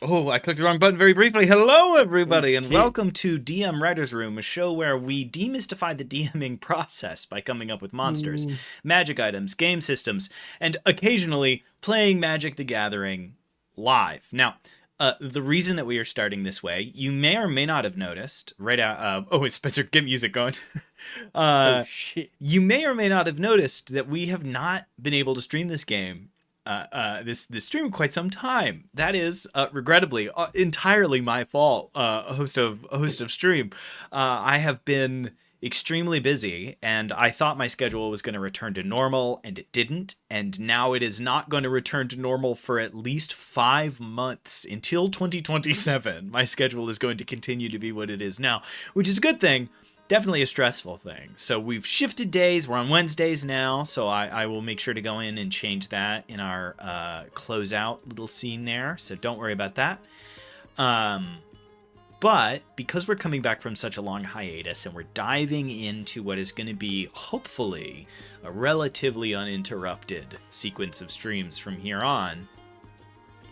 Oh, I clicked the wrong button very briefly. Hello, Oh everybody, and shit. welcome to DM Writer's Room, a show where we demystify the DMing process by coming up with monsters, Mm. magic items, game systems, and occasionally playing Magic the Gathering live. Now, the reason that we are starting this way, you may or may not have noticed, right out, oh, it's Spencer, get music going. Oh uh, shit. you may or may not have noticed that we have not been able to stream this game this stream quite some time. That is regrettably entirely my fault. A host of stream. I have been extremely busy, and I thought my schedule was going to return to normal, and it didn't. And now it is not going to return to normal for at least 5 months until 2027. My schedule is going to continue to be what it is now, which is a good thing. Definitely a stressful thing. So we've shifted days. We're on Wednesdays now. So I will make sure to go in and change that in our closeout little scene there. So don't worry about that. But because we're coming back from such a long hiatus and we're diving into what is going to be, hopefully, a relatively uninterrupted sequence of streams from here on,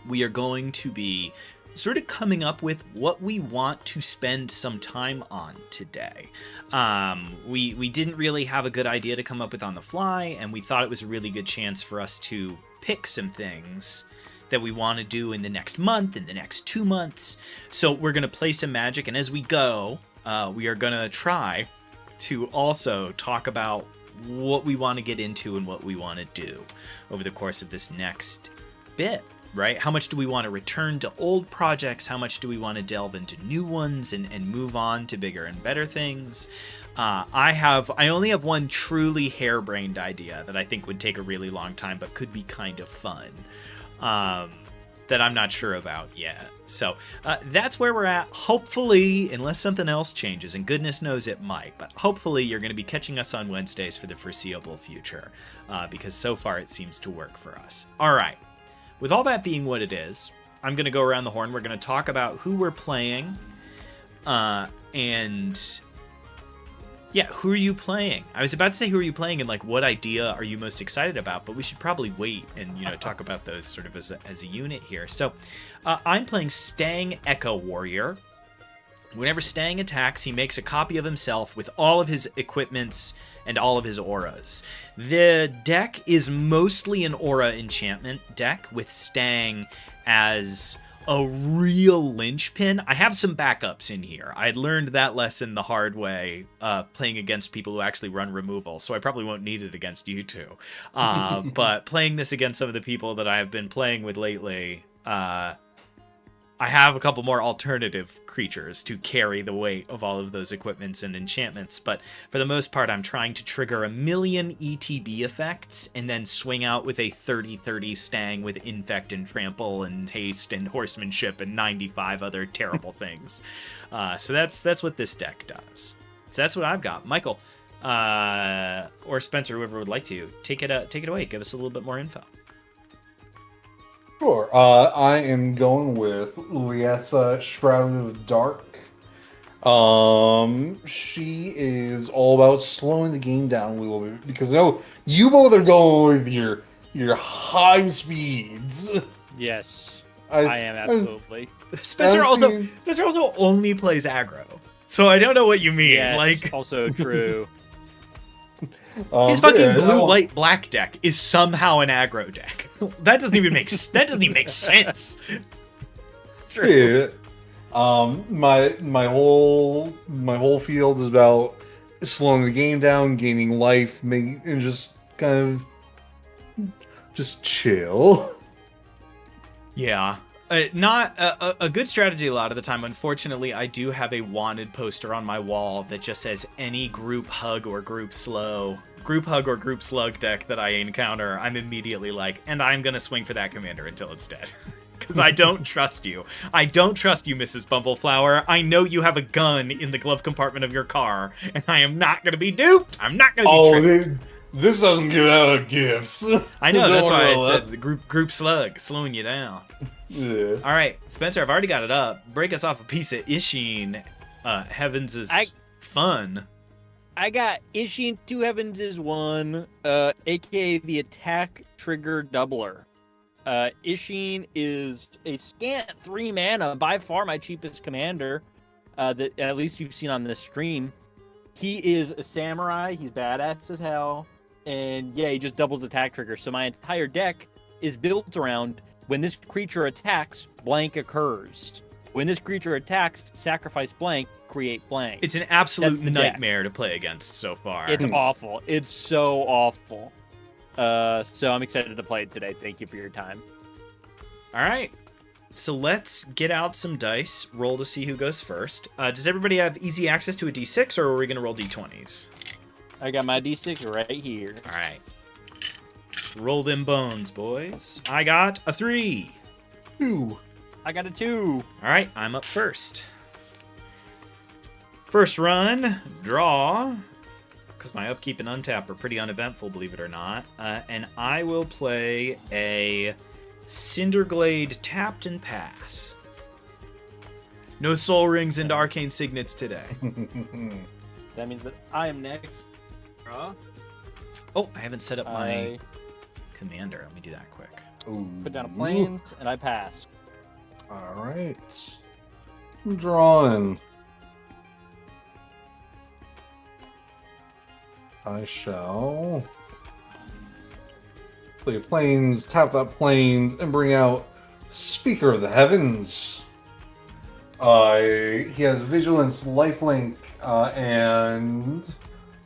we are going to be sort of coming up with what we want to spend some time on today. We didn't really have a good idea to come up with on the fly, and we thought it was a really good chance for us to pick some things that we want to do in the next month, in the next 2 months. So we're going to play some Magic, and as we go, we are going to try to also talk about what we want to get into and what we want to do over the course of this next bit. Right? How much do we want to return to old projects? How much do we want to delve into new ones and move on to bigger and better things? I only have one truly harebrained idea that I think would take a really long time, but could be kind of fun. That I'm not sure about yet. So that's where we're at. Hopefully, unless something else changes, and goodness knows it might, but hopefully you're going to be catching us on Wednesdays for the foreseeable future, because so far it seems to work for us. All right. With all that being what it is, I'm going to go around the horn. We're going to talk about who we're playing. And yeah, who are you playing? I was about to say who are you playing and like what idea are you most excited about, but we should probably wait and talk about those sort of as a unit here. So I'm playing Stang Echo Warrior. Whenever Stang attacks, he makes a copy of himself with all of his equipments and all of his auras. The deck is mostly an aura enchantment deck with Stang as a real linchpin. I have some backups in here. I learned that lesson the hard way playing against people who actually run removal, so I probably won't need it against you two. But playing this against some of the people that I have been playing with lately, I have a couple more alternative creatures to carry the weight of all of those equipments and enchantments, but for the most part, I'm trying to trigger a million ETB effects and then swing out with a 30-30 Stang with Infect and Trample and Haste and Horsemanship and 95 other terrible things. So that's what this deck does. So that's what I've got. Michael, or Spencer, whoever would like to, take it away. Give us a little bit more info. Sure. I am going with Liessa, Shrouded of Dark. She is all about slowing the game down a little bit because I know you both are going with your high speeds. Yes, I am absolutely. Spencer also only plays aggro, so I don't know what you mean. Yes, like also true. his fucking blue white black deck is somehow an aggro deck. That doesn't even make sense. Sure. Yeah. My whole field is about slowing the game down, gaining life, and just kind of just chill. Yeah. Not a good strategy a lot of the time. Unfortunately, I do have a wanted poster on my wall that just says any group hug or group slug deck that I encounter, I'm immediately like, and I'm going to swing for that commander until it's dead. Because I don't trust you. I don't trust you, Mrs. Bumbleflower. I know you have a gun in the glove compartment of your car, and I am not going to be duped. I'm not going to be tricked. This doesn't give out gifts. I know, that's why I said the group slug, slowing you down. Yeah. All right, Spencer, I've already got it up. Break us off a piece of Ishin. Heavens is fun. I got Ishin 2 Heavens is 1, aka the attack trigger doubler. Ishin is a scant 3 mana, by far my cheapest commander that at least you've seen on this stream. He is a samurai. He's badass as hell. And yeah, he just doubles attack trigger. So my entire deck is built around when this creature attacks, blank occurs. When this creature attacks, sacrifice blank, create blank. It's an absolute nightmare to play against so far. It's awful. It's so awful. So I'm excited to play it today. Thank you for your time. All right. So let's get out some dice, roll to see who goes first. Does everybody have easy access to a d6, or are we going to roll d20s? I got my d6 right here. All right. Roll them bones, boys. I got a 3. 2. I got a 2. All right, I'm up first. First run, draw, because my upkeep and untap are pretty uneventful, believe it or not. And I will play a Cinderglade tapped and pass. No soul rings and arcane signets today. That means that I am next. Draw. Oh, I haven't set up my commander. Let me do that quick. Ooh. Put down a plains, and I pass. All right. I'm drawing. I shall play plains, tap that plains, and bring out Speaker of the Heavens. He has Vigilance, Lifelink, and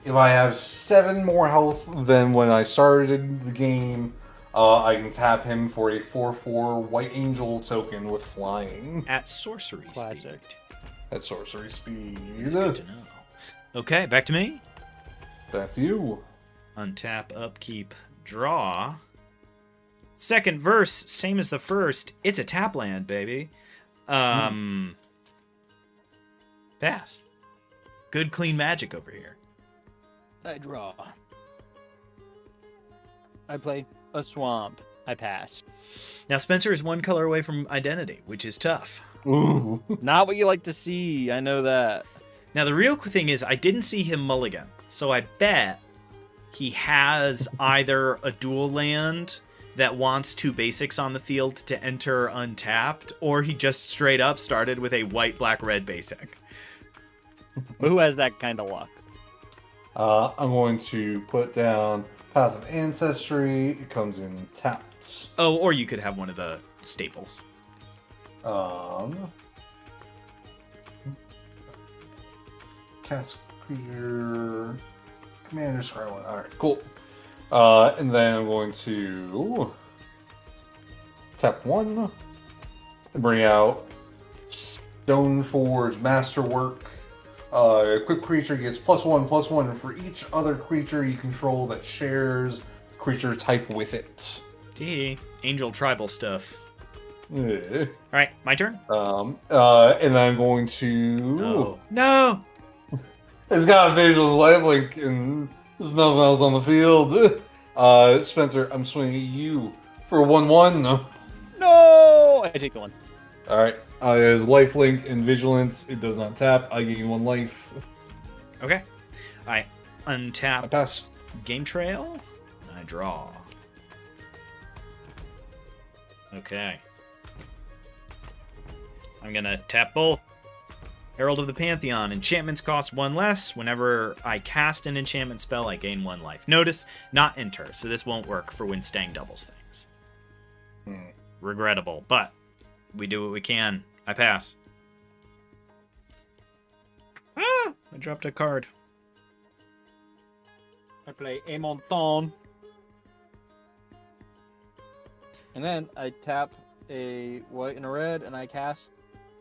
if I have 7 more health than when I started the game, I can tap him for a 4/4 White Angel token with flying. At sorcery Classic. speed. At sorcery speed. That's good to know. Okay, back to me. Back to you. Untap, upkeep, draw. Second verse, same as the first. It's a tap land, baby. Pass. Good, clean magic over here. I draw. I play a swamp. I pass. Now, Spencer is 1 color away from identity, which is tough. Ooh. Not what you like to see. I know that. Now, the real thing is, I didn't see him mulligan, so I bet he has either a dual land that wants 2 basics on the field to enter untapped, or he just straight up started with a white, black, red basic. But who has that kind of luck? I'm going to put down Path of Ancestry. It comes in tapped. Oh, or you could have one of the staples. Cast creature, commander, scry one. All right, cool. And then I'm going to tap 1 and bring out Stoneforge Masterwork. Equipped creature gets +1/+1 for each other creature you control that shares the creature type with it. Angel tribal stuff. Yeah. All right, my turn. And then I'm going to. No. It's got visual lifelink and there's nothing else on the field. Spencer, I'm swinging at you for a 1/1. No! I take the 1. All right. There's lifelink and vigilance. It does not tap. I gain 1 life. Okay. I untap. I pass. Game trail. I draw. Okay. I'm gonna tap both. Herald of the Pantheon. Enchantments cost 1 less. Whenever I cast an enchantment spell, I gain 1 life. Notice, not enter, so this won't work for when Stang doubles things. Regrettable, but we do what we can. I pass. I dropped a card. I play a Monton. And then I tap a white and a red, and I cast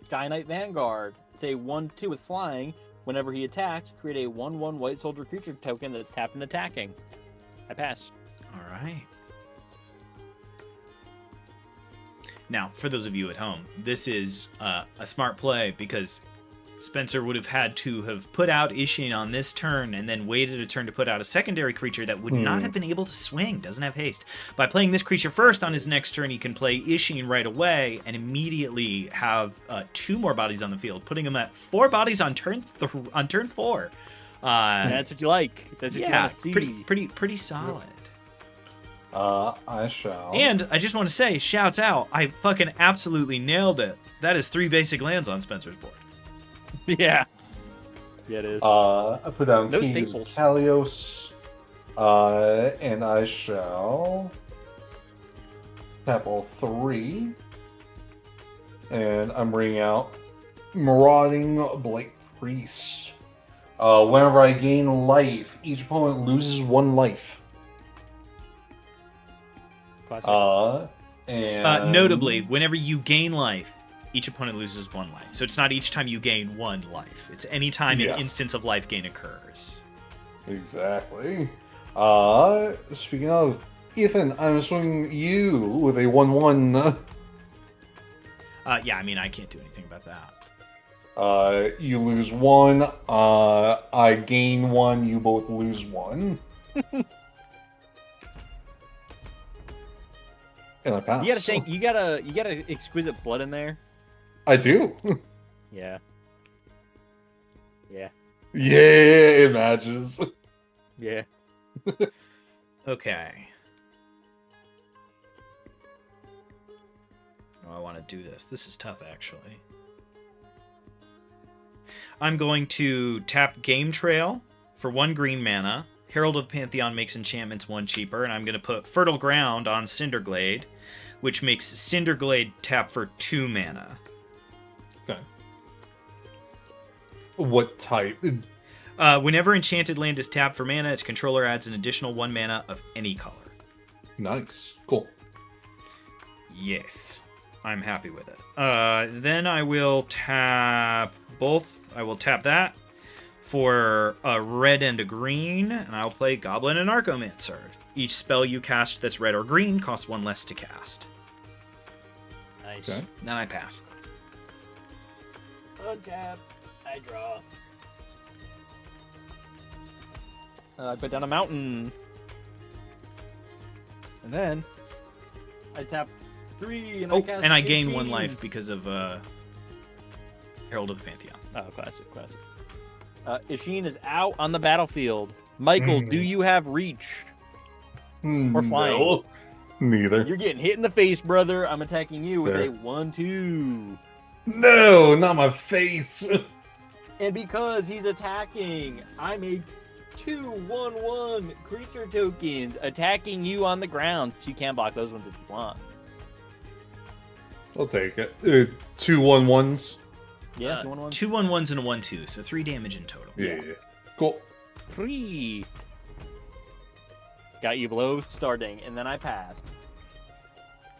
Sky Knight Vanguard. It's a 1/2 with flying. Whenever he attacks, create a 1/1 white soldier creature token that's tapped and attacking. I pass. All right. Now, for those of you at home, this is a smart play because Spencer would have had to have put out Ishin on this turn and then waited a turn to put out a secondary creature that would not have been able to swing, doesn't have haste. By playing this creature first on his next turn, he can play Ishin right away and immediately have 2 more bodies on the field, putting him at 4 bodies on turn 4. That's what you like. That's what you want to see. Pretty solid. I shall. And I just want to say, shouts out, I fucking absolutely nailed it. That is 3 basic lands on Spencer's board. Yeah. Yeah, it is. I put down No Cages of staples. Kalios. And I shall tap all 3. And I'm bringing out Marauding Blight Priest. Whenever I gain life, each opponent loses 1 life. Classic. And Notably, whenever you gain life, each opponent loses 1 life. So it's not each time you gain 1 life. It's any time an instance of life gain occurs. Exactly. Speaking of, Ethan, I'm swinging you with a 1/1. Yeah, I mean, I can't do anything about that. You lose 1. I gain 1. You both lose 1. And I pass. You gotta think. You got a exquisite blood in there. I do. Yeah. Yeah. Yeah, it matches. Yeah. Okay. Oh, I want to do this. This is tough, actually. I'm going to tap Game Trail for 1 green mana. Herald of the Pantheon makes enchantments 1 cheaper, and I'm going to put Fertile Ground on Cinderglade, which makes Cinderglade tap for 2 mana. Okay. What type? Whenever enchanted land is tapped for mana, its controller adds an additional 1 mana of any color. Nice. Cool. Yes. I'm happy with it. Then I will tap both. I will tap that for a red and a green, and I'll play Goblin and Archomancer. Each spell you cast that's red or green costs 1 less to cast. Nice. Okay. Then I pass. Untap. I draw. I put down a mountain. And then I tap 3 and I cast and I gain 18. 1 life because of Herald of the Pantheon. Oh, classic. Ishin is out on the battlefield. Michael, do you have reach? Or flying? No. Neither. You're getting hit in the face, brother. I'm attacking you with Fair. a 1/2. No, not my face. And because he's attacking, I make 2/1/1 creature tokens attacking you on the ground. So you can block those ones if you want. I'll take it. 2/1/1s. Yeah, 2/1/1. 2 1/1s and a 1/2, so 3 damage in total. Yeah. Cool. 3. Got you below starting, and then I pass.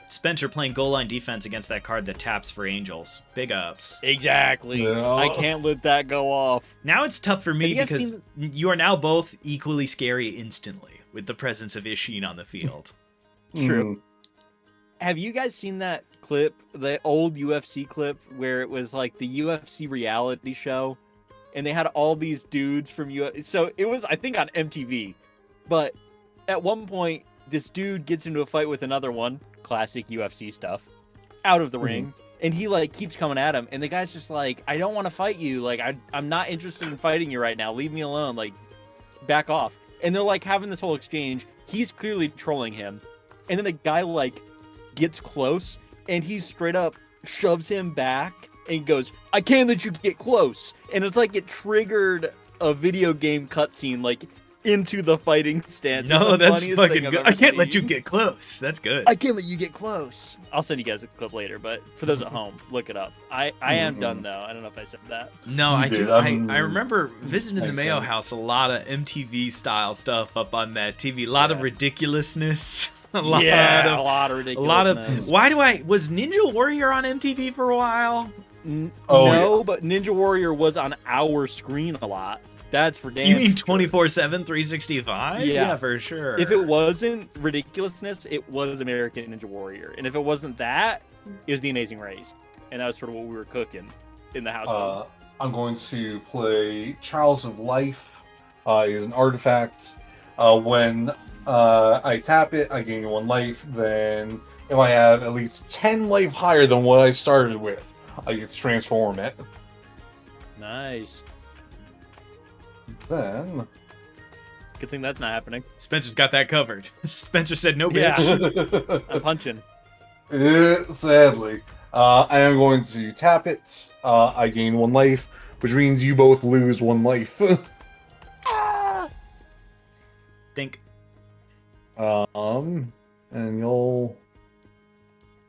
Spencer playing goal line defense against that card that taps for angels. Big ups. Exactly. Yeah. I can't let that go off. Now it's tough for me Have you guys because you are now both equally scary instantly with the presence of Ishin on the field. True. Have you guys seen that clip, the old UFC clip, where it was like the UFC reality show, and they had all these dudes from UFC? So it was, I think, on MTV. But at one point, this dude gets into a fight with another one, classic UFC stuff, out of the ring, and he like keeps coming at him, and the guy's just like, I don't want to fight you, like I'm not interested in fighting you right now, leave me alone, like back off. And they're like having this whole exchange. He's clearly trolling him, and then the guy like gets close, and he straight up shoves him back and goes, I can't let you get close. And it's like it triggered a video game cutscene like into the fighting stance. No, It's the that's funniest fucking thing I've good. ever I can't let you seen. get close. That's good. I can't let you get close. I'll send you guys a clip later, but for those at home, look it up. I am done though. I don't know if I said that. No, You I did. do. I remember visiting the I Mayo think. House, a lot of MTV style stuff up on that TV. A lot of Yeah. ridiculousness. a a lot of a ridiculous. lot of. Why do I was Ninja Warrior on MTV for a while? Oh, no, but Ninja Warrior was on our screen a lot. That's for damn. You mean sure. 24/7, 365? Yeah. For sure. If it wasn't ridiculousness, it was American Ninja Warrior, and if it wasn't that, it was The Amazing Race, and that was sort of what we were cooking in the household. I'm going to play Trials of Life. It is an artifact. When I tap it, I gain 1 life. Then, if I have at least 10 life higher than what I started with, I get to transform it. Nice. Then, Good thing that's not happening. Spencer's got that covered. Spencer said no, Yeah. bitch. I'm punching. Sadly. I am going to tap it. I gain 1 life, which means you both lose 1 life. Think. And you'll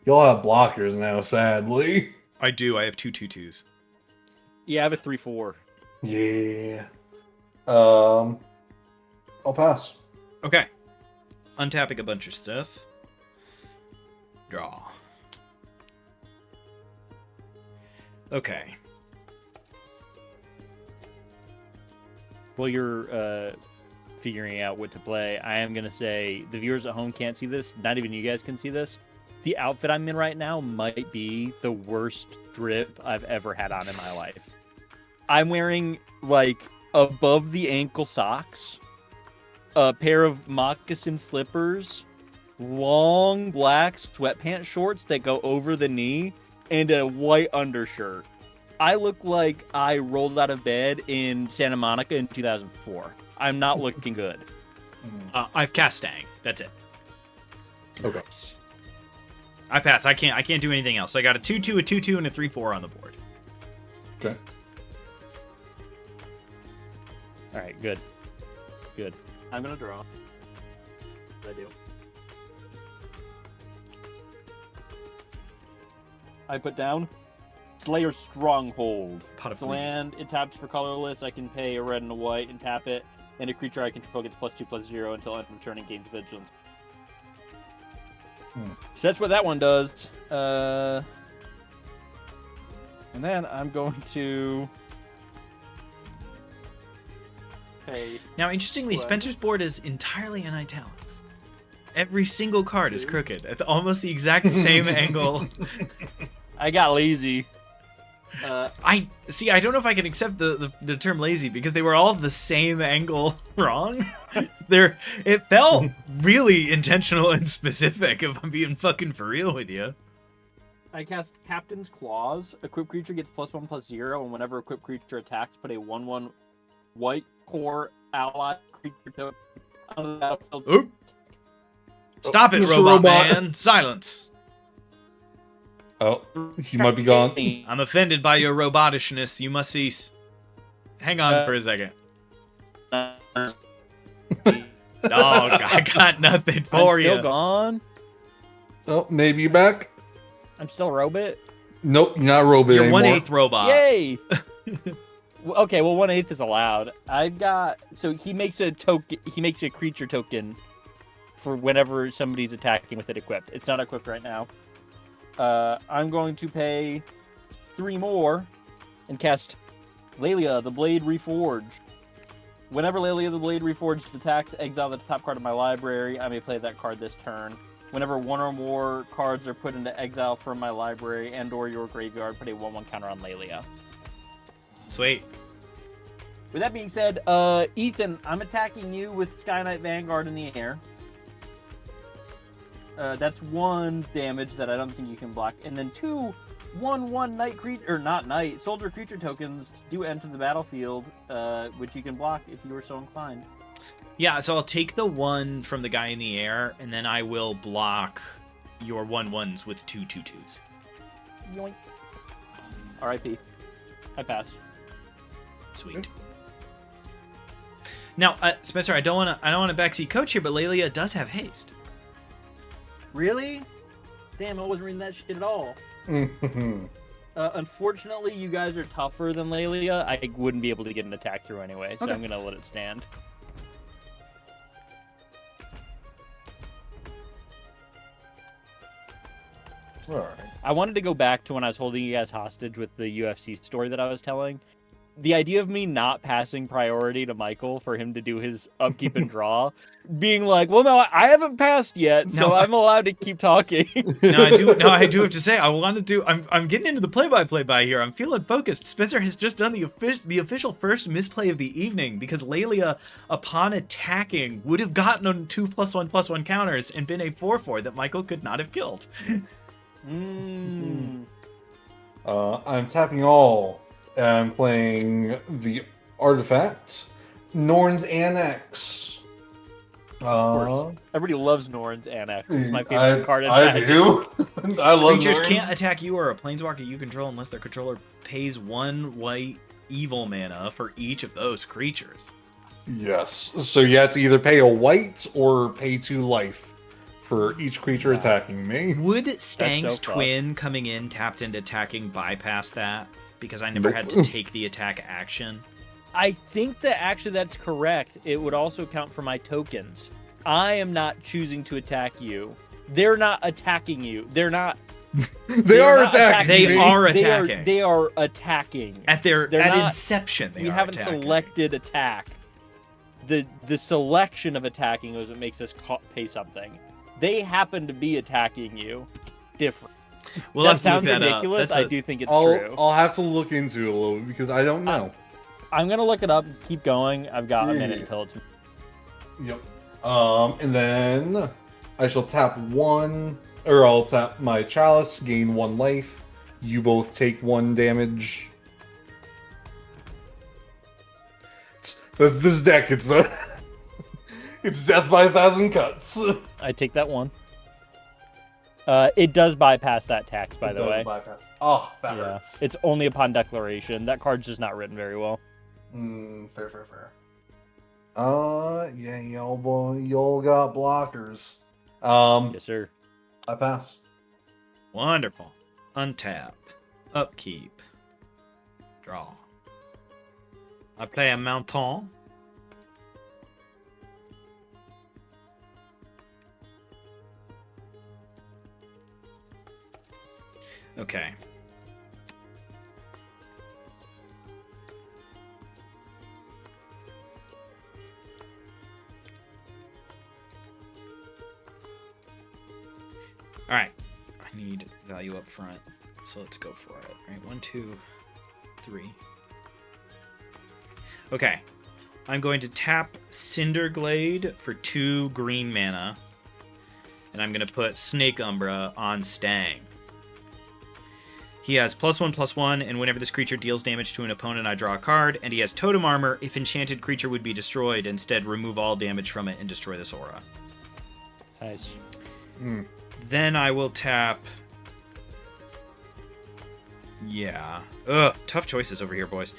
have blockers now, sadly. I do. I have 2/2/2s. Yeah, I have a 3/4. Yeah. I'll pass. Okay. Untapping a bunch of stuff. Draw. Okay. While you're figuring out what to play, I am going to say the viewers at home can't see this. Not even you guys can see this. The outfit I'm in right now might be the worst drip I've ever had on in my life. I'm wearing, like, above the ankle socks, a pair of moccasin slippers, long black sweatpants shorts that go over the knee, and a white undershirt. I look like I rolled out of bed in Santa Monica in 2004. I'm not looking good. I've cast Stang. That's it. Okay. I pass. I can't do anything else. So I got a 2/2, a 2/2, and a 3/4 on the board. Okay. All right, good. Good. I'm going to draw. I do. I put down Slayer's Stronghold. Pot of It's a greed. land, it taps for colorless. I can pay a red and a white and tap it. And a creature I control gets +2/+0 until end of turn and gains vigilance. So that's what that one does. And then I'm going to pay. Now, interestingly, What? Spencer's board is entirely in italics. Every single card is crooked at almost the exact same angle. I got lazy. I see. I don't know if I can accept the term lazy because they were all the same angle wrong. It felt really intentional and specific. If I'm being fucking for real with you. I cast Captain's Claws. Equipped creature gets +1/+0, and whenever equipped creature attacks, put a 1/1 white core ally creature token on the battlefield. Oop! Stop it, Mr. robot Robot. man! Silence. Oh, he might be gone. I'm offended by your robotishness. You must cease. Hang on for a second. Dog, I got nothing I'm for you. still gone. Oh, maybe you're back. I'm still Robot. Nope, you're not a robot You're anymore. 1/8 robot. Yay! Okay, well 1/8 is allowed. I've got he makes a token. He makes a creature token for whenever somebody's attacking with it equipped. It's not equipped right now. I'm going to pay 3 more and cast Lelia, the Blade Reforged. Whenever Lelia, the Blade Reforged attacks, exile the top card of my library. I may play that card this turn. Whenever 1 or more cards are put into exile from my library and/or your graveyard, put a 1/1 counter on Lelia. Sweet. With that being said, Ethan, I'm attacking you with Sky Knight Vanguard in the air. That's 1 damage that I don't think you can block, and then 2 1/1 night creature, or not night, soldier creature tokens do enter the battlefield, which you can block if you were so inclined. Yeah, so I'll take the 1 from the guy in the air, and then I will block your 1/1s with 2 2/2s. Yoink. R.I.P. I pass. Sweet. Now, Spencer, I don't want to backseat coach here, but Lelia does have haste. Really? Damn, I wasn't reading that shit at all. Unfortunately, you guys are tougher than Lelia. I wouldn't be able to get an attack through anyway, so Okay. I'm gonna let it stand. All right. I wanted to go back to when I was holding you guys hostage with the UFC story that I was telling. The idea of me not passing priority to Michael for him to do his upkeep and draw, being like, well, no, I haven't passed yet, so No. I'm allowed to keep talking. I do have to say, I want to do. I'm getting into the play-by-play by here. I'm feeling focused. Spencer has just done the official first misplay of the evening because Lelia, upon attacking, would have gotten on 2+1/+1 counters and been a 4/4 that Michael could not have killed. I'm tapping all. I'm playing the artifact, Norn's Annex. Of Uh, course. Everybody loves Norn's Annex. It's my favorite card in I Magic. do. I love Creatures Norns. can't attack you or a planeswalker you control unless their controller pays 1 white evil mana for each of those creatures. Yes. So you have to either pay a white or pay 2 life for each creature Wow. attacking me. Would Stang's tough. twin coming in tapped into attacking bypass that? Because I never had to take the attack action. I think that actually that's correct. It would also count for my tokens. I am not choosing to attack you. They're not attacking you. They're not. They are not attacking They me. are attacking. They are attacking. At They're not- inception, they We are haven't attacking. selected attack. The selection of attacking is what makes us pay something. They happen to be attacking you. Different. We'll that have to look sounds that up. ridiculous. That's I a- do think it's true. I'll have to look into it a little bit because I don't know. I'm gonna look it up. Keep going. I've got a minute Yeah. until it's. Yep. And then I shall tap 1, or I'll tap my chalice, gain 1 life. You both take 1 damage. This deck, it's it's death by 1,000 cuts. I take that one. It does bypass that tax, by It the does way. bypass. Oh, that Yeah, hurts. it's only upon declaration. That card's just not written very well. Fair. Yeah, y'all got blockers. Yes, sir. I pass. Wonderful. Untap. Upkeep. Draw. I play a Mountain. Okay. All right. I need value up front, so let's go for it. All right, 1, 2, 3. Okay. I'm going to tap Cinderglade for 2 green mana, and I'm going to put Snake Umbra on Stang. He has +1/+1, and whenever this creature deals damage to an opponent, I draw a card, and he has Totem Armor. If enchanted creature would be destroyed, instead remove all damage from it and destroy this aura. Nice. Then I will tap... Yeah. Ugh, tough choices over here, boys.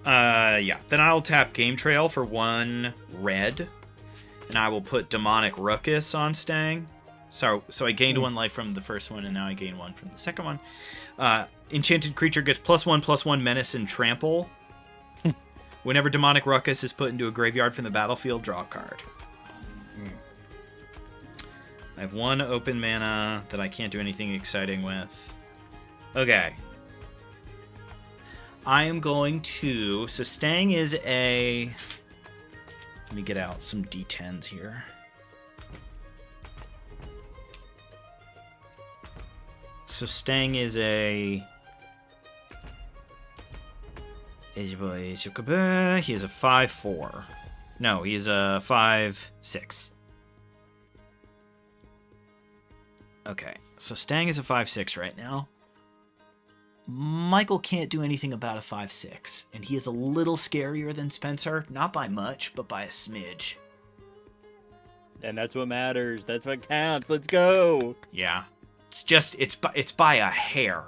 Yeah. Then I'll tap Game Trail for 1 red, and I will put Demonic Ruckus on Stang. So I gained 1 life from the first one, and now I gain 1 from the second one. Enchanted creature gets +1/+1 menace and trample. Whenever Demonic Ruckus is put into a graveyard from the battlefield, draw a card. I have 1 open mana that I can't do anything exciting with. Okay. I am going to... So Stang is a... Let me get out some D10s here. So Stang is a... He is a 5/4. No, he is a 5/6. Okay, so Stang is a 5/6 right now. Michael can't do anything about a 5/6, and he is a little scarier than Spencer. Not by much, but by a smidge. And that's what matters. That's what counts. Let's go. Yeah. It's by a hair.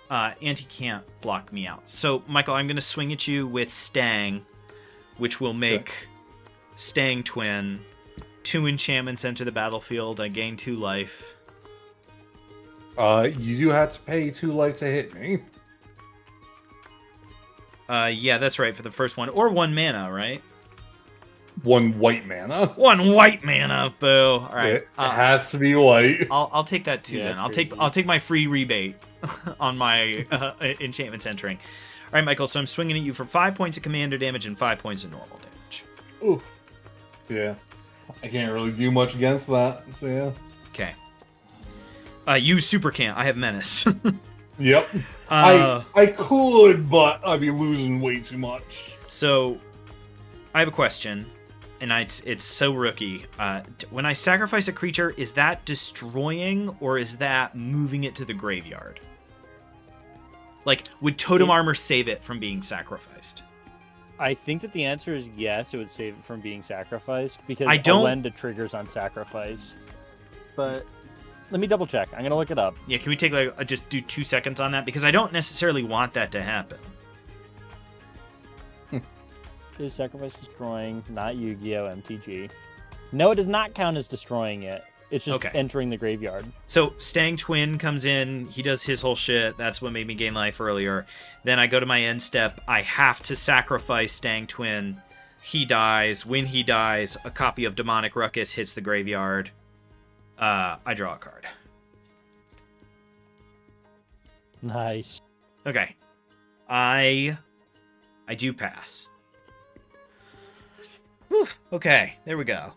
And he can't block me out. So, Michael, I'm going to swing at you with Stang, which will make Stang Twin. 2 enchantments enter the battlefield. I gain 2 life. You do have to pay 2 life to hit me. Yeah, that's right, for the first one. Or 1 mana, right? 1 white mana. 1 white mana, boo. All right. It has to be white. I'll take that too. Yeah, Then it's I'll take my free rebate on my enchantments entering. All right, Michael. So I'm swinging at you for 5 points of commander damage and 5 points of normal damage. Ooh. Yeah. I can't really do much against that. So yeah. Okay. You super can't. I have menace. Yep. I could, but I'd be losing way too much. So I have a question, and it's so rookie. When I sacrifice a creature, is that destroying or is that moving it to the graveyard? Like, would Totem Armor save it from being sacrificed? I think that the answer is yes. It would save it from being sacrificed because I don't- Alenda triggers on sacrifice. But let me double check. I'm gonna look it up. Yeah, can we take like just do 2 seconds on that? Because I don't necessarily want that to happen. Is sacrifice destroying? Not Yu-Gi-Oh! MTG. No, it does not count as destroying it. It's just Okay. entering the graveyard. So Stang Twin comes in, he does his whole shit. That's what made me gain life earlier. Then I go to my end step. I have to sacrifice Stang Twin. He dies. When he dies, a copy of Demonic Ruckus hits the graveyard. I draw a card. Nice. Okay. I do pass. Whew. Okay, there we go.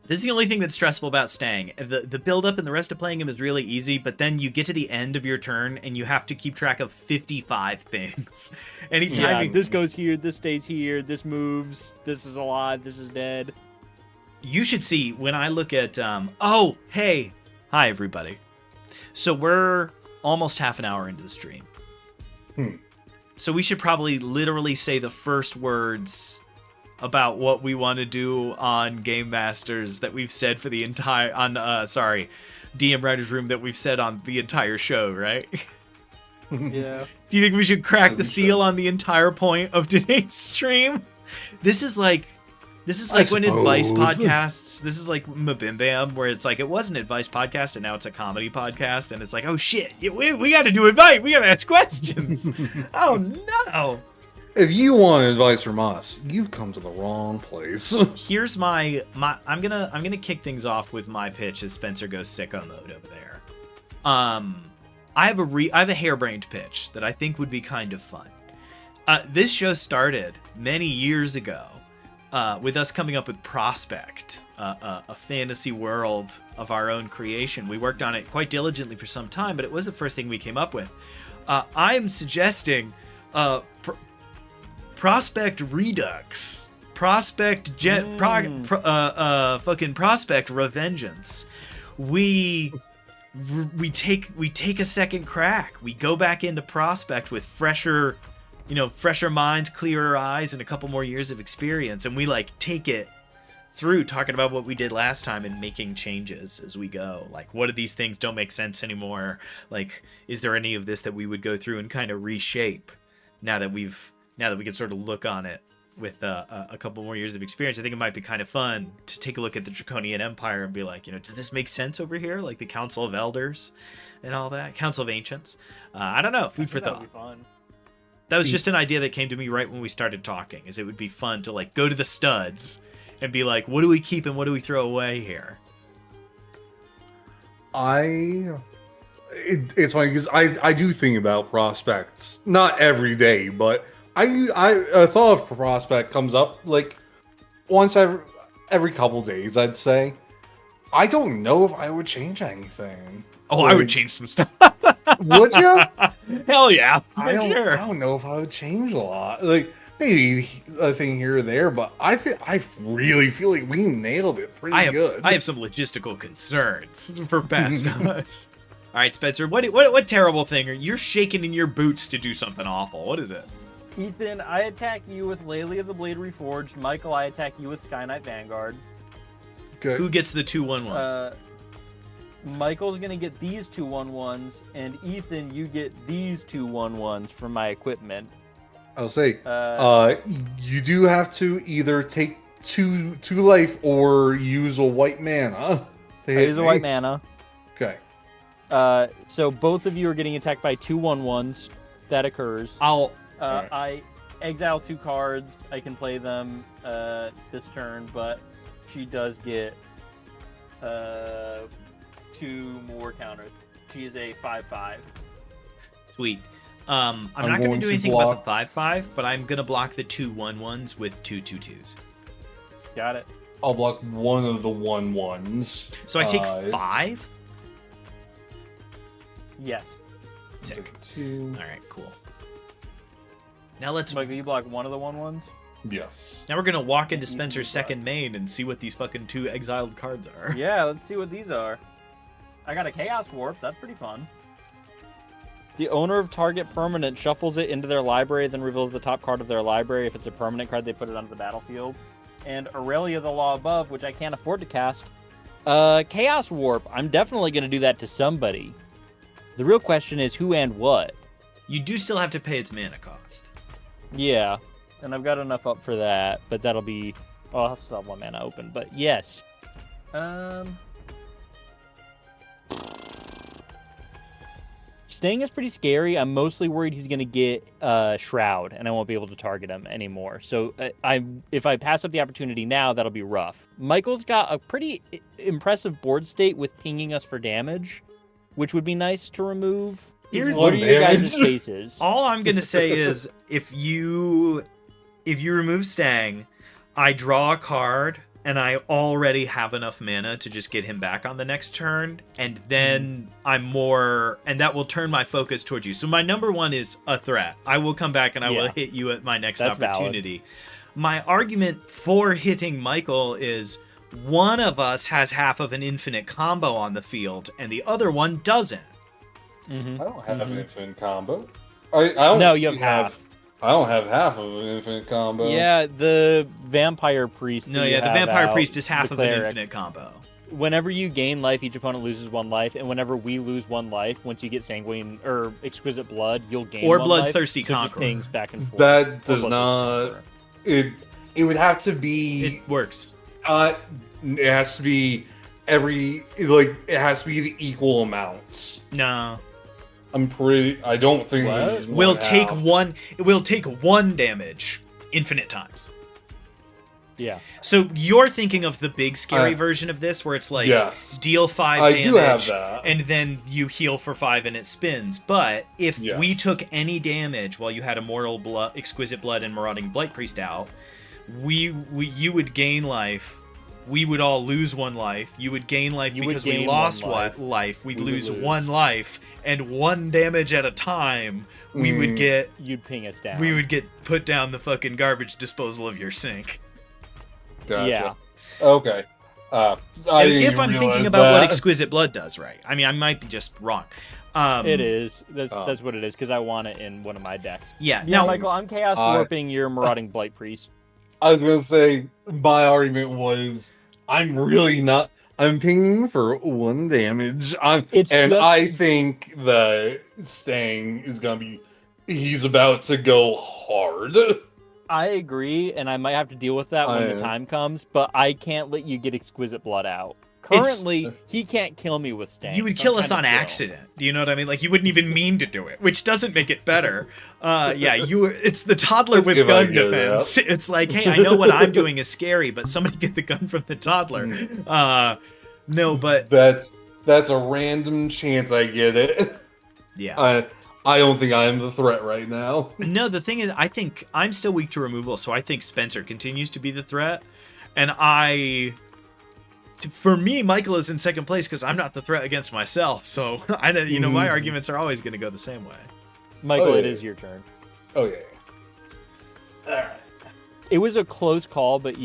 This is the only thing that's stressful about Stang. The build-up and the rest of playing him is really easy, but then you get to the end of your turn and you have to keep track of 55 things. Anytime Yeah, this goes here, this stays here, this moves, this is alive, this is dead. You should see when I look at... oh, hey. Hi, everybody. So we're almost half an hour into the stream. So we should probably literally say the first words about what we want to do on Game Masters that we've said for the entire... DM Writer's Room that we've said on the entire show, right? Yeah. Do you think we should crack the seal on the entire point of today's stream? This is like when advice podcasts, this is like Mabimbam, where it's like, it was an advice podcast and now it's a comedy podcast. And it's like, oh shit, we got to do advice. We got to ask questions. Oh no. If you want advice from us, you've come to the wrong place. Here's my I'm gonna kick things off with my pitch as Spencer goes sicko mode over there. I have a harebrained pitch that I think would be kind of fun. This show started many years ago with us coming up with Prospect, a fantasy world of our own creation. We worked on it quite diligently for some time, but it was the first thing we came up with. I'm suggesting Prospect Redux, Prospect fucking Prospect Revengeance. We take a second crack. We go back into Prospect with fresher minds, clearer eyes, and a couple more years of experience, and we like take it through talking about what we did last time and making changes as we go. Like, what of these things don't make sense anymore? Like, is there any of this that we would go through and kind of reshape now that we can sort of look on it with a couple more years of experience? I think it might be kind of fun to take a look at the Draconian Empire and be like, does this make sense over here? Like the Council of Elders and all that, Council of Ancients. I don't know. Food for thought. That'd be fun. That was just an idea that came to me right when we started talking, is it would be fun to like go to the studs and be like, what do we keep and what do we throw away here? It's funny because I do think about prospects, not every day, but I thought of Prospect comes up like once every couple days, I'd say. I don't know if I would change anything. Oh, I would change some stuff. Would you? Hell yeah. I don't know if I would change a lot. Like maybe a thing here or there, but I really feel like we nailed it pretty good. I have some logistical concerns for past us. All right, Spencer, what terrible thing you're shaking in your boots to do something awful? What is it? Ethan, I attack you with Laylee of the Blade Reforged. Michael, I attack you with Sky Knight Vanguard. Good. Who gets the 2/1/1s? Michael's gonna get these 2/1/1s, and Ethan, you get these 2/1/1s from my equipment. I'll say, you do have to either take two life or use a white mana. I use a white mana. Okay. So both of you are getting attacked by 2/1/1s. That occurs. Right. I exile 2 cards. I can play them this turn, but she does get 2 more counters. She is a 5/5. Sweet. I'm not going to do anything about the 5/5, but I'm going to block the 2/1/1s with 2 2/2s. Got it. I'll block one of the 1/1s. So I take 5? Yes. Sick. 2. All right, cool. Now let's. Michael, you block one of the 1/1s? Yes. Now we're going to walk into Spencer's second main and see what these fucking 2 exiled cards are. Yeah, let's see what these are. I got a Chaos Warp. That's pretty fun. The owner of target permanent shuffles it into their library, then reveals the top card of their library. If it's a permanent card, they put it onto the battlefield. And Aurelia the Law Above, which I can't afford to cast. Chaos Warp. I'm definitely going to do that to somebody. The real question is who and what. You do still have to pay its mana cost. Yeah, and I've got enough up for that, but that'll be... Oh, I'll still have 1 mana open, but yes. Staying is pretty scary. I'm mostly worried he's going to get Shroud, and I won't be able to target him anymore. So if I pass up the opportunity now, that'll be rough. Michael's got a pretty impressive board state with pinging us for damage, which would be nice to remove. What are your guys' cases? All I'm going to say is if you remove Stang, I draw a card, and I already have enough mana to just get him back on the next turn, and then and that will turn my focus towards you. So my number 1 is a threat. I will come back and I will hit you at my next opportunity. Valid. My argument for hitting Michael is one of us has half of an infinite combo on the field, and the other one doesn't. I don't have an infinite combo. I don't. No, you have half. I don't have half of an infinite combo. Yeah, the Vampire Priest. No, the Vampire Priest is half of an infinite combo. Whenever you gain life, each opponent loses 1 life, and whenever we lose 1 life, once you get Sanguine or Exquisite Blood, you'll gain or 1 Bloodthirsty life. So Conqueror. Just pings back and forth. That does not. It would have to be. It works. It has to be it has to be the equal amounts. No. I don't think this is We'll take one damage infinite times. Yeah. So you're thinking of the big scary version of this where it's like deal 5 damage do have that. And then you heal for 5 and it spins. But if we took any damage while you had Immortal Blood, Exquisite Blood, and Marauding Blight Priest out, you would gain life. We would all lose 1 life. You would gain life because we lost 1 life. We'd lose 1 life, and 1 damage at a time. We would get. You'd ping us down. We would get put down the fucking garbage disposal of your sink. Gotcha. Yeah. Okay. If I'm thinking about what Exquisite Blood does, right? I mean, I might be just wrong. It is. That's what it is, because I want it in one of my decks. Yeah. Now, Michael, I'm Chaos Warping your Marauding Blight Priest. I was gonna say my argument was I'm pinging for 1 damage. I think that Stang is gonna be. He's about to go hard. I agree, and I might have to deal with that when the time comes, but I can't let you get Exquisite Blood out. Currently, he can't kill me with Stang. You would kill us on accident. Do you know what I mean? Like, you wouldn't even mean to do it, which doesn't make it better. It's the toddler with gun defense. It's like, hey, I know what I'm doing is scary, but somebody get the gun from the toddler. No, but... That's a random chance I get it. Yeah. I don't think I am the threat right now. No, the thing is, I think I'm still weak to removal, so I think Spencer continues to be the threat. And for me, Michael is in second place because I'm not the threat against myself. So, my arguments are always going to go the same way. Michael, it is your turn. Oh, yeah. All right. It was a close call, but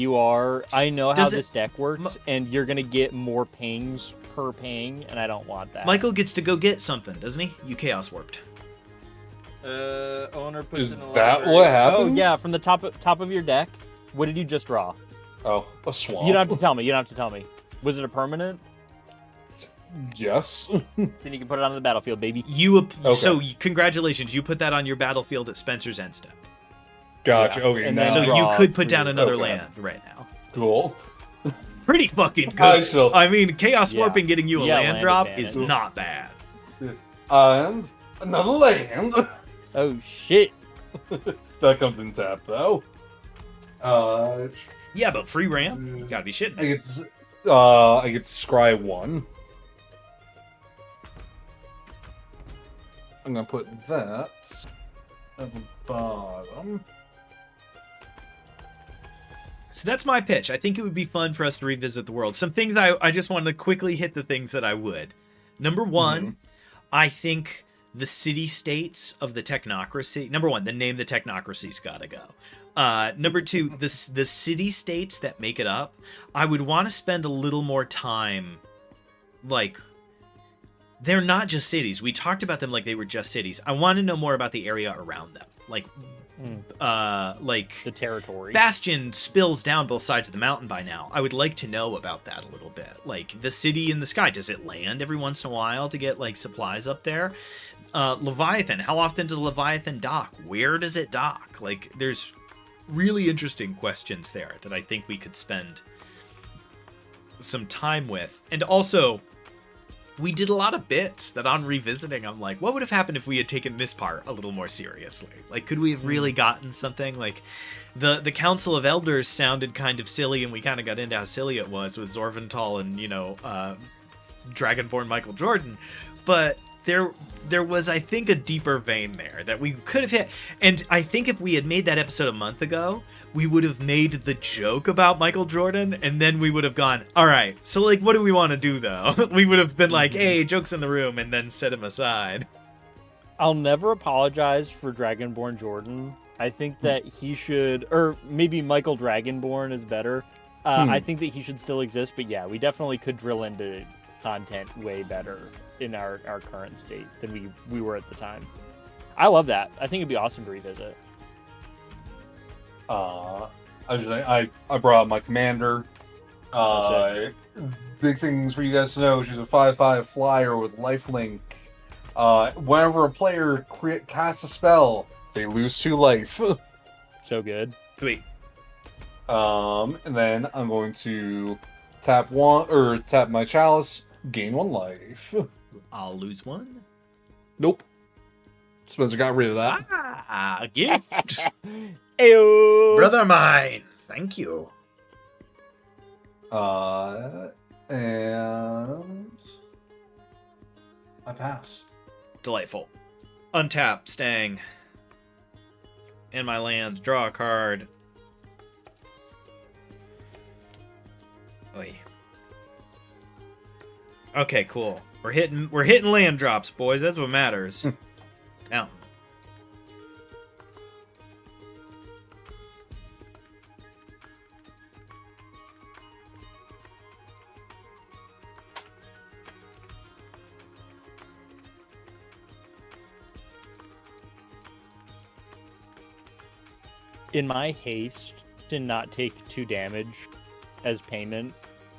I know how this deck works, and you're going to get more pings per ping, and I don't want that. Michael gets to go get something, doesn't he? You Chaos Warped. Owner puts is in the that library. what happens? Oh, yeah, from the top of your deck. What did you just draw? Oh, a swamp. You don't have to tell me. Was it a permanent? Yes. Then you can put it on the battlefield, baby. So congratulations, you put that on your battlefield at Spencer's end step. Gotcha. Yeah. Okay. And now. So you could put down another land right now. Cool. Pretty fucking good. I mean, Chaos Warping getting you a land drop advantage. is not bad. And another land. Oh shit. That comes in tap though. Yeah, but free ramp? You gotta be shitting. I get scry 1. I'm gonna put that at the bottom. So that's my pitch. I think it would be fun for us to revisit the world. Some things I just wanted to quickly hit the things that I would. Number 1, I think the city-states of the technocracy. Number 1, the name the technocracy's gotta go. Number 2, the city-states that make it up, I would want to spend a little more time, like, they're not just cities. We talked about them like they were just cities. I want to know more about the area around them. Like the territory. Bastion spills down both sides of the mountain by now. I would like to know about that a little bit. Like the city in the sky, does it land every once in a while to get like supplies up there? Leviathan, how often does Leviathan dock? Where does it dock? Like there's really interesting questions there that I think we could spend some time with. And also, we did a lot of bits that on revisiting, I'm like, what would have happened if we had taken this part a little more seriously? Like, could we have really gotten something? Like, the Council of Elders sounded kind of silly, and we kind of got into how silly it was with Zorvental and, Dragonborn Michael Jordan. But there was, I think, a deeper vein there that we could have hit. And I think if we had made that episode a month ago, we would have made the joke about Michael Jordan, and then we would have gone, all right, so, like, what do we want to do, though? We would have been like, hey, joke's in the room, and then set him aside. I'll never apologize for Dragonborn Jordan. I think that he should, or maybe Michael Dragonborn is better. I think that he should still exist, but yeah, we definitely could drill into content way better in our current state than we were at the time. I love that. I think it'd be awesome to revisit. I brought up my commander. Big things for you guys to know. She's a 5/5 flyer with lifelink. Whenever a player casts a spell, they lose 2 life. So good. Sweet. And then I'm going to tap my chalice, gain 1 life. I'll lose 1. Nope. Spencer got rid of that. A gift. Ayo! Brother mine. Thank you. And I pass. Delightful. Untap, staying. In my lands, draw a card. Oy. Okay, cool. We're hitting land drops, boys. That's what matters. Now. In my haste to not take 2 damage as payment,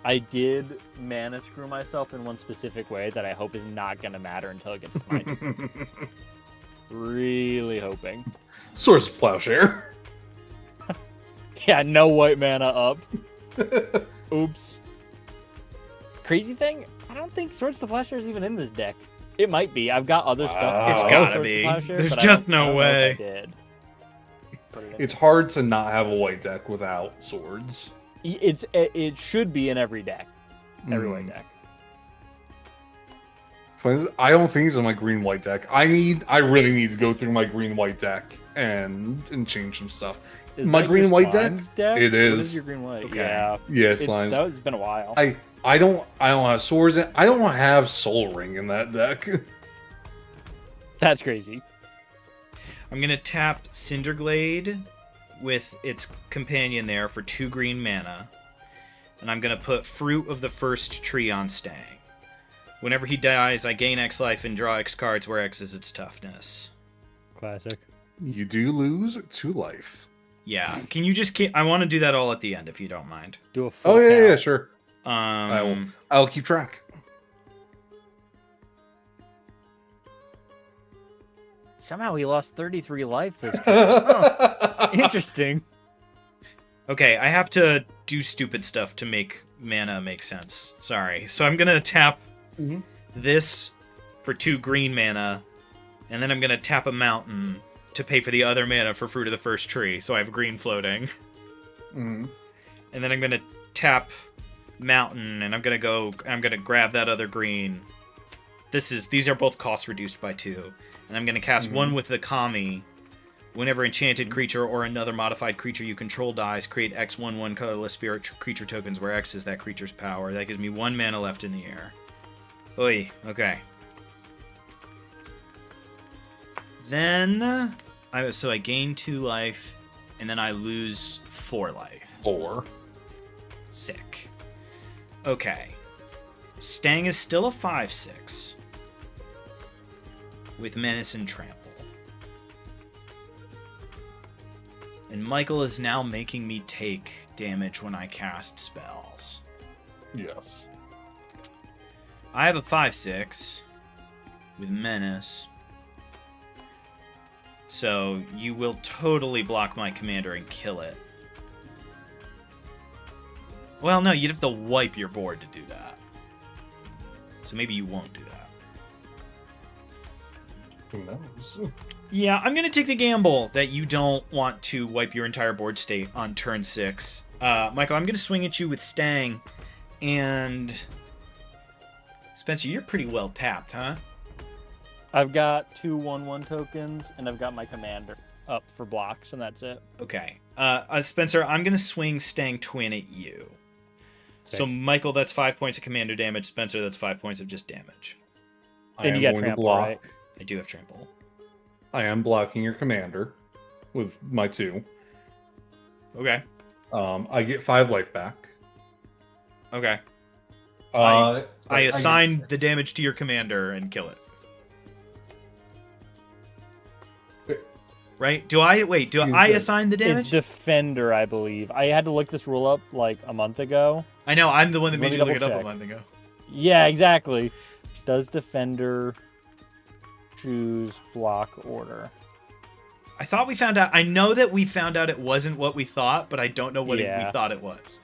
I did mana screw myself in one specific way that I hope is not going to matter until it gets to my turn. Really hoping. Source Plowshare. Yeah, no white mana up. Oops. Crazy thing, I don't think Swords to Plowshare is even in this deck. It might be. I've got other stuff. It's gotta be. There's just no way. I did. It's hard to not have a white deck without swords. It should be in every deck. Every white deck. I don't think it's in my green-white deck. I really need to go through my green-white deck and change some stuff. Is my that green-white your deck? Slimes deck? It is. What is your green-white? Okay. Yeah. Yeah, Slimes. It's been a while. I don't have swords. I don't have Soul Ring in that deck. That's crazy. I'm going to tap Cinderglade with its companion there for 2 green mana. And I'm going to put Fruit of the First Tree on Stang. Whenever he dies, I gain X life and draw X cards where X is its toughness. Classic. You do lose 2 life. Yeah. Can you just keep... I want to do that all at the end, if you don't mind. Do a full Oh, yeah, count. sure. I'll keep track. Somehow he lost 33 life this game. Huh. Interesting. Okay, I have to do stupid stuff to make mana make sense. Sorry. So I'm going to tap this for 2 green mana, and then I'm going to tap a mountain to pay for the other mana for Fruit of the First Tree, so I have green floating. And then I'm going to tap mountain, and I'm going to grab that other green. These are both costs reduced by 2. And I'm going to cast 1 with the Kami. Whenever enchanted creature or another modified creature you control dies, create X/1/1 colorless spirit creature tokens where X is that creature's power. That gives me 1 mana left in the air. Oy, okay. Then, I gain 2 life, and then I lose 4 life. 4. Sick. Okay. Stang is still a 5/6. with Menace and Trample. And Michael is now making me take damage when I cast spells. Yes. I have a 5/6 with Menace. So you will totally block my commander and kill it. Well, no, you'd have to wipe your board to do that. So maybe you won't do that. Who knows? Yeah, I'm going to take the gamble that you don't want to wipe your entire board state on turn 6. Michael, I'm going to swing at you with Stang. And Spencer, you're pretty well tapped, huh? I've got 2 1/1 tokens, and I've got my commander up for blocks, and that's it. Okay. Spencer, I'm going to swing Stang Twin at you. Okay. So, Michael, that's 5 points of commander damage. Spencer, that's 5 points of just damage. I And am you got going to trample, block. right? I do have trample. I am blocking your commander with my 2. Okay. I get 5 life back. Okay. I I get assign 6. the damage to your commander and kill it. Right? Do I assign the damage? It's defender, I believe. I had to look this rule up like a month ago. I know, I'm the one that Let made me you look it up a double month ago. Yeah, exactly. Does defender choose block order? I thought we found out. I know that we found out it wasn't what we thought, but I don't know what we Yeah. thought it was.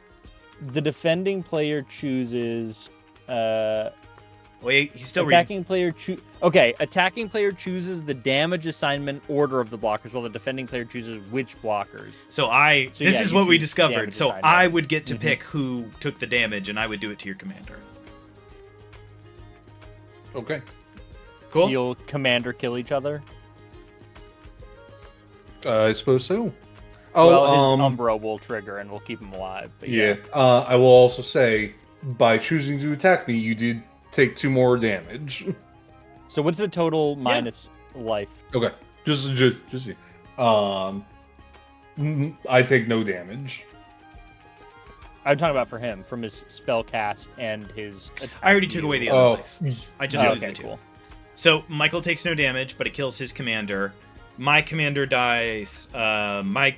The defending player chooses Wait, he's still reading. attacking player Okay, attacking player chooses the damage assignment order of the blockers, while the defending player chooses which blockers. So So, this yeah, is you what we choose discovered. damage So assignment. I would get to Mhm. pick who took the damage, and I would do it to your commander. Okay. Cool. So you'll commander kill each other. I suppose so. Oh, Well, his Umbra will trigger and we'll keep him alive. But yeah. I will also say, by choosing to attack me, you did take 2 more damage. So what's the total minus life? Okay. Just I take no damage. I'm talking about for him, from his spell cast and his attack. I already took away the other Oh, life. I just lose okay, the 2. cool. So Michael takes no damage, but it kills his commander. My commander dies. My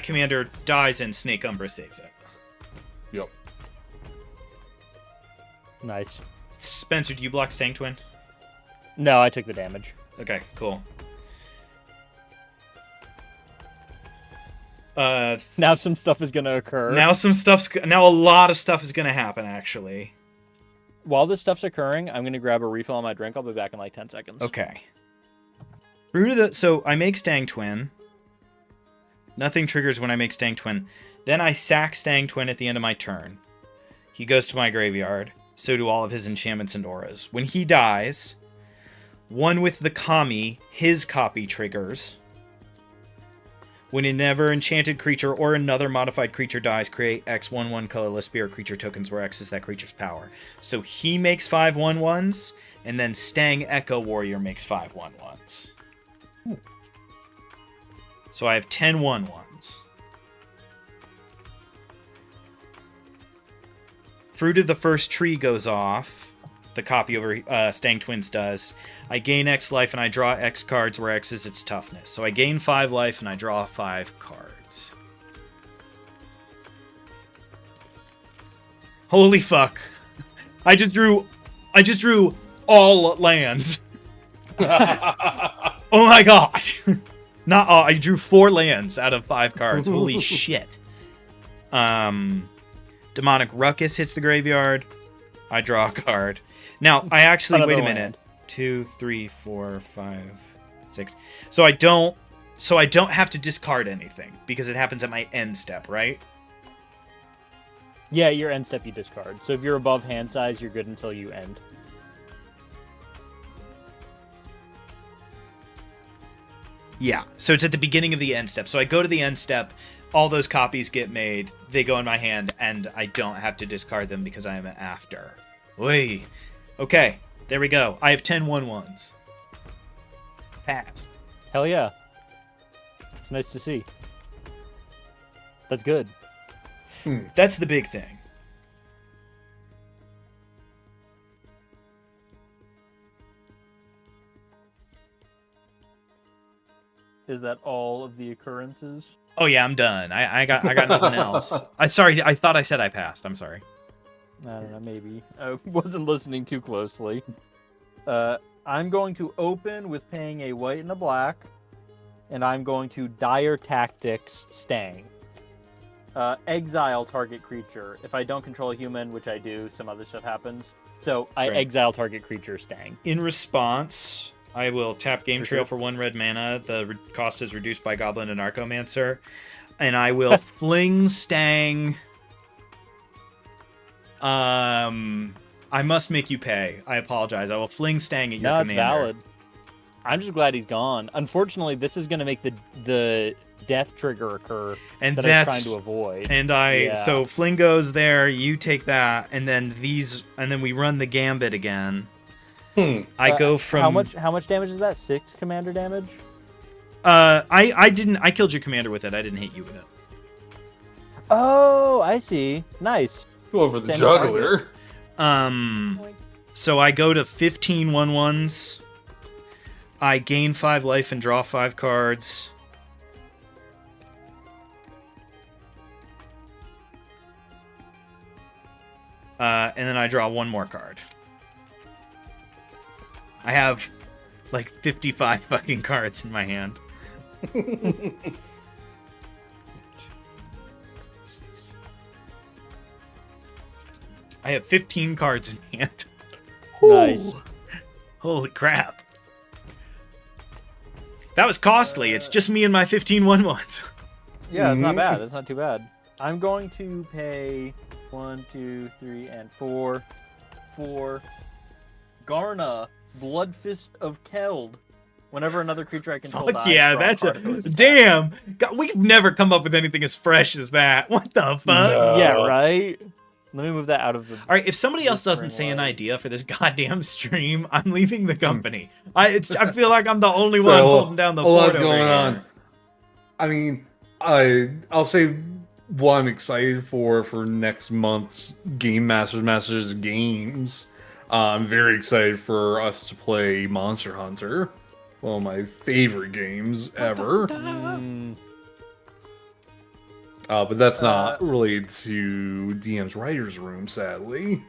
commander dies, and Snake Umbra saves it. yep. Nice. Spencer, do you block Stang Twin? No, I took the damage. Okay, cool. Now some stuff is gonna occur. Now a lot of stuff is gonna happen, actually. While this stuff's occurring, I'm gonna grab a refill on my drink. I'll be back in like 10 seconds. Okay. So I make Stang Twin. Nothing triggers when I make Stang Twin. Then I sack Stang Twin at the end of my turn. He goes to my graveyard. So do all of his enchantments and auras. When he dies, one with the Kami, his copy triggers. When a never enchanted creature or another modified creature dies, create X 1/1 colorless spirit creature tokens where X is that creature's power. So he makes 5 1/1s, and then Stang Echo Warrior makes 5 1/1s. So I have 10 1/1s. Fruit of the First Tree goes off. The copy over Stang Twins does. I gain X life and I draw X cards where X is its toughness. So I gain 5 life and I draw 5 cards. Holy fuck. I just drew all lands. Oh my god. Not all. I drew 4 lands out of 5 cards. Holy shit. Demonic Ruckus hits the graveyard. I draw a card. Now, I actually... Another wait a land. minute. 2, 3, 4, 5, 6. So I don't have to discard anything because it happens at my end step, right? Yeah, your end step you discard. So if you're above hand size, you're good until you end. Yeah. So it's at the beginning of the end step. So I go to the end step, all those copies get made, they go in my hand, and I don't have to discard them because I am after. Oy. Okay, there we go. I have 10 1/1s. Pass. Hell yeah. It's nice to see. That's good. That's the big thing. Is that all of the occurrences? Oh yeah, I'm done. I got nothing else. Sorry, I thought I said I passed. I'm sorry. I don't know, maybe. I wasn't listening too closely. I'm going to open with paying a white and a black, and I'm going to Dire Tactics Stang. Exile target creature. If I don't control a human, which I do, some other stuff happens. So I exile target creature Stang. In response, I will tap Game Trail for 1 red mana. The cost is reduced by Goblin and Archomancer. And I will fling Stang. I must make you pay. I apologize. I will fling Stang at your commander. No, it's valid. I'm just glad he's gone. Unfortunately, this is going to make the death trigger occur and that I was trying to avoid. And so fling goes there, you take that, and then we run the gambit again. I go from how much damage is that? 6 commander damage? I killed your commander with it. I didn't hit you with it. Oh, I see. Nice. Go over the juggler. So I go to 15 1/1s. I gain 5 life and draw 5 cards. And then I draw 1 more card. I have like 55 fucking cards in my hand. I have 15 cards in hand. Nice. Holy crap. That was costly. It's just me and my 15 1/1s. Yeah, it's not bad. It's not too bad. I'm going to pay 1, 2, 3, and 4 for Garna, Bloodfist of Keld. Whenever another creature I control dies, yeah, draw a that's card a that goes damn. God, we've never come up with anything as fresh as that. What the fuck? No. Yeah, right? Let me move that out of the... All right, if somebody else doesn't say an idea for this goddamn stream, I'm leaving the company. I feel like I'm the only one holding down the fort. What's over going here. on? I mean, I'll say what I'm excited for next month's Game Masters games. I'm very excited for us to play Monster Hunter, one of my favorite games ever. But that's not related to DM's writer's room, sadly.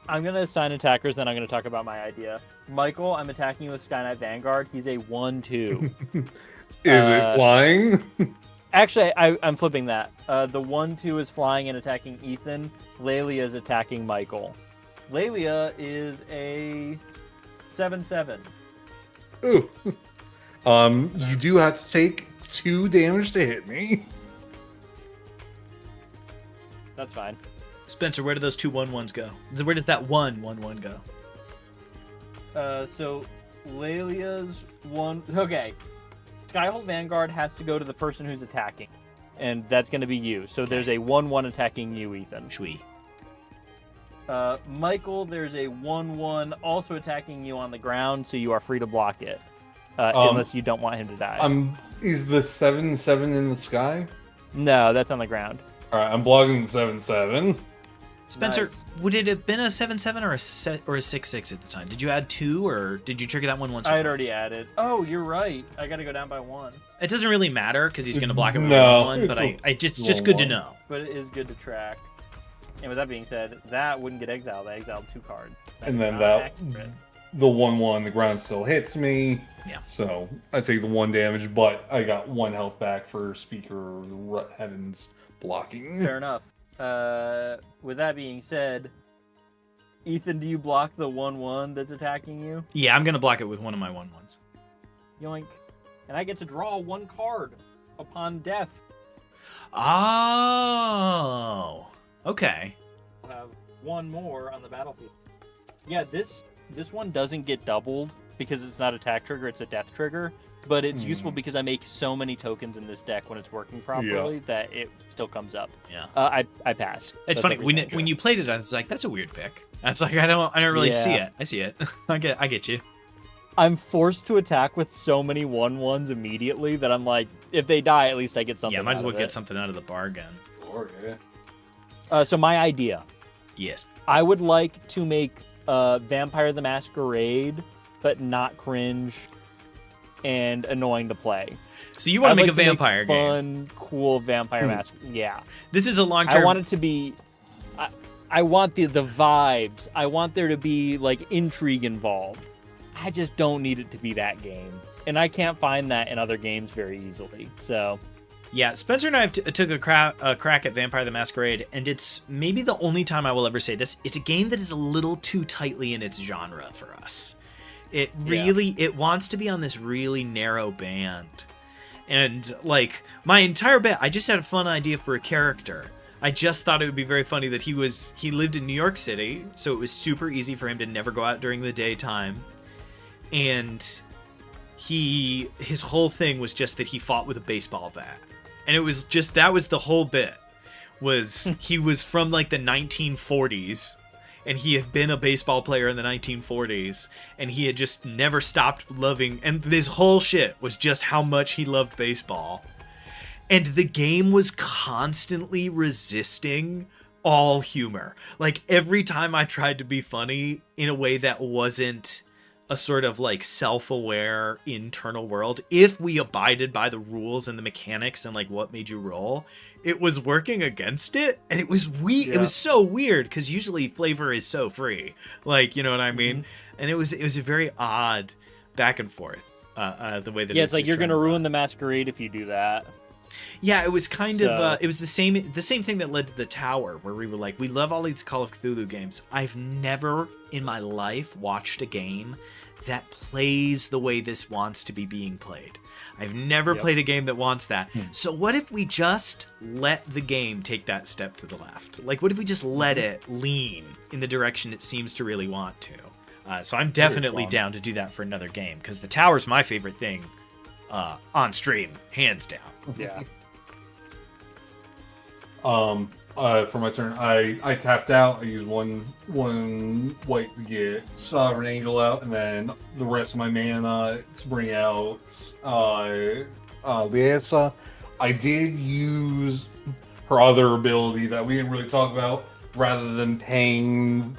I'm going to assign attackers, then I'm going to talk about my idea. Michael, I'm attacking you with Sky Knight Vanguard. He's a 1/2. Is it flying? Actually, I'm flipping that. The 1/2 is flying and attacking Ethan. Lelia is attacking Michael. Lelia is a 7/7. Ooh. You do have to take 2 damage to hit me. That's fine. Spencer, where do those 2 1/1s go? Where does that 1/1/1 go? So Lelia's one. Okay, Skyhold Vanguard has to go to the person who's attacking, and that's going to be you. So there's a 1/1 attacking you, Ethan. Sweet. Michael, there's a 1/1 also attacking you on the ground, so you are free to block it, unless you don't want him to die. Is the 7/7 in the sky? No, that's on the ground. All right, I'm blocking the 7/7. Spencer, Nice. would it have been a 7/7 or a 6/6 at the time? Did you add 2, or did you trigger that one once? I had already added. Oh, you're right. I got to go down by 1. It doesn't really matter because he's going to block it with No, 1, but it's I just good to know. But it is good to track. And with that being said, that wouldn't get exiled. I exiled 2 cards. And then the 1/1, the ground still hits me. Yeah. So I take the 1 damage, but I got 1 health back for Speaker Heaven's blocking. Fair enough. With that being said, Ethan, do you block the 1/1 that's attacking you? Yeah, I'm going to block it with one of my 1/1s. Yoink. And I get to draw 1 card upon death. Oh. Okay. I'll have 1 more on the battlefield. Yeah, this one doesn't get doubled because it's not a attack trigger, it's a death trigger. But it's useful because I make so many tokens in this deck when it's working properly that it still comes up. Yeah. I pass. It's funny when you played it. I was like, "That's a weird pick." I was like, "I don't really see it." I see it. I get you. I'm forced to attack with so many 1/1s immediately that I'm like, if they die, at least I get something. Yeah, might as well out of get it. something out of the bargain. Okay. So my idea. Yes. I would like to make Vampire the Masquerade, but not cringe. and annoying to play. So you want to make a I'd like vampire game? Fun, cool vampire match. Yeah. This is a long-term. I want it to be. I want the vibes. I want there to be like intrigue involved. I just don't need it to be that game, and I can't find that in other games very easily. So. Yeah, Spencer and I took a crack at Vampire the Masquerade, and it's maybe the only time I will ever say this. It's a game that is a little too tightly in its genre for us. It really, it wants to be on this really narrow band. And, like, my entire bit, I just had a fun idea for a character. I just thought it would be very funny that he lived in New York City, so it was super easy for him to never go out during the daytime. And his whole thing was just that he fought with a baseball bat. And it was just, that was the whole bit, was he was from like the 1940s, and he had been a baseball player in the 1940s, and he had just never stopped loving, and this whole shit was just how much he loved baseball. And the game was constantly resisting all humor. Like, every time I tried to be funny in a way that wasn't a sort of like self-aware internal world, if we abided by the rules and the mechanics and like what made you roll, it was working against it. And it was It was so weird, because usually flavor is so free, like, you know what I mean? And it was a very odd back and forth, the way that it's like you're gonna ruin the Masquerade if you do that. Yeah, it was kind of it was the same thing that led to The Tower, where we were like, we love all these Call of Cthulhu games. I've never in my life watched a game that plays the way this wants to be being played. I've never played a game that wants that. So what if we just let the game take that step to the left? Like, what if we just let it lean in the direction it seems to really want to? So I'm definitely down to do that for another game, because The Tower's my favorite thing on stream, hands down. Yeah. For my turn, I tapped out. I used one white to get Sovereign Angel out, and then the rest of my mana to bring out Liesa. I did use her other ability that we didn't really talk about. Rather than paying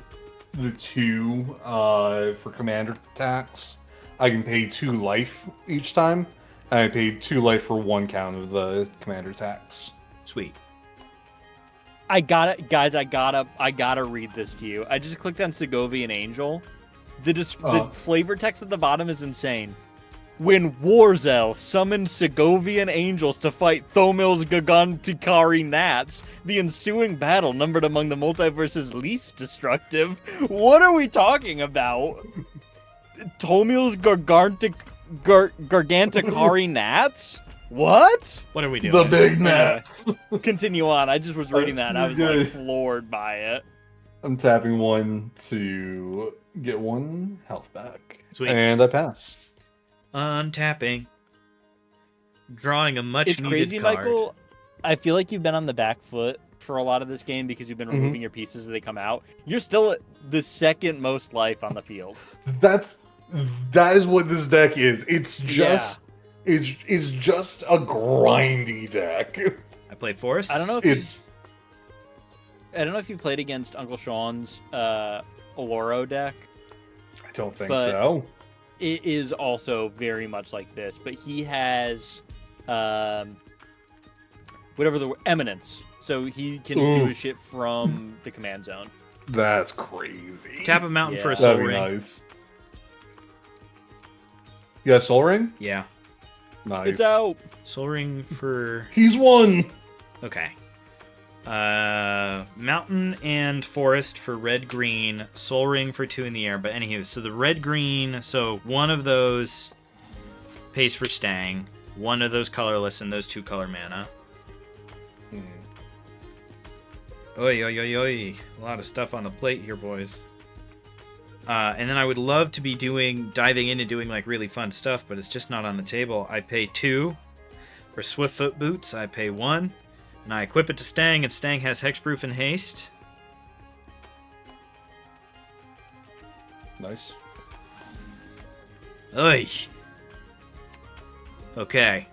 the 2 for commander attacks, I can pay 2 life each time. And I paid 2 life for 1 count of the commander attacks. Sweet. I gotta read this to you. I just clicked on Segovian Angel. The flavor text at the bottom is insane. When Warzel summoned Segovian angels to fight Thomil's Gigantikari gnats, the ensuing battle numbered among the multiverse's least destructive. What are we talking about? Thomil's Gargantikari gnats? What? What are we doing? The big gnats. Continue on. I just was reading that and I was like floored by it. I'm tapping 1 to get 1 health back. Sweet. And I pass. Untapping. Drawing a much needed crazy, card. Michael. I feel like you've been on the back foot for a lot of this game because you've been removing your pieces as they come out. You're still at the second most life on the field. That is what this deck is. It's just it's just a grindy deck. I played Forest. I don't know if you played against Uncle Sean's Oloro deck. I don't think so. It is also very much like this, but he has whatever the eminence, so he can do his shit from the command zone. That's crazy. Tap a mountain for a soul That'd be ring. nice. You got a soul ring? Yeah. Nice. It's out. Soul ring for... He's won. Okay. Mountain and forest for red green, soul ring for 2 in the air. But anywho, so the red green, so one of those pays for Stang, one of those colorless, and those 2 color mana. Oi, oi, oi, oi. A lot of stuff on the plate here, boys. And then I would love to be diving in and doing like really fun stuff, but it's just not on the table. I pay 2 for Swiftfoot Boots. I pay 1. And I equip it to Stang, and Stang has Hexproof and Haste. Nice. Oi. Okay.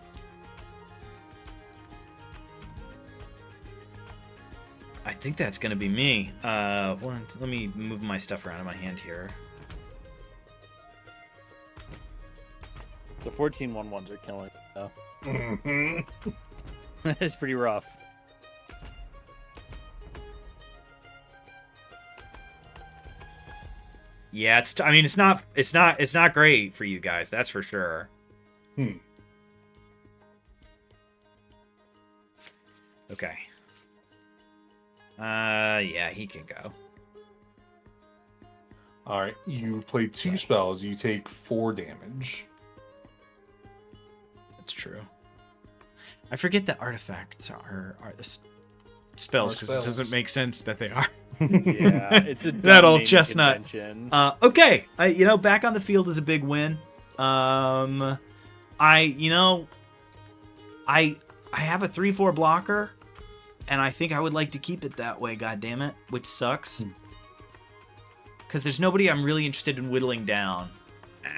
I think that's going to be me. Let me move my stuff around in my hand here. The 14 1/1s are killing, though. Mhm. It's pretty rough. Yeah, I mean, it's not great for you guys. That's for sure. Okay. Yeah, he can go. All right, you play 2 spells. You take 4 damage. That's true. I forget that artifacts are spells because it doesn't make sense that they are. Yeah, it's a That dumb old naming chestnut. convention. Okay, back on the field is a big win. I have a 3/4 blocker, and I think I would like to keep it that way. God damn it, which sucks. Because there's nobody I'm really interested in whittling down.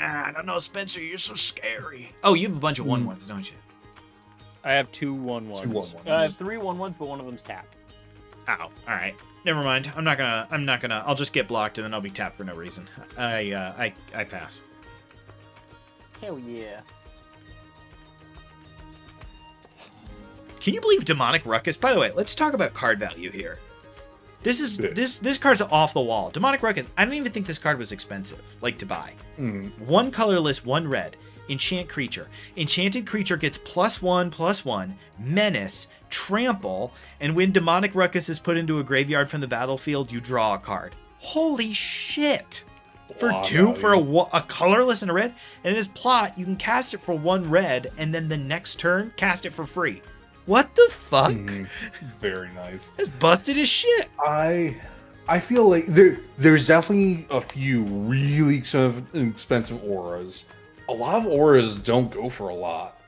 I don't know, Spencer, you're so scary. Oh, you have a bunch of 1/1s, don't you? I have 2 1/1s. 2 1/1s. I have 3 1/1s, but one of them's tapped. Ow. All right. Never mind. I'm not gonna. I'll just get blocked and then I'll be tapped for no reason. I pass. Hell yeah. Can you believe Demonic Ruckus? By the way, let's talk about card value here. This card's off the wall. Demonic Ruckus. I don't even think this card was expensive, like to buy. 1 colorless, 1 red. Enchant creature. Enchanted creature gets +1/+1, menace, trample, and when Demonic Ruckus is put into a graveyard from the battlefield, you draw a card. Holy shit! For Wow, 2 for value. a colorless and a red, and in his plot, you can cast it for 1 red, and then the next turn, cast it for free. What the fuck? Very nice. That's busted as shit. I feel like there's definitely a few really expensive auras. A lot of auras don't go for a lot.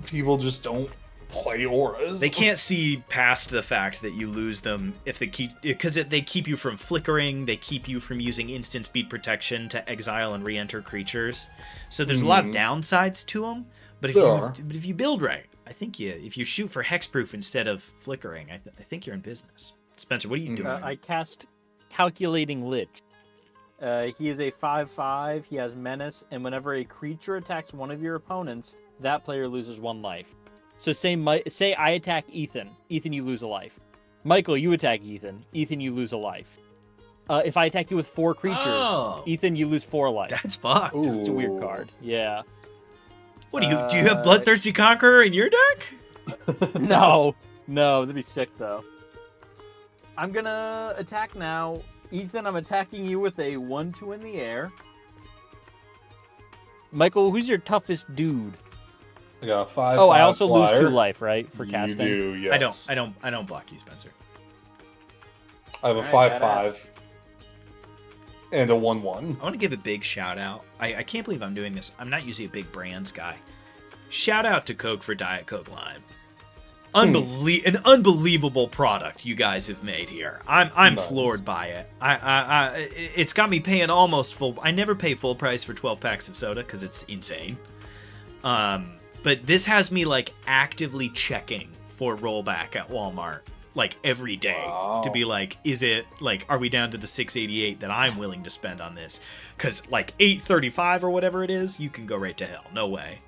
People just don't play auras. They can't see past the fact that you lose them if they keep you from flickering. They keep you from using instant speed protection to exile and re-enter creatures. So there's a lot of downsides to them. But if you build right, I think if you shoot for hexproof instead of flickering, I think you're in business. Spencer, what are you doing? I cast Calculating Lich. He is a 5/5. He has menace, and whenever a creature attacks one of your opponents, that player loses 1 life. So say I attack Ethan. Ethan, you lose a life. Michael, you attack Ethan. Ethan, you lose a life. If I attack you with 4 creatures, Ethan, you lose 4 life. That's fucked. It's a weird card. Yeah. What do you have Bloodthirsty Conqueror in your deck? No, that'd be sick though. I'm gonna attack now. Ethan, I'm attacking you with a 1/2 in the air. Michael, who's your toughest dude? I got a 5/5 Oh, I also lose flyer. 2 life, right, for casting? You do, yes. I don't block you, Spencer. I have a Alright, 5/5 and a 1/1. I want to give a big shout out. I can't believe I'm doing this. I'm not usually a big brands guy. Shout out to Coke for Diet Coke Lime. An unbelievable product you guys have made here. I'm Nice. floored by it. It's got me paying almost full. I never pay full price for 12 packs of soda because it's insane. But this has me like actively checking for rollback at Walmart like every day to be like, is it like, are we down to the $6.88 that I'm willing to spend on this? Because like $8.35 or whatever it is, you can go right to hell. No way.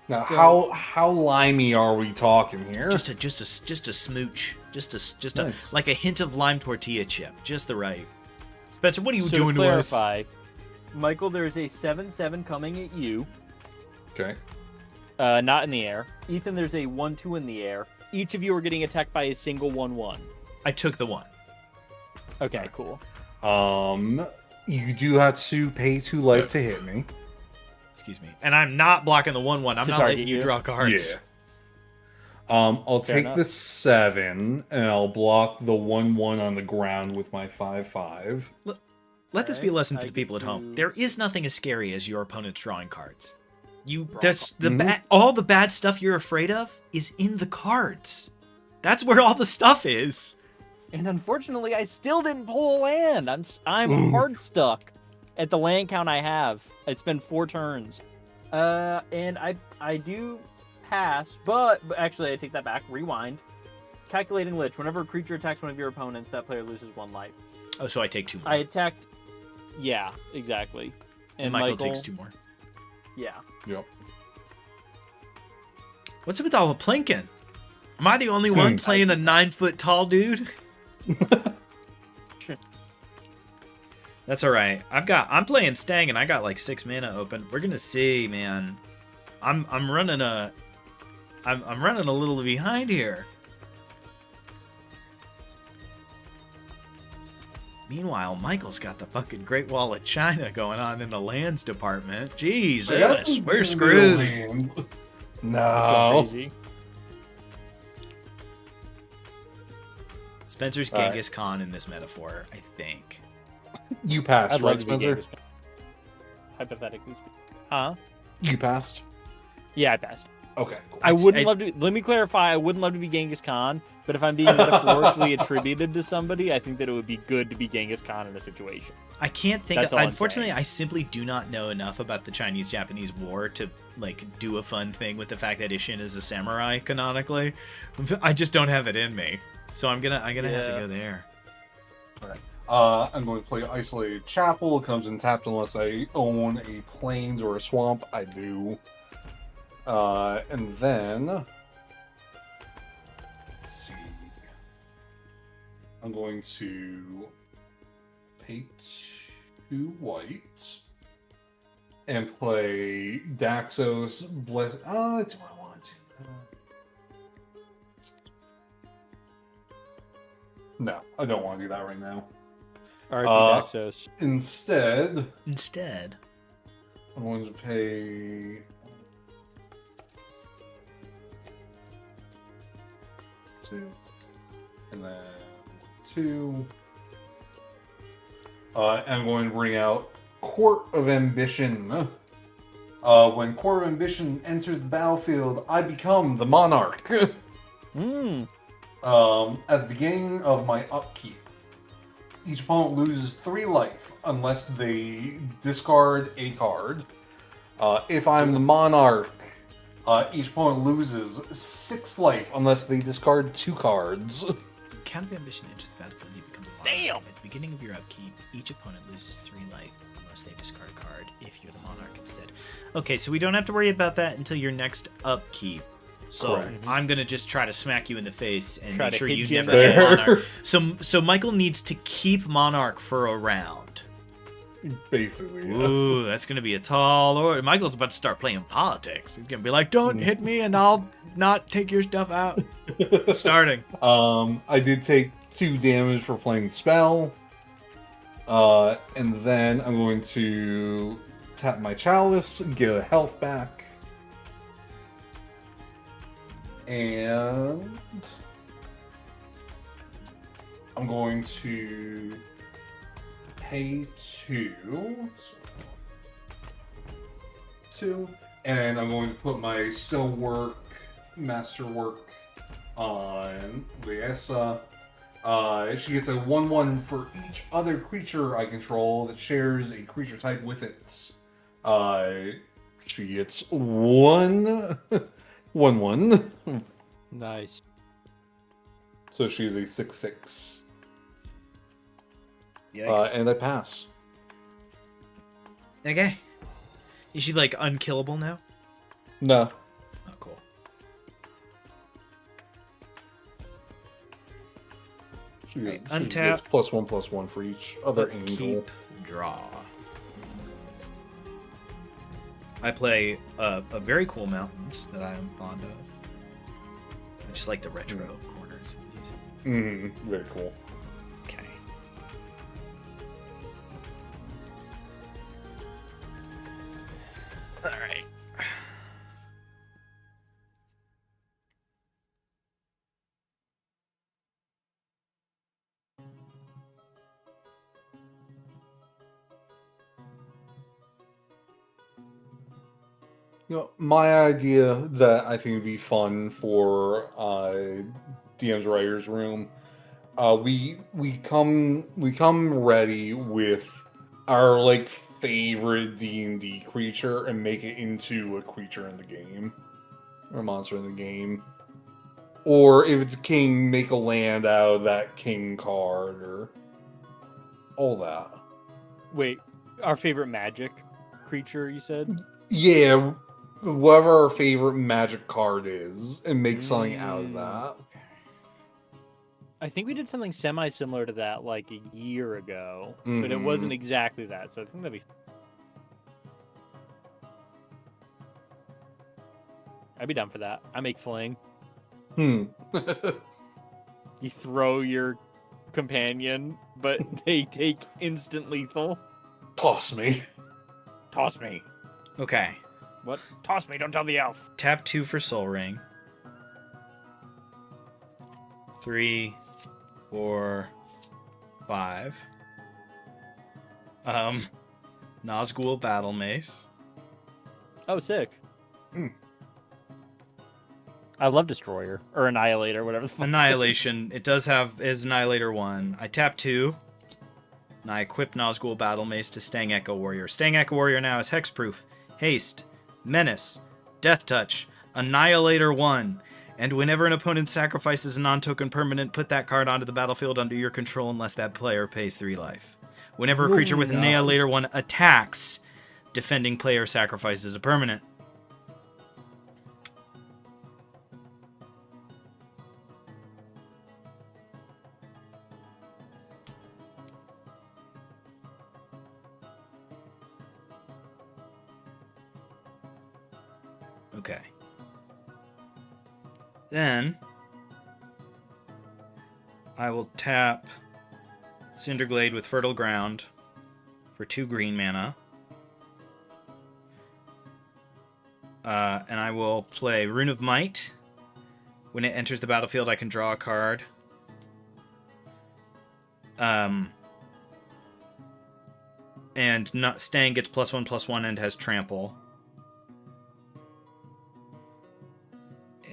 Now, how limey are we talking here? Just a smooch, just Nice. like a hint of lime tortilla chip, just the right. Spencer, what are you So doing to to us? clarify, Michael, there's a 7/7 coming at you. Okay. Not in the air. Ethan, there's a 1/2 in the air. Each of you are getting attacked by a single 1/1. I took the 1. Okay, cool. You do have to pay 2 life to hit me. Excuse me. And I'm not blocking the 1/1. I'm To not target letting you you? draw cards. Yeah. I'll Fair take enough. the 7 and I'll block the 1/1 on the ground with my 5/5. Let this be a lesson for I the people at get home. to- There is nothing as scary as your opponent's drawing cards. Mhm. All the bad stuff you're afraid of is in the cards. That's where all the stuff is. And unfortunately, I still didn't pull a land. I'm hard stuck at the land count I have. It's been 4 turns. And I do pass, but actually I take that back. Rewind. Calculating Lich. Whenever a creature attacks one of your opponents, that player loses 1 life. Oh, so I take 2 more. I attacked. Yeah, exactly. and Michael takes 2 more. Yeah. Yep. What's up with all the plinking? Am I the only one playing a 9-foot tall dude? That's all right. I'm playing Stang and I got like 6 mana open. We're gonna see, man. I'm running a little behind here. Meanwhile, Michael's got the fucking Great Wall of China going on in the lands department. Jesus, we're screwed. No. Crazy. Spencer's Genghis Khan in this metaphor, I think. You passed, I'd right, love to be Spencer? Genghis Khan. Hypothetically speaking. Huh? You passed? Yeah, I passed. Okay, cool. I wouldn't love to. Let me clarify. I wouldn't love to be Genghis Khan, but if I'm being metaphorically attributed to somebody, I think that it would be good to be Genghis Khan in a situation. I can't think That's of, all I'm unfortunately, saying. I simply do not know enough about the Chinese-Japanese War to like do a fun thing with the fact that Ishin is a samurai canonically. I just don't have it in me. So I'm gonna have to go there. I'm going to play Isolated Chapel. It comes in tapped unless I own a plains or a swamp. I do. And then let's see. I'm going to pay 2 white and play Daxos Bless. Do I want to do that? No, I don't want to do that right now. RP Daxos. Instead, I'm going to pay 2, and then 2. I'm going to bring out Court of Ambition. When Court of Ambition enters the battlefield, I become the monarch. At the beginning of my upkeep, each opponent loses 3 life unless they discard a card. If I'm the monarch, each opponent loses 6 life unless they discard 2 cards. Count of Ambition enters the battlefield, you become the monarch. Damn! At the beginning of your upkeep, each opponent loses 3 life unless they discard a card if you're the monarch instead. Okay, so we don't have to worry about that until your next upkeep. So Correct. I'm gonna just try to smack you in the face and Try make to sure hit you you in never the get head. monarch. So Michael needs to keep monarch for a round. Basically, yes. Ooh, that's gonna be a tall order. Michael's about to start playing politics. He's gonna be like, "Don't hit me, and I'll not take your stuff out." Starting. I did take 2 damage for playing spell. And then I'm going to tap my chalice, get a health back. And I'm going to pay 2. And I'm going to put my stonework, masterwork on Liesa. She gets a 1/1 for each other creature I control that shares a creature type with it. She gets 1/1. Nice. So she's a 6/6. Yikes. And I pass. Okay. Is she like unkillable now? No. Oh, cool. She Right, gets untap. +1/+1 for each other angel. Keep, draw. I play a very cool mountains that I am fond of. I just like the retro corners of these. Very cool. Okay. All right. You know, my idea that I think would be fun for DM's writers room, we come ready with our like favorite D&D creature and make it into a creature in the game or a monster in the game. Or if it's a king, make a land out of that king card or all that. Wait, our favorite magic creature, you said? Yeah, whatever our favorite magic card is, and make something out of Mm. that. I think we did something semi-similar to that like a year ago, but it wasn't exactly that. So I think that'd be. I'd be down for that. I make fling. Hmm. You throw your companion, but they take instant lethal. Toss me. Toss me. Okay. What? Toss me, don't tell the elf. Tap 2 for Soul Ring. 3, 4, 5. Nazgul Battle Mace. Oh, sick. Hmm. I love Destroyer. Or Annihilator, whatever the fuck. Annihilation. It does have his Annihilator 1. I tap 2. And I equip Nazgul Battle Mace to Stang Echo Warrior. Stang Echo Warrior now is Hexproof, Haste, Menace, Death Touch, Annihilator 1. And whenever an opponent sacrifices a non-token permanent, put that card onto the battlefield under your control unless that player pays 3 life. Whenever a creature with Annihilator 1 attacks, defending player sacrifices a permanent. Okay. Then I will tap Cinderglade with Fertile Ground for 2 green mana. And I will play Rune of Might. When it enters the battlefield, I can draw a card. And Stang gets +1/+1 and has Trample.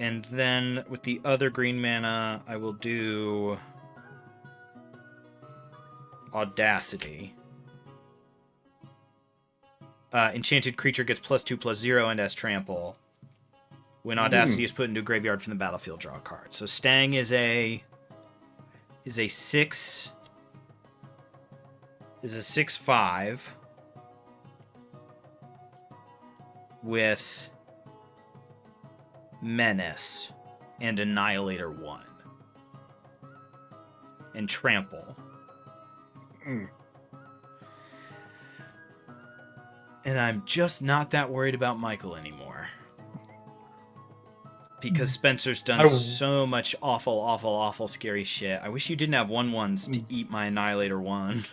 And then with the other green mana, I will do Audacity. Enchanted creature gets +2/+0 and has Trample. When Audacity is put into a graveyard from the battlefield, draw a card. So Stang is a 6/5 with Menace and Annihilator 1 and Trample. And I'm just not that worried about Michael anymore. Because Spencer's done so much awful scary shit. I wish you didn't have 1/1s to eat my Annihilator 1.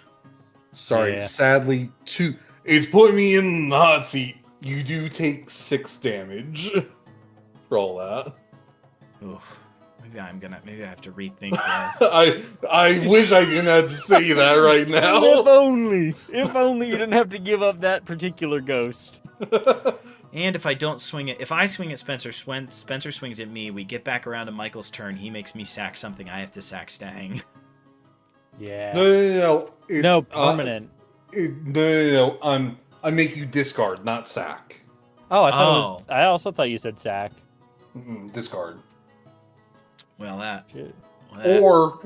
Sorry, sadly, it's putting me in the hot seat. You do take 6 damage for all that. Oh, Oof. Maybe I have to rethink this. I wish I didn't have to say that right now. If only you didn't have to give up that particular ghost. And if I don't swing it, if I swing at Spencer, Spencer swings at me, we get back around to Michael's turn, he makes me sack something, I have to sack Stang. Yeah. No. It's, no, permanent. No. I make you discard, not sack. Oh, I also thought you said sack. Discard. Well, that. Or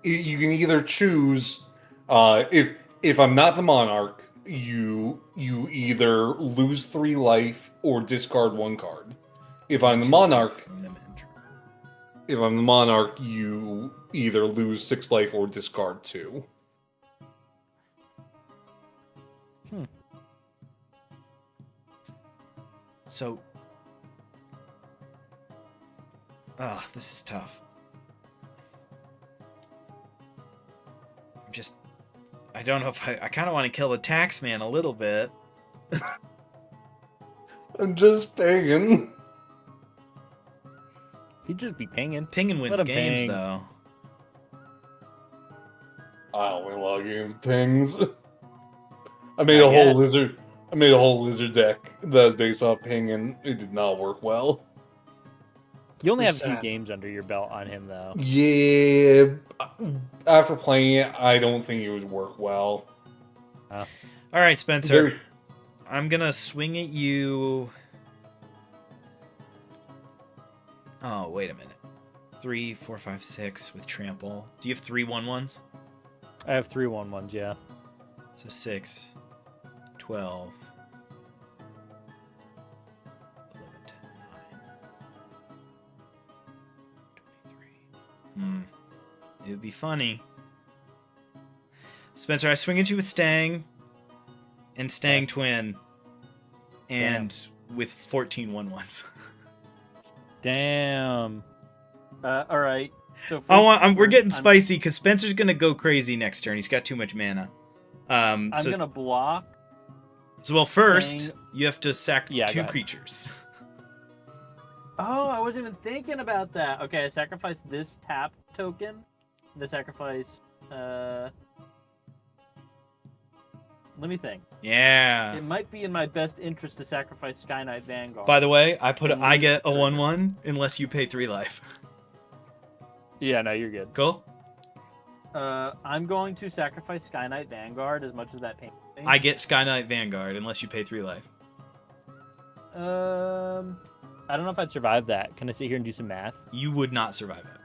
you can either choose. If I'm not the monarch, you either lose 3 life or discard 1 card. If I'm the monarch, you either lose 6 life or discard 2. So, this is tough. I don't know if I kind of want to kill the Taxman a little bit. I'm just pinging. He'd just be pinging. Pinging wins games, though. I don't win a lot of games with pings. I made a whole lizard deck that was based off ping, and it did not work well. You only have a few games under your belt on him, though. Yeah, after playing it, I don't think it would work well. All right, Spencer. I'm gonna swing at you. Oh, wait a minute. 3, 4, 5, 6 with Trample. Do you have 3 1/1s? I have 3 1/1s, yeah. So 6, 12, It would be funny. Spencer, I swing at you with Stang and Stang Twin and with 14 1/1s. Damn. All right. So we're getting spicy because Spencer's going to go crazy next turn. He's got too much mana. I'm going to block. So, well, first, you have to sack 2 creatures. Oh, I wasn't even thinking about that. Okay, I sacrifice this tap token. The sacrifice. Let me think. Yeah. It might be in my best interest to sacrifice Sky Knight Vanguard. By the way, I get a 1/1 unless you pay 3 life. Yeah, no, you're good. Cool. I'm going to sacrifice Sky Knight Vanguard as much as that pains me. I get Sky Knight Vanguard unless you pay 3 life. I don't know if I'd survive that. Can I sit here and do some math? You would not survive it.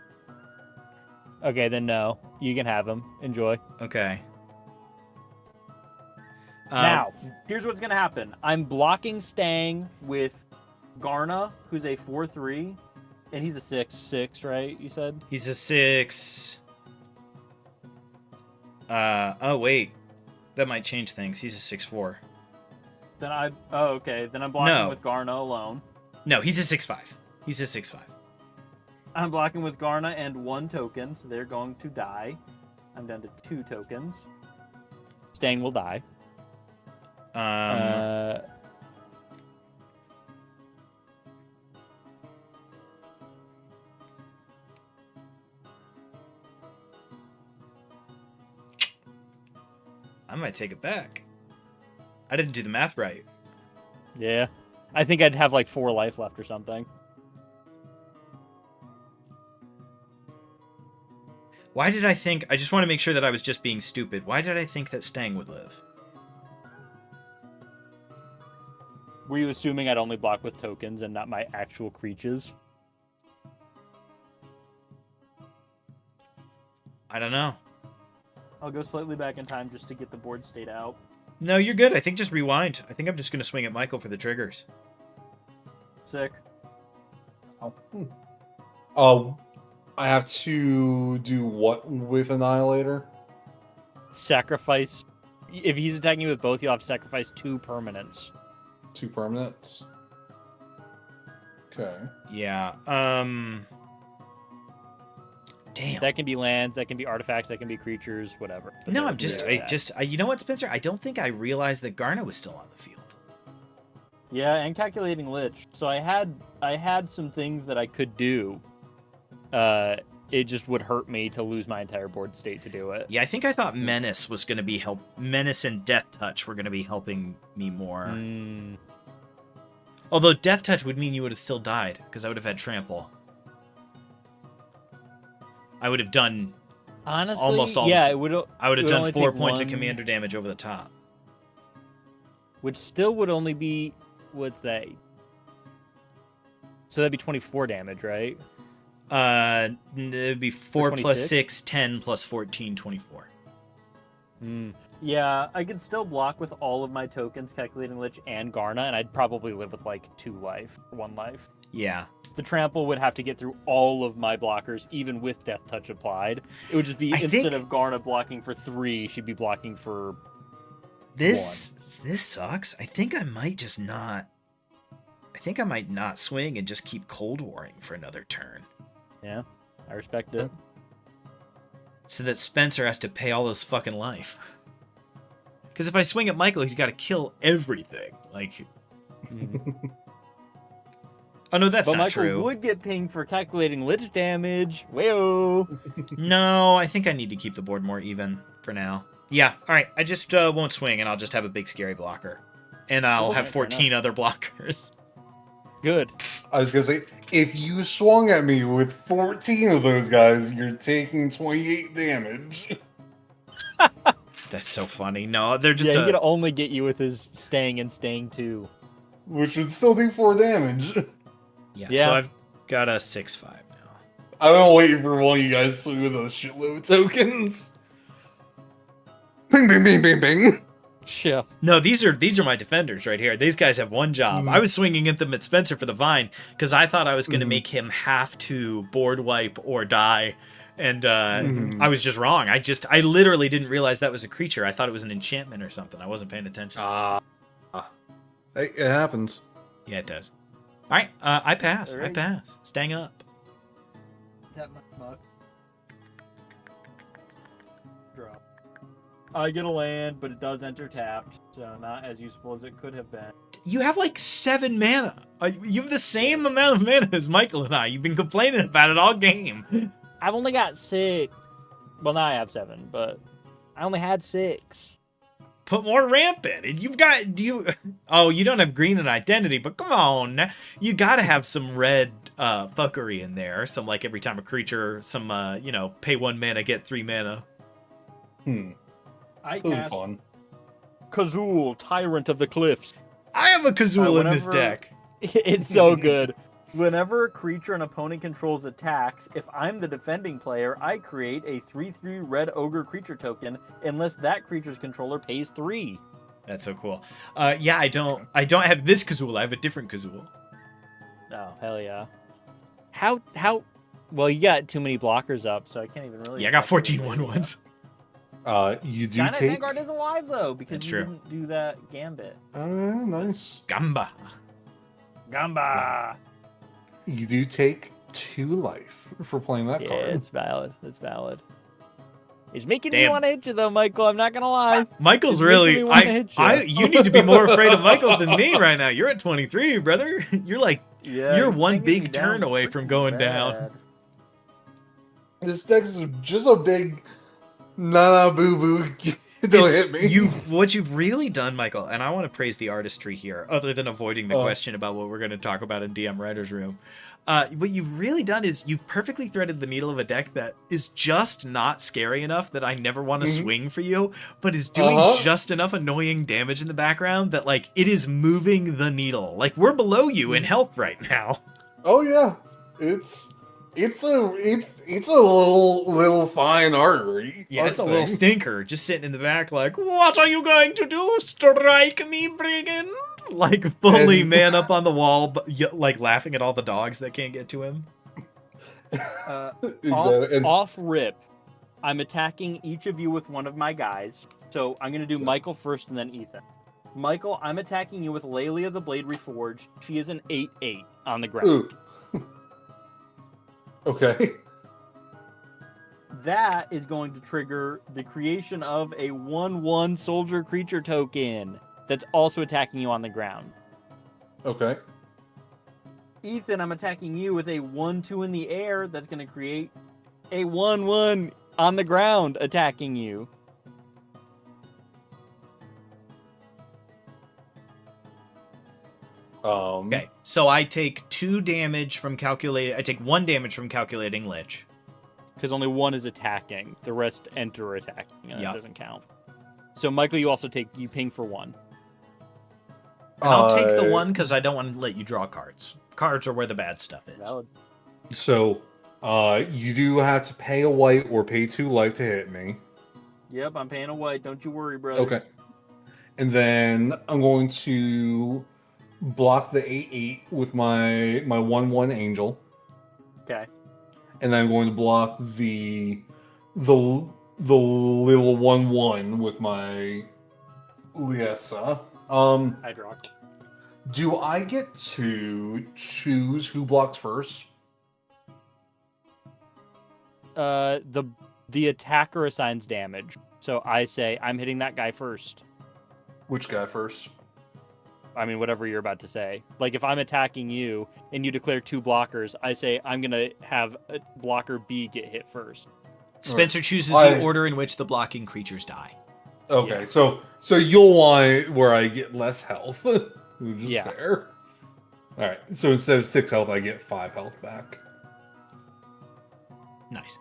Okay, then no. You can have him. Enjoy. Okay. Now, here's what's going to happen. I'm blocking Stang with Garna, who's a 4/3, and he's a 6/6, right? You said? He's a 6. Oh, wait. That might change things. He's a 6/4. Then okay. Then I'm blocking with Garna alone. No, he's a 6/5. He's a 6/5. I'm blocking with Garna and 1 token, so they're going to die. I'm down to 2 tokens. Stang will die. I might take it back. I didn't do the math right. Yeah. I think I'd have like 4 life left or something. Why did I think... I just want to make sure that I was just being stupid. Why did I think that Stang would live? Were you assuming I'd only block with tokens and not my actual creatures? I don't know. I'll go slightly back in time just to get the board state out. No, you're good. I think just rewind. I think I'm just going to swing at Michael for the triggers. Sick. I have to do what with Annihilator? Sacrifice. If he's attacking you with both, you'll have to sacrifice 2 permanents. 2 permanents? Okay. Yeah. Damn. That can be lands, that can be artifacts, that can be creatures, whatever. But no, I'm just, you know what, Spencer? I don't think I realized that Garna was still on the field. Yeah, and calculating Lich. So I had some things that I could do. It just would hurt me to lose my entire board state to do it. Yeah, I think I thought Menace was going to be Menace and Death Touch were going to be helping me more. Although Death Touch would mean you would have still died, because I would have had Trample. I would have done honestly almost all. Yeah, it would. I would have done 4 points of commander damage over the top, which still would only be what's that? So that'd be 24 damage, right? It'd be 4 plus 6, 10 plus 14, 24. Yeah, I could still block with all of my tokens, calculating Lich and Garna, and I'd probably live with like 2 life, 1 life. Yeah. The trample would have to get through all of my blockers, even with Death Touch applied. It would just be instead of Garna blocking for 3, she'd be blocking for 1. This sucks. I think I might just not. I think I might not swing and just keep Cold Warring for another turn. Yeah, I respect it. So that Spencer has to pay all this fucking life. Because if I swing at Michael, he's got to kill everything. Like. Oh, no, that's not true. But Michael would get pinged for calculating Lich damage. Wayo. No, I think I need to keep the board more even for now. Yeah, all right. I just won't swing, and I'll just have a big scary blocker. And I'll have 14 other blockers. Good. I was going to say, if you swung at me with 14 of those guys, you're taking 28 damage. That's so funny. No, they're just... Yeah, he could only get you with his Stang and Stang 2. Which would still do 4 damage. Yeah, so I've got a 6/5 now. I've been waiting for one of you guys to swing with those shitload of tokens. Bing, bing, bing, bing, bing. Yeah. No, these are my defenders right here. These guys have one job. I was swinging at them at Spencer for the Vine because I thought I was going to make him have to board wipe or die And Mhm. I was just wrong. I literally didn't realize that was a creature. I thought it was an enchantment or something. I wasn't paying attention. It happens. Yeah, it does. All right, I pass. All I right. pass. Staying up. Tap my muck. Drop. I get a land, but it does enter tapped, so not as useful as it could have been. You have like 7 mana. You have the same amount of mana as Michael and I. You've been complaining about it all game. I've only got 6. Well, now I have 7, but I only had 6. Put more ramp in. And you've got Oh, you don't have green and identity, but come on, you got to have some red fuckery in there. Some like every time a creature, some pay 1 mana, get 3 mana. I That'll be cast fun. Kazul, Tyrant of the Cliffs. I have a Kazul in this whenever- deck. It's so good. Whenever a creature an opponent controls attacks, if I'm the defending player, I create a 3/3 red ogre creature token unless that creature's controller pays 3. That's so cool. Yeah, I don't have this Kazul. I have a different Kazul. Oh, hell yeah. How well, you got too many blockers up, so I can't even really. Yeah, I got 14 1/1s. You do Giant take. Vanguard is alive though because That's you true. didn't do that gambit. Nice. Gamba. Gamba. You do take 2 life for playing that Yeah, card. it's valid. It's valid. It's making me Damn. want to hit you though, Michael. I'm not gonna lie. Michael's It's making me really. wanna hit ya. You need to be more afraid of Michael than me right now. You're at 23, brother. You're like Yeah, You're he's one bringing me big down turn away from pretty going down. bad. This deck is just a big nah boo boo. Don't hit me. What you've really done, Michael, and I want to praise the artistry here, other than avoiding the question about what we're going to talk about in DM Writer's Room. What you've really done is you've perfectly threaded the needle of a deck that is just not scary enough that I never want to swing for you, but is doing just enough annoying damage in the background that, like, it is moving the needle. Like, we're below you in health right now. Oh yeah, it's a little fine artery. Yeah, it's a little stinker, just sitting in the back like, what are you going to do? Strike me, brigand? Like, fully man up on the wall, but like laughing at all the dogs that can't get to him. Off rip, I'm attacking each of you with one of my guys. So I'm going to do Michael first and then Ethan. Michael, I'm attacking you with Lelia the Blade Reforged. She is an 8/8 on the ground. Ooh. Okay. That is going to trigger the creation of a 1/1 soldier creature token that's also attacking you on the ground. Okay. Ethan, I'm attacking you with a 1/2 in the air that's going to create a 1/1 on the ground attacking you. Okay, so I take 2 damage from calculating. I take 1 damage from calculating Lich. Because only 1 is attacking. The rest enter attacking, and Yep. it doesn't count. So, Michael, you also you ping for 1. And I'll take the 1 because I don't want to let you draw cards. Cards are where the bad stuff is. Valid. So, you do have to pay a white or pay 2 life to hit me. Yep, I'm paying a white. Don't you worry, brother. Okay. And then I'm going to block the 8/8 with my 1/1 angel. Okay. And then I'm going to block the little 1/1 with my Liesa. I draw. Do I get to choose who blocks first? The attacker assigns damage. So I say I'm hitting that guy first. Which guy first? I mean, whatever you're about to say. Like, if I'm attacking you and you declare 2 blockers, I say I'm gonna have blocker B get hit first. Spencer chooses the order in which the blocking creatures die. Okay, Yeah. so you'll want where I get less health, which is Yeah. fair. All right, so instead of 6 health, I get 5 health back. Nice.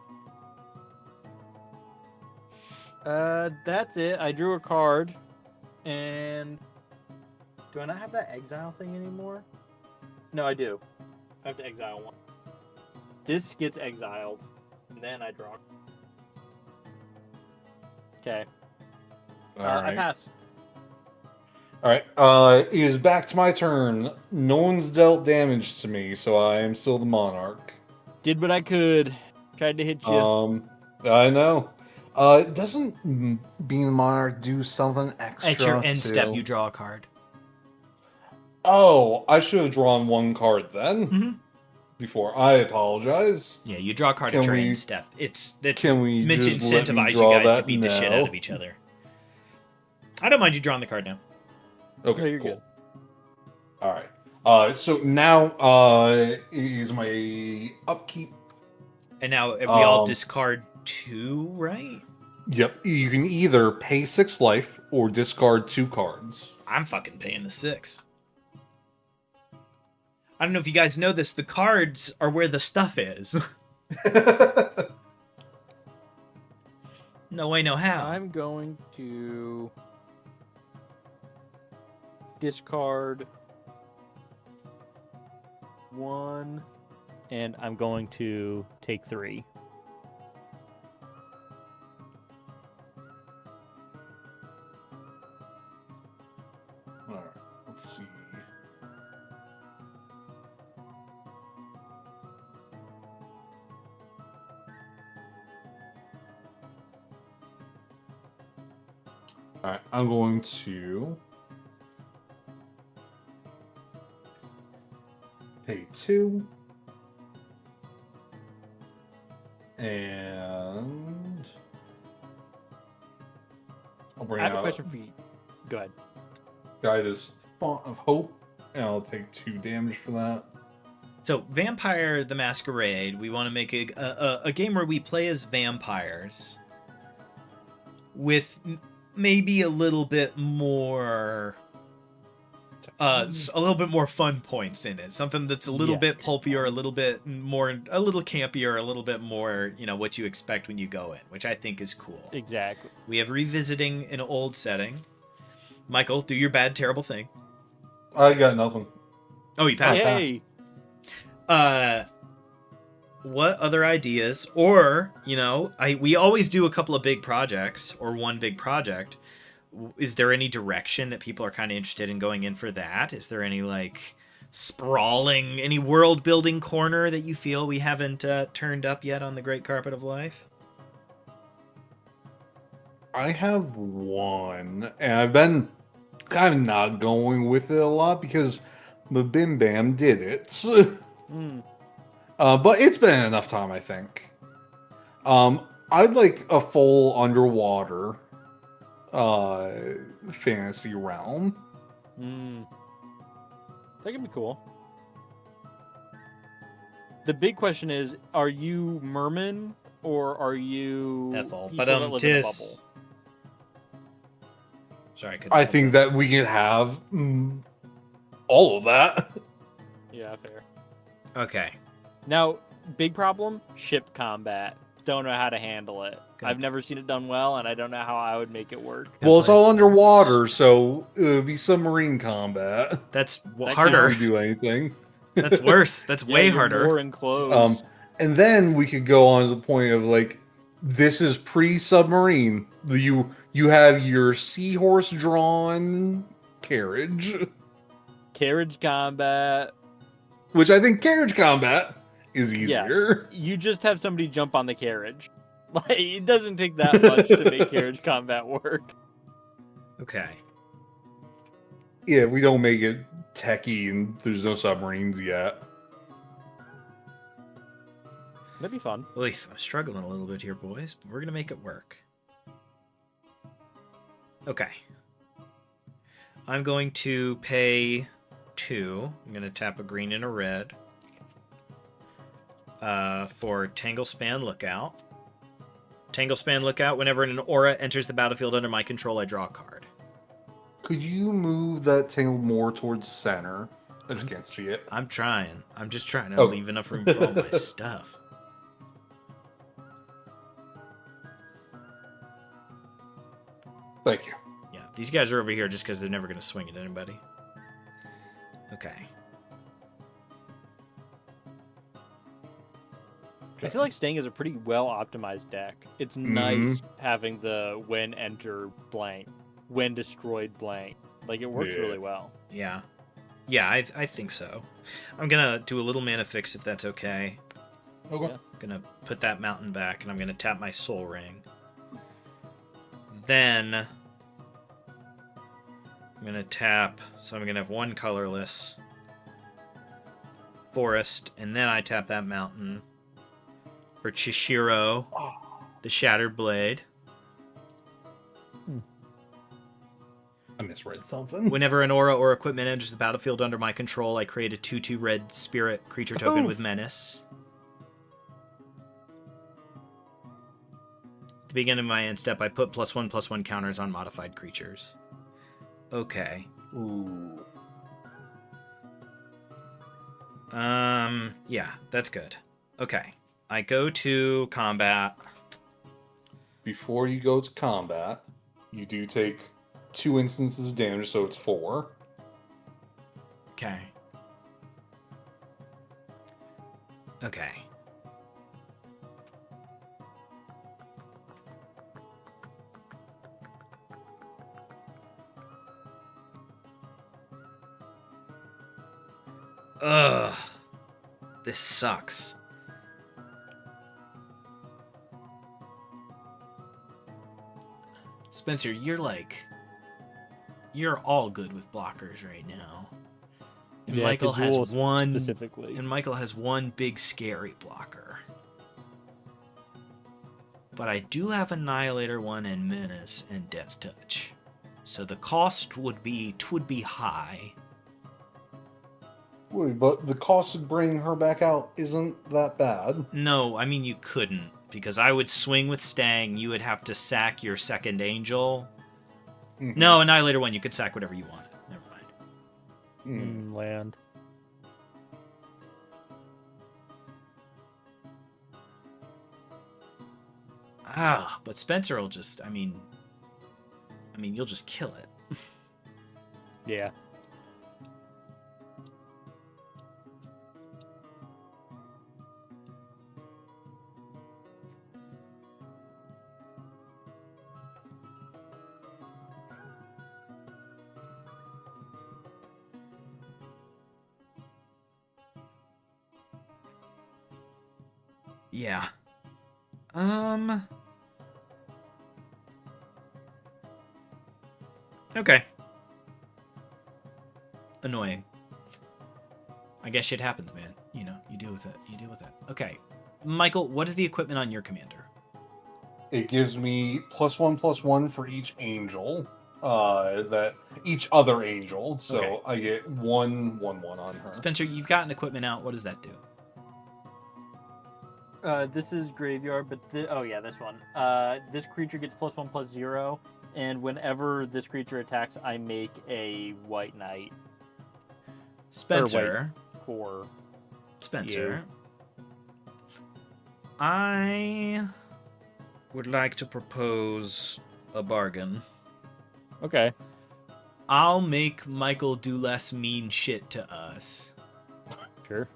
That's it. I drew a card, and do I not have that exile thing anymore? No, I do. I have to exile 1. This gets exiled, and then I draw. Okay. All I right. pass. All right. It is back to my turn. No one's dealt damage to me, so I am still the monarch. Did what I could. Tried to hit you. I know. Doesn't Being the Monarch do something extra? At your end step, too? you draw a card. Oh, I should have drawn one card then. Mm-hmm. Before. I apologize. Yeah, you draw a card at your end step. It's Can we meant to just let me incentivize you draw guys to that beat the shit out now? of each other. I don't mind you drawing the card now. Okay, No, you're cool. good. All right. So now is my upkeep. And now we all discard 2, right? Yep. You can either pay 6 life or discard 2 cards. I'm fucking paying the 6. I don't know if you guys know this. The cards are where the stuff is. No way, no how. I'm going to discard 1, and I'm going to take 3. All right. Let's see. All right. I'm going to pay 2. And I'll bring I have out a question for you. Go ahead. Guidus Font of Hope, and I'll take 2 damage for that. So, Vampire the Masquerade, we want to make a game where we play as vampires with maybe a little bit more a little bit more fun points in it. Something that's a little bit pulpier, a little campier, a little bit more, what you expect when you go in, which I think is cool. Exactly. We have revisiting an old setting. Michael, do your bad, terrible thing. I got nothing. Oh, you passed. Yay! What other ideas? Or, we always do a couple of big projects or one big project. Is there any direction that people are kind of interested in going in for that? Is there any sprawling, any world building corner that you feel we haven't turned up yet on the great carpet of life? I have one, and I've been kind of not going with it a lot because Bim Bam did it. But it's been enough time, I think. I'd like a full underwater fantasy realm. That could be cool. The big question is, are you merman or are you Ethel, people but that live in a bubble? Sorry, I think that we can have all of that. Yeah, fair. Okay. Now, big problem, ship combat. Don't know how to handle it. Good. I've never seen it done well, and I don't know how I would make it work. Well, it's all underwater, so it would be submarine combat. That's That harder. Can't do anything. That's worse. That's Yeah, way you're harder. more enclosed. And then we could go on to the point of this is pre-submarine. You have your seahorse drawn carriage, Carriage combat. which I think carriage combat is easier. You just have somebody jump on the carriage. It doesn't take that much to make carriage combat work. Okay. Yeah, we don't make it techie and there's no submarines yet. That'd be fun. Oof, I'm struggling a little bit here, boys, but we're going to make it work. Okay. I'm going to pay 2. I'm going to tap a green and a red for Tangle Span Lookout. Tangle Span Lookout, whenever an aura enters the battlefield under my control, I draw a card. Could you move that tangle more towards center? I just can't see it. I'm trying. I'm just trying to leave enough room for all my stuff. Thank you. Yeah, these guys are over here just because they're never going to swing at anybody. Okay. I feel like Sting is a pretty well optimized deck. It's nice having the when enter blank, when destroyed blank. It works really well. Yeah. Yeah, I think so. I'm going to do a little mana fix if that's okay. Okay. Yeah. Gonna put that mountain back, and I'm gonna tap my soul ring. Then I'm gonna tap, so I'm gonna have one colorless forest, and then I tap that mountain for Chishiro, the Shattered Blade. I misread something. Whenever an aura or equipment enters the battlefield under my control, I create a 2/2 red spirit creature token Oof. with menace. At the beginning of my end step, I put +1/+1 counters on modified creatures. Okay. Ooh. Yeah, that's good. Okay. I go to combat. Before you go to combat, you do take 2 instances of damage, so it's 4. Okay. Okay. Ugh. This sucks. Spencer, you're all good with blockers right now. And Yeah, Michael has Kazul one specifically. And Michael has one big scary blocker. But I do have Annihilator 1 and Menace and Death Touch. So the cost would be high. Wait, but the cost of bringing her back out isn't that bad. No, I mean you couldn't, because I would swing with Stang, you would have to sack your second angel. Mhm. No, Annihilator 1, you could sack whatever you wanted. Never mind. Land. Ah, but Spencer will just, I mean, you'll just kill it. Yeah. Yeah. Okay. Annoying. I guess shit happens, man. You know, you deal with it. Okay. Michael, what is the equipment on your commander? It gives me +1/+1 for each angel. That each other angel. So Okay. I get 1/1/1 on her. Spencer, you've got an equipment out. What does that do? This is graveyard, but oh yeah, this one. This creature gets +1/+0, and whenever this creature attacks, I make a white knight Spencer. core. Spencer. I would like to propose a bargain. Okay. I'll make Michael do less mean shit to us. Sure.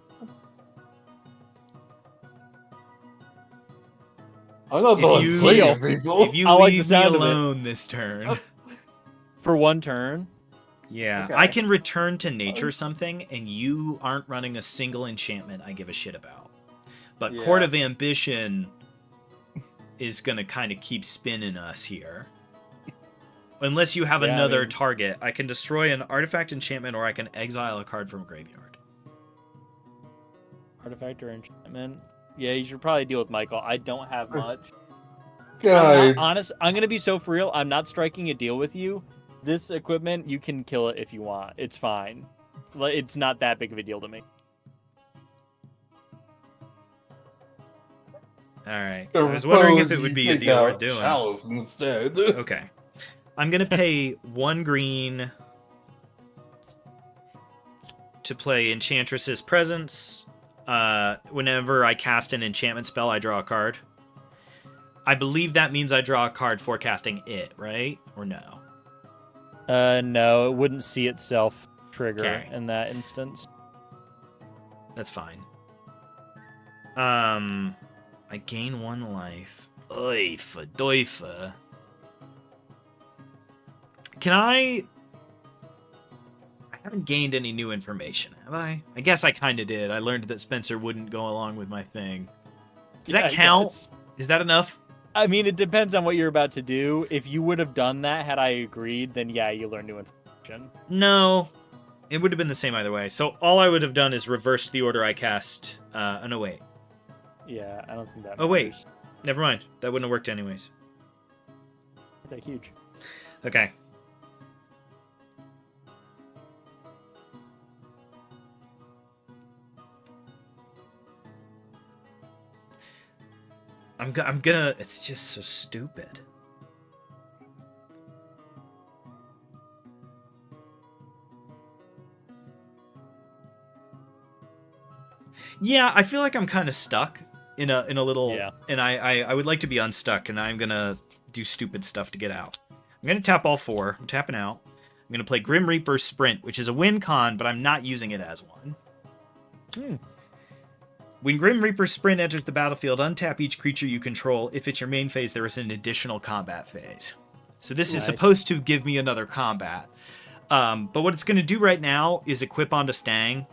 I'm not the If one you- saying people. If you I like the leave me sound of it. alone this turn. For one turn. Yeah, Okay. I can return to nature something, and you aren't running a single enchantment I give a shit about. But Yeah. Court of Ambition is gonna kind of keep spinning us here. Unless you have Yeah, I another mean- target, I can destroy an artifact enchantment, or I can exile a card from a graveyard. Artifact or enchantment. Yeah, you should probably deal with Michael. I don't have much. God. I'm not honest. I'm gonna be so for real. I'm not striking a deal with you. This equipment, you can kill it if you want. It's fine. It's not that big of a deal to me. Alright. I was wondering if it would be a deal worth doing. Chalice instead. Okay. I'm gonna pay 1 green to play Enchantress's Presence. Whenever I cast an enchantment spell, I draw a card. I believe that means I draw a card forecasting it, right? Or no? No, it wouldn't see itself trigger Okay. in that instance. That's fine. I gain 1 life. Oy, Fadoifa. Can I haven't gained any new information, have I? I guess I kind of did. I learned that Spencer wouldn't go along with my thing. Does that count? Is that enough? I mean, it depends on what you're about to do. If you would have done that had I agreed, then yeah, you learn new information. No. It would have been the same either way. So all I would have done is reversed the order I cast. No, wait. Yeah, I don't think that Oh, wait. matters. Never mind. That wouldn't have worked anyways. Okay, huge. Okay. I'm gonna... It's just so stupid. Yeah, I feel like I'm kind of stuck in a little... Yeah. And I would like to be unstuck, and I'm gonna do stupid stuff to get out. I'm gonna tap all 4. I'm tapping out. I'm gonna play Grim Reaper Sprint, which is a win con, but I'm not using it as one. When Grim Reaper Sprint enters the battlefield, untap each creature you control. If it's your main phase, there is an additional combat phase. So this is supposed to give me another combat. But what it's going to do right now is equip onto Stang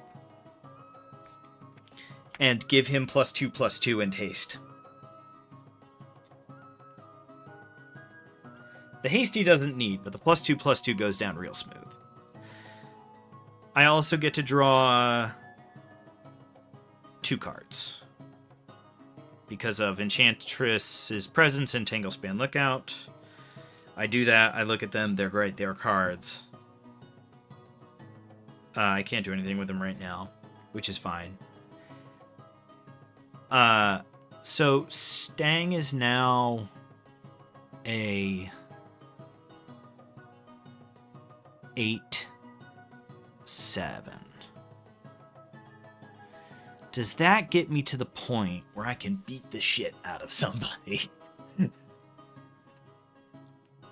and give him +2/+2 and haste. The haste he doesn't need, but the +2/+2 goes down real smooth. I also get to draw 2 cards because of Enchantress's Presence and Tanglespan Lookout. I do that. I look at them. They're great. They're cards. I can't do anything with them right now, which is fine. So Stang is now a 8/7. Does that get me to the point where I can beat the shit out of somebody?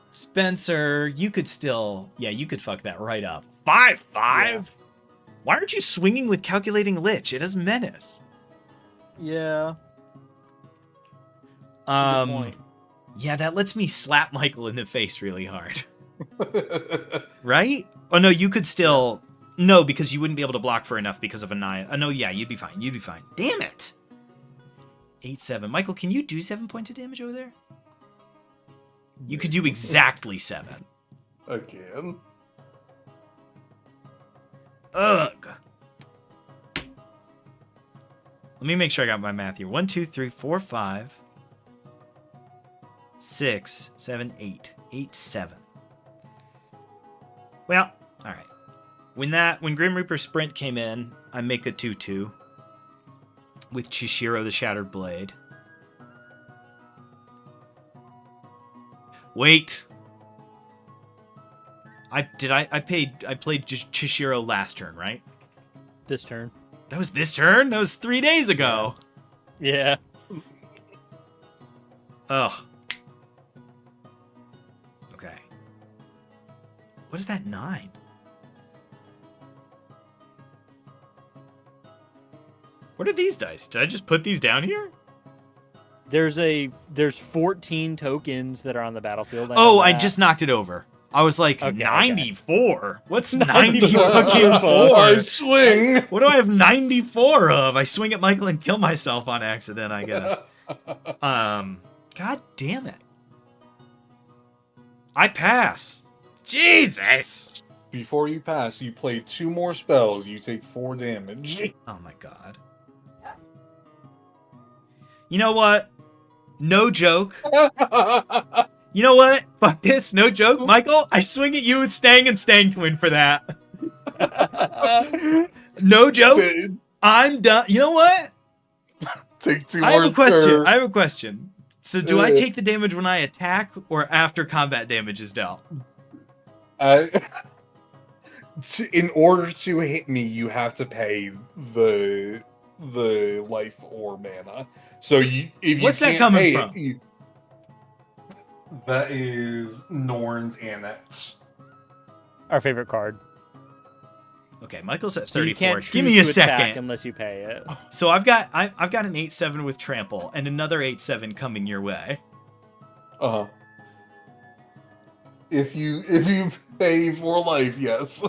Spencer, you could still... Yeah, you could fuck that right up. 5/5? Yeah. Why aren't you swinging with Calculating Lich? It has Menace. Yeah. Good point. Yeah, that lets me slap Michael in the face really hard. Right? Oh, no, you could still... No, because you wouldn't be able to block for enough because of a 9. No, yeah, you'd be fine. You'd be fine. Damn it! 8/7. Michael, can you do 7 points of damage over there? You could do exactly 7. I can. Ugh. Let me make sure I got my math here. 1, 2, 3, 4, 5, 6, 7, 8. 8/7. Well, all right. When Grim Reaper Sprint came in, I make a 2/2 with Chishiro the Shattered Blade. Wait. I played Chishiro last turn, right? This turn. That was this turn? That was 3 days ago. Yeah. Ugh. Okay. What is that 9? What are these dice? Did I just put these down here? There's 14 tokens that are on the battlefield. I just knocked it over. I was like, Okay, 94? What's 94? 94? I swing! What do I have 94 of? I swing at Michael and kill myself on accident, I guess. God damn it. I pass. Jesus! Before you pass, you play 2 more spells. You take 4 damage. Oh my god. You know what? No joke. You know what? Fuck this. No joke. Michael, I swing at you with Stang and Stang Twin for that. No joke. I'm done. You know what? Take 2 I more. have a question. I have a question. So do I take the damage when I attack or after combat damage is dealt? In order to hit me, you have to pay the life or mana. So if you What's that can't coming pay from? That is Norn's Annex. Our favorite card. Okay, Michael's at So you 34. can't Give choose me a to attack second. unless you pay it. So I've got an 8/7 with trample and another 8/7 coming your way. Uh-huh. If you pay for life, yes.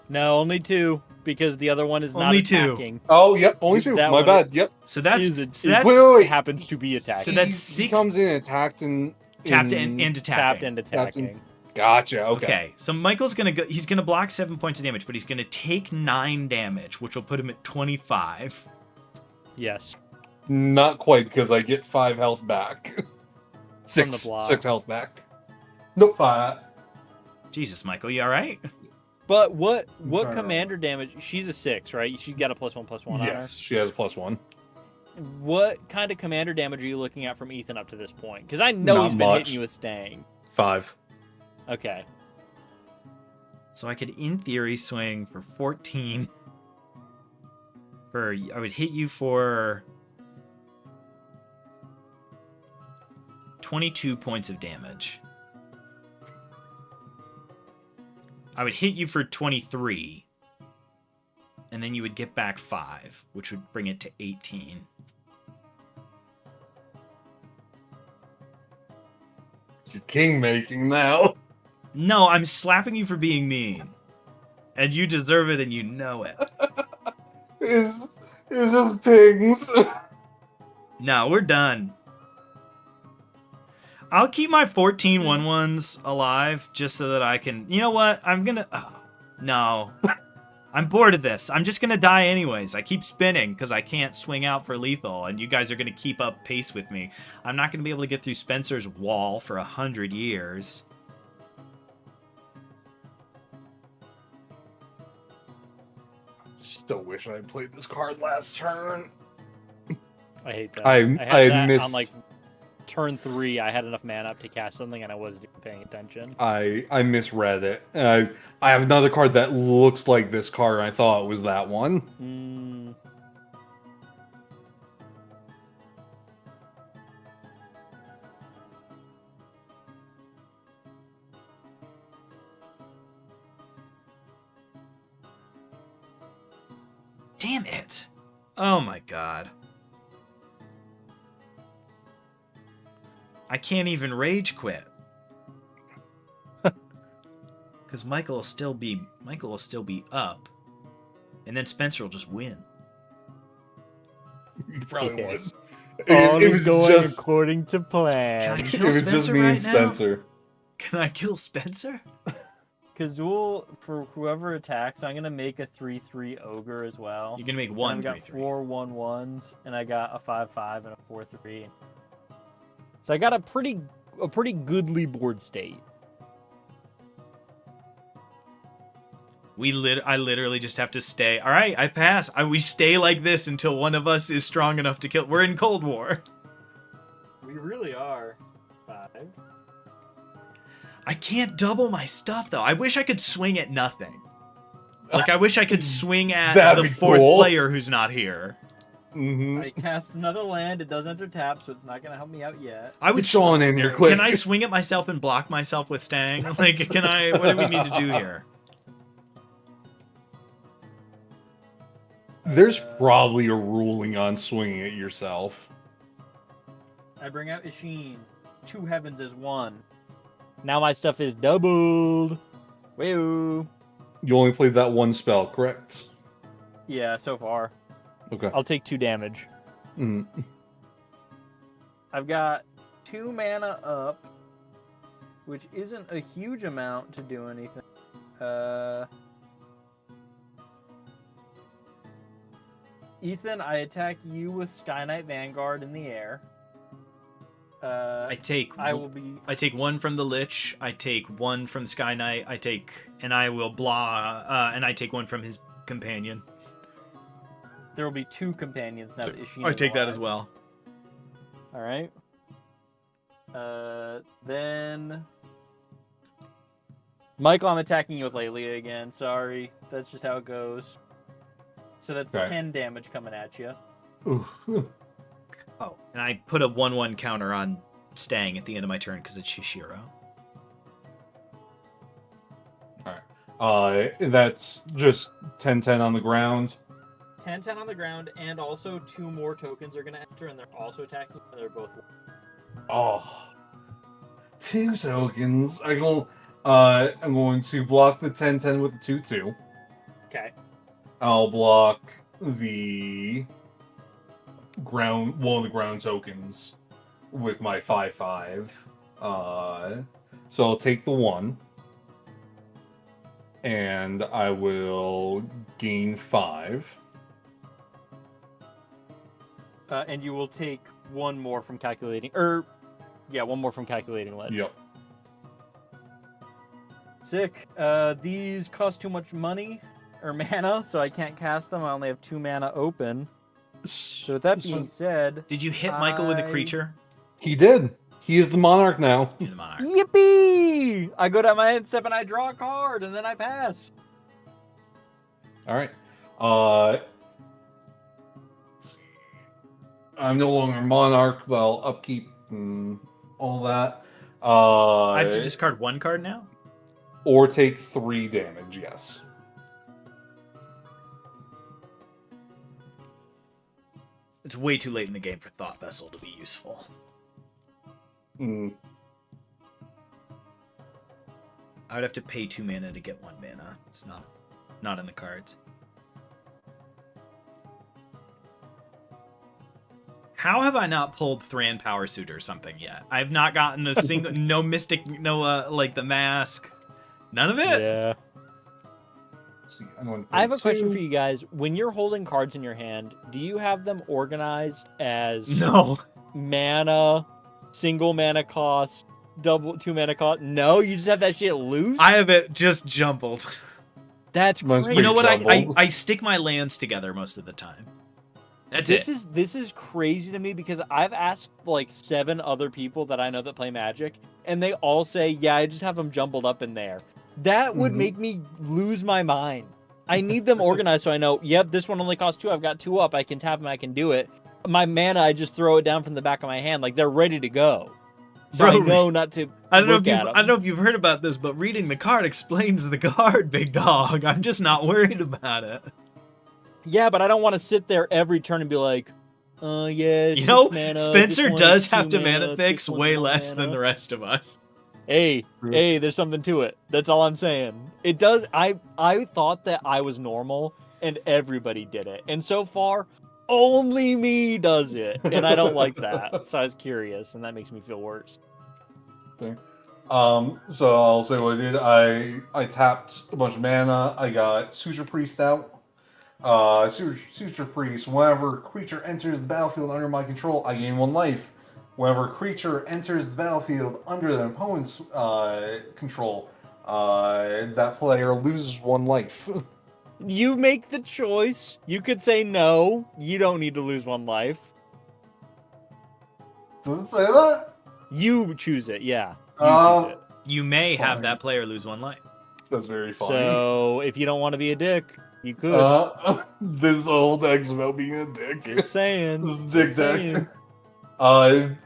No, only 2. because the other one is Only not two. attacking. Oh, yep, only 2. That My one bad. Yep. So that's Wait. happens to be attacking. So that's He 6 comes in and attacked and tapped and attacking. Tapped and attacking. Gotcha. Okay. Okay, so Michael's gonna go. He's gonna block 7 points of damage, but he's gonna take 9 damage, which will put him at 25. Yes. Not quite, because I get 5 health back. From the block. 6 health back. Nope, 5. Jesus, Michael, you all right? But what trying to commander damage? She's a 6, right? She's got a +1/+1 on her. Yes, she has a +1. What kind of commander damage are you looking at from Ethan up to this point? Because I know Not he's been much. hitting you with staying. 5. Okay. So I could, in theory, swing for 14. I would hit you for 22 points of damage. I would hit you for 23. And then you would get back 5, which would bring it to 18. You're king making now. No, I'm slapping you for being mean. And you deserve it and you know it. It's just pigs. No, we're done. I'll keep my 14 1/1s alive just so that I can... You know what? I'm gonna... Oh, no. I'm bored of this. I'm just gonna die anyways. I keep spinning because I can't swing out for lethal, and you guys are gonna keep up pace with me. I'm not gonna be able to get through Spencer's wall for 100 years. Still wish I had played this card last turn. I hate that. I had that miss... on like turn 3. I had enough mana up to cast something, and I wasn't even paying attention. I misread it. I have another card that looks like this card, and I thought it was that one. Damn it. Oh my god. I can't even rage quit. Because Michael will still be up. And then Spencer will just win. He probably Yeah. was. All It is was going just... according to Can I plan. It kill was Spencer just me right and now? Spencer. Can I kill Spencer? Kazul, for whoever attacks, I'm gonna make a 3/3 ogre as well. You're gonna make And one I've got 3/3. 4 1/1s, and I got a 5/5 and a 4/3. So I got a pretty goodly board state. I literally just have to stay. All right, I pass. We stay like this until one of us is strong enough to kill. We're in Cold War. We really are. 5. I can't double my stuff though. I wish I could swing at nothing. Like I wish I could swing at That'd the be 4th cool. player who's not here. Mm-hmm. I cast another land. It does enter tap, so it's not gonna help me out yet. I would. It's on in here, quick. Can I swing at myself and block myself with Stang? Like, can I? What do we need to do here? There's probably a ruling on swinging it yourself. I bring out Ishin. 2 heavens as 1. Now my stuff is doubled. Woo. You only played that one spell, correct? Yeah, so far. Okay. I'll take 2 damage. Mm. I've got 2 mana up, which isn't a huge amount to do anything. Ethan, I attack you with Sky Knight Vanguard in the air. I take 1 from the Lich. I take 1 from Sky Knight. And I will and I take 1 from his companion. There will be 2 companions now that Ishin I is take that alive. as well. All right. Then Michael, I'm attacking you with Lelia again. Sorry, that's just how it goes. So that's Okay. 10 damage coming at you. Ooh. Oh, and I put a 1/1 counter on Stang at the end of my turn because it's Shishiro. Alright. That's just 10-10 on the ground. 10-10 on the ground, and also 2 more tokens are going to enter, and they're also attacking, and they're both... Oh. 2 tokens. I'm going to block the 10-10 with the 2-2. Okay. I'll block one of the ground tokens with my 5/5. So I'll take the 1. And I will gain 5. And you will take one more from calculating, one more from calculating ledge. Yep. Sick. These cost too much money or mana, so I can't cast them. I only have 2 mana open. So with that being said, Did you hit Michael with a creature? He did. He is the monarch now. You're the monarch. yippee! I go down my end step and I draw a card, and then I pass. All right. Let's see. I'm no longer monarch. Well, upkeep and all that. I have to discard 1 card now? Or take 3 damage. Yes. It's way too late in the game for Thought Vessel to be useful. Mm. I would have to pay 2 mana to get 1 mana. It's not in the cards. How have I not pulled Thran Power Suit or something yet? I've not gotten a single no Mystic, no like the mask. None of it? Yeah. See, I'm going to I have a question 2. for you guys. When you're holding cards in your hand, do you have them organized as No. mana, single mana cost, 2 mana cost? No, you just have that shit loose? I have it just jumbled. That's Mine's crazy. You know what? jumbled. I stick my lands together most of the time. That's This is crazy to me because I've asked like 7 other people that I know that play Magic, and they all say, yeah, I just have them jumbled up in there. That would make me lose my mind. I need them organized so I know, yep, this one only costs 2. I've got 2 up. I can tap them. I can do it. My mana, I just throw it down from the back of my hand. Like, they're ready to go. So Bro, I know not to I don't look at know if you've heard about this, but reading the card explains the card, big dog. I'm just not worried about it. Yeah, but I don't want to sit there every turn and be like, yeah, You know, 6 mana, Spencer this one does is 2 have to mana, mana fix this one's way 1 less mana. than the rest of us. Hey, there's something to it. That's all I'm saying. It does. I thought that I was normal and everybody did it. And so far, only me does it. And I don't like that. So I was curious, and that makes me feel worse. Okay. So I'll say what I did. I tapped a bunch of mana. I got Suture Priest out. Suture Priest, whenever creature enters the battlefield under my control, I gain 1 life. Whenever a creature enters the battlefield under the opponent's control, that player loses 1 life. You make the choice. You could say no. You don't need to lose 1 life. Does it say that? You choose it, yeah. You choose it. You may have Fine. that player lose 1 life. That's very funny. So if you don't want to be a dick, you could. This whole deck's about being a dick. Just saying. This is dick Just deck. saying.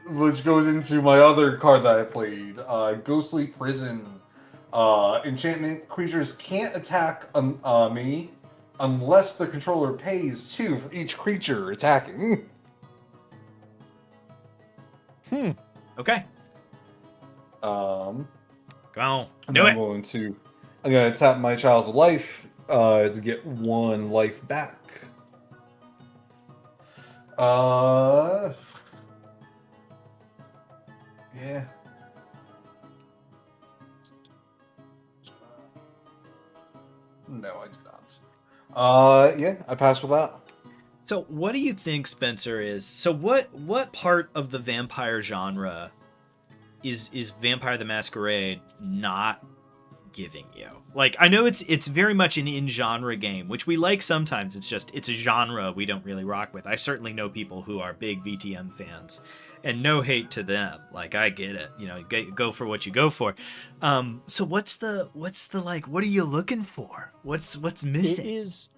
Which goes into my other card that I played, Ghostly Prison. Enchantment: creatures can't attack me unless the controller pays 2 for each creature attacking. Okay. Go Go. I'm Do it. going to tap my Child's Life to get 1 life back. Yeah. No, I do not. Yeah, I pass with that. So what do you think, Spencer, is... So what part of the vampire genre is Vampire the Masquerade not giving you? Like, I know it's very much an in-genre game, which we like sometimes. It's a genre we don't really rock with. I certainly know people who are big VTM fans, and no hate to them. Like, I get it. You know, go for what you go for. So what's the like, what are you looking for? What's missing? It is...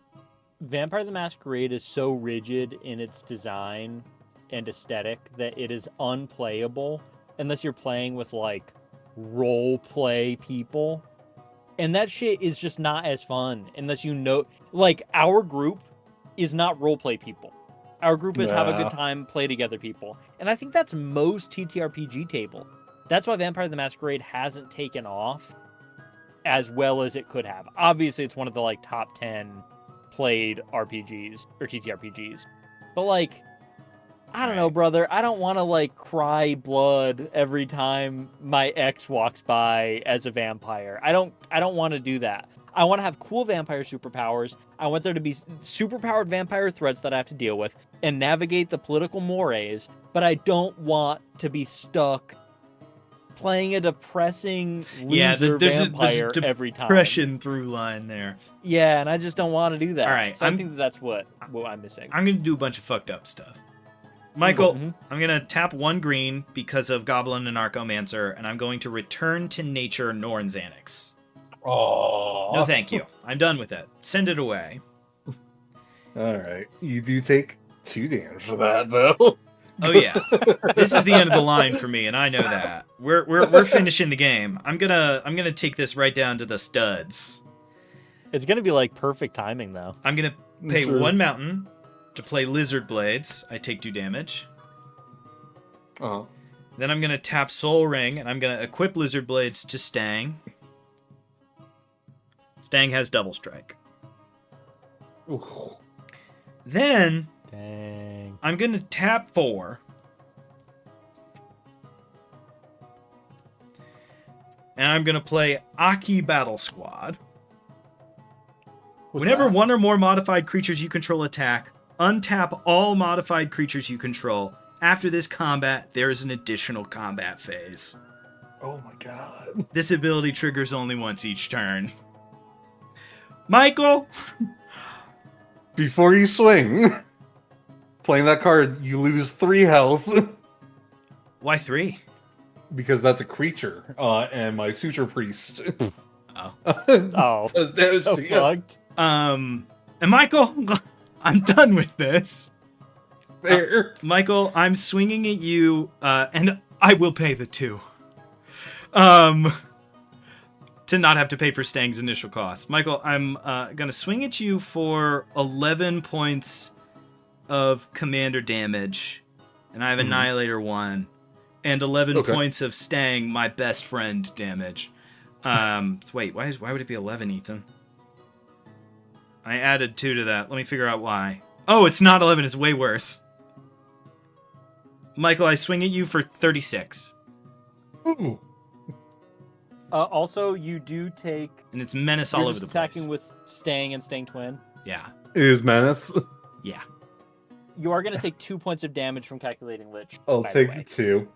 Vampire the Masquerade is so rigid in its design and aesthetic that it is unplayable unless you're playing with, like, role play people. And that shit is just not as fun unless you know... Like, our group is not role play people. Our group is have a good time, play together people. And I think that's most TTRPG table. That's why Vampire the Masquerade hasn't taken off as well as it could have. Obviously, it's one of the, like, top 10 played RPGs or TTRPGs. But like, I don't know, brother. I don't want to like cry blood every time my ex walks by as a vampire. I don't want to do that. I want to have cool vampire superpowers. I want there to be superpowered vampire threats that I have to deal with and navigate the political mores, but I don't want to be stuck playing a depressing loser vampire every time. Depression through line there. Yeah, and I just don't want to do that. All right, so I think that's what I'm missing. I'm going to do a bunch of fucked up stuff. Michael, I'm going to tap 1 green because of Goblin and Archomancer, and I'm going to return to nature Norn Xanax. Oh. No, thank you. I'm done with it. Send it away. All right. You do take 2 damage for that, though. Oh yeah, this is the end of the line for me, and I know that. We're finishing the game. I'm gonna take this right down to the studs. It's gonna be like perfect timing, though. I'm gonna pay 1 mountain to play Lizard Blades. I take 2 damage. Uh-huh. Then I'm gonna tap Soul Ring, and I'm gonna equip Lizard Blades to Stang. Stang has double strike. Ooh. Then Dang. I'm gonna tap 4. And I'm gonna play Aki Battle Squad. Whenever that? 1 or more modified creatures you control attack, untap all modified creatures you control. After this combat, there is an additional combat phase. Oh my god. This ability triggers only once each turn. Michael! Before you swing, playing that card, you lose 3 health. Why 3? Because that's a creature, and my Suture Priest Oh. Oh, does damage so to you. fucked. And Michael, I'm done with this. Fair. Michael, I'm swinging at you, and I will pay the 2. To not have to pay for Stang's initial cost. Michael, I'm gonna swing at you for 11 points of commander damage, and I have Annihilator 1, and 11 points of Stang, my best friend, damage. Wait, why would it be 11, Ethan? I added 2 to that. Let me figure out why. Oh, it's not 11, it's way worse. Michael, I swing at you for 36. Ooh. Also, you do take. And it's menace all over the attacking place. with Stang and Stang Twin. Yeah. It is Menace. Yeah. You are going to take 2 points of damage from Calculating Lich. I'll by the way. take 2.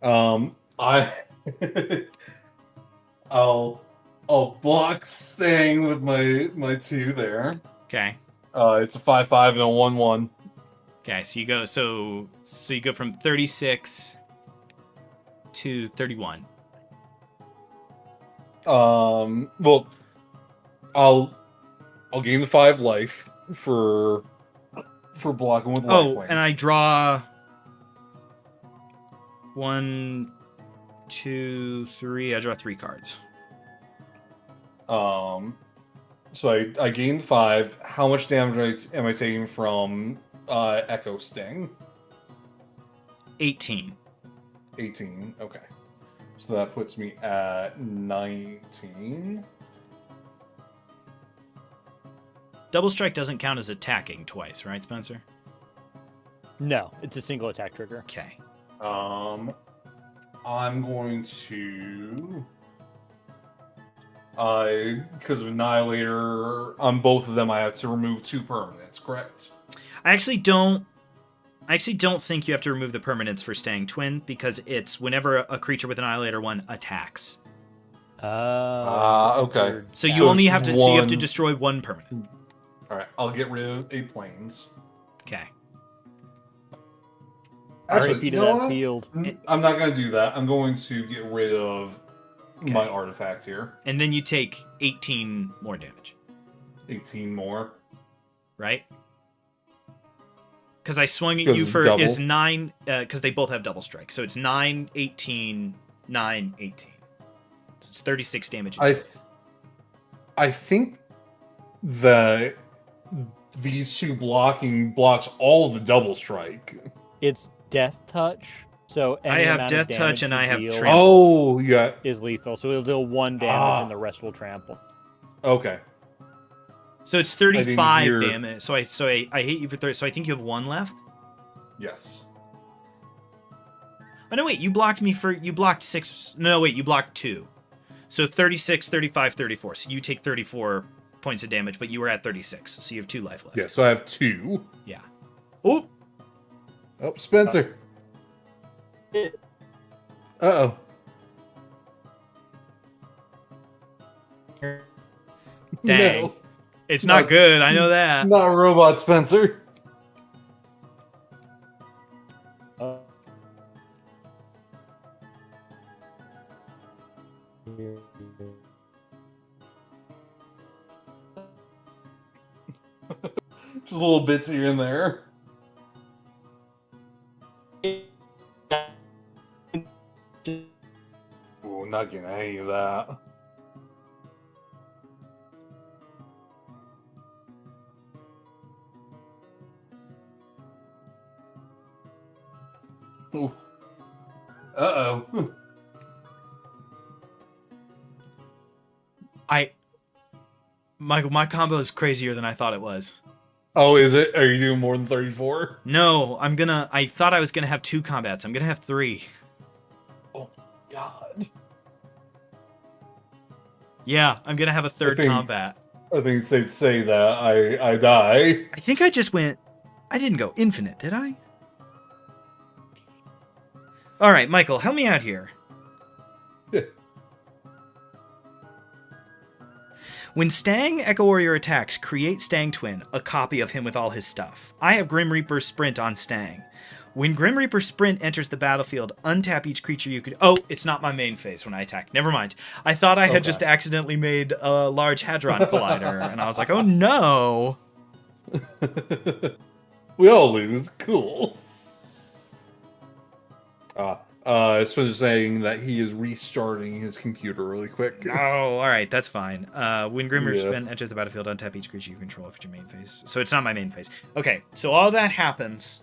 I I'll block Stang with my 2 there. Okay. It's a 5/5 and a 1/1. Okay, so you go you go from 36 to 31. Well, I'll gain the 5 life for blocking with lifelink. Oh, and I draw 1, 2, 3. I draw 3 cards. So I gained 5. How much damage am I taking from Echo Sting? 18. 18. Okay. So that puts me at 19. Double strike doesn't count as attacking twice, right, Spencer? No, it's a single attack trigger. Okay. I'm going to because of Annihilator on both of them I have to remove 2 permanents, correct? I actually don't think you have to remove the permanents for Stang Twin because it's whenever a creature with Annihilator 1 attacks. Okay. So you only have to one... so you have to destroy 1 permanent. All right, I'll get rid of 8 planes. Okay. RP to that field. I'm not going to do that. I'm going to get rid of my artifact here. And then you take 18 more damage. 18 more. Right? Because I swung at you for double. it's 9 because they both have double strike. So it's 9, 18, 9, 18. So it's 36 damage. I think that these 2 blocking blocks all the double strike. It's Death Touch. So I have Death Touch and I have Trample. Oh, yeah. Is lethal. So it'll deal 1 damage and the rest will trample. Okay. So it's didn't 35 hear- damage. So I hit you for 30. So I think you have 1 left. Yes. Oh no, wait, you blocked 6. No, wait, you blocked 2. So 36, 35, 34. So you take 34 points of damage, but you were at 36. So you have 2 life left. Yeah, so I have 2. Yeah. Oh, Oh, Spencer. Uh-oh. dang. No, It's not Not- good. I know that. not robot Spencer. Just little bits here and there. Ooh, not getting any of that. Ooh. Uh-oh. Michael, my combo is crazier than I thought it was. Oh, is it? Are you doing more than 34? No, I thought I was gonna have 2 combats. I'm gonna have 3. Oh, God. Yeah, I'm gonna have a 3rd think- combat. I think it's safe to say that I die. I think I just went. I didn't go infinite, did I? All right, Michael, help me out here. Yeah. When Stang Echo Warrior attacks, create Stang Twin, a copy of him with all his stuff. I have Grim Reaper Sprint on Stang. When Grim Reaper Sprint enters the battlefield, untap each creature you could... Oh, it's not my main phase when I attack. Never mind. I thought I had just accidentally made a large Hadron Collider, and I was like, oh no. We all lose. Cool. Spencer's saying that he is restarting his computer really quick. Oh, all right, that's fine. When Grim Reaper Yeah. Sprint enters the battlefield, untap each creature you control if it's your main phase. So it's not my main phase. Okay, so all that happens...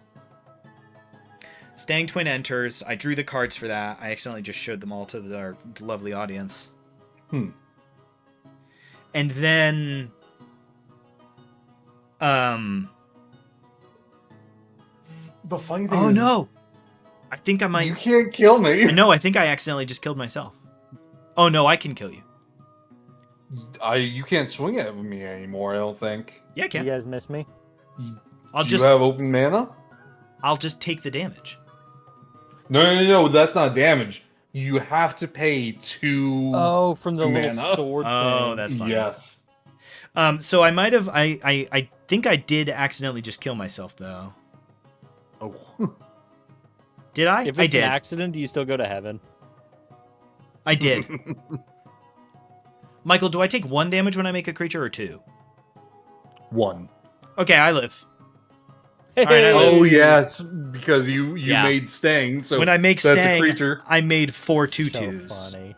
Stang Twin enters. I drew the cards for that. I accidentally just showed them all to our lovely audience. Hmm. And then... The funny thing Oh, is, no! I think I might... you can't kill me. No, I think I accidentally just killed myself. Oh, no, I can kill you. You can't swing at me anymore, I don't think. Yeah, I You can. guys miss me? I'll Do you have open mana? I'll just take the damage. No, that's not damage. You have to pay 2... Oh, from the Mana? little sword Oh, thing. that's fine. Yes. So I might have... I think I did accidentally just kill myself, though. Oh. Did I? If I it's did. an accident, do you still go to heaven? I did. Michael, do I take 1 damage when I make a creature or 2? 1. Okay, I live. All right, I live. Oh, yes, because you Yeah. made Stang, so When I make that's Stang, a creature. I made 4 So 2/2s. funny.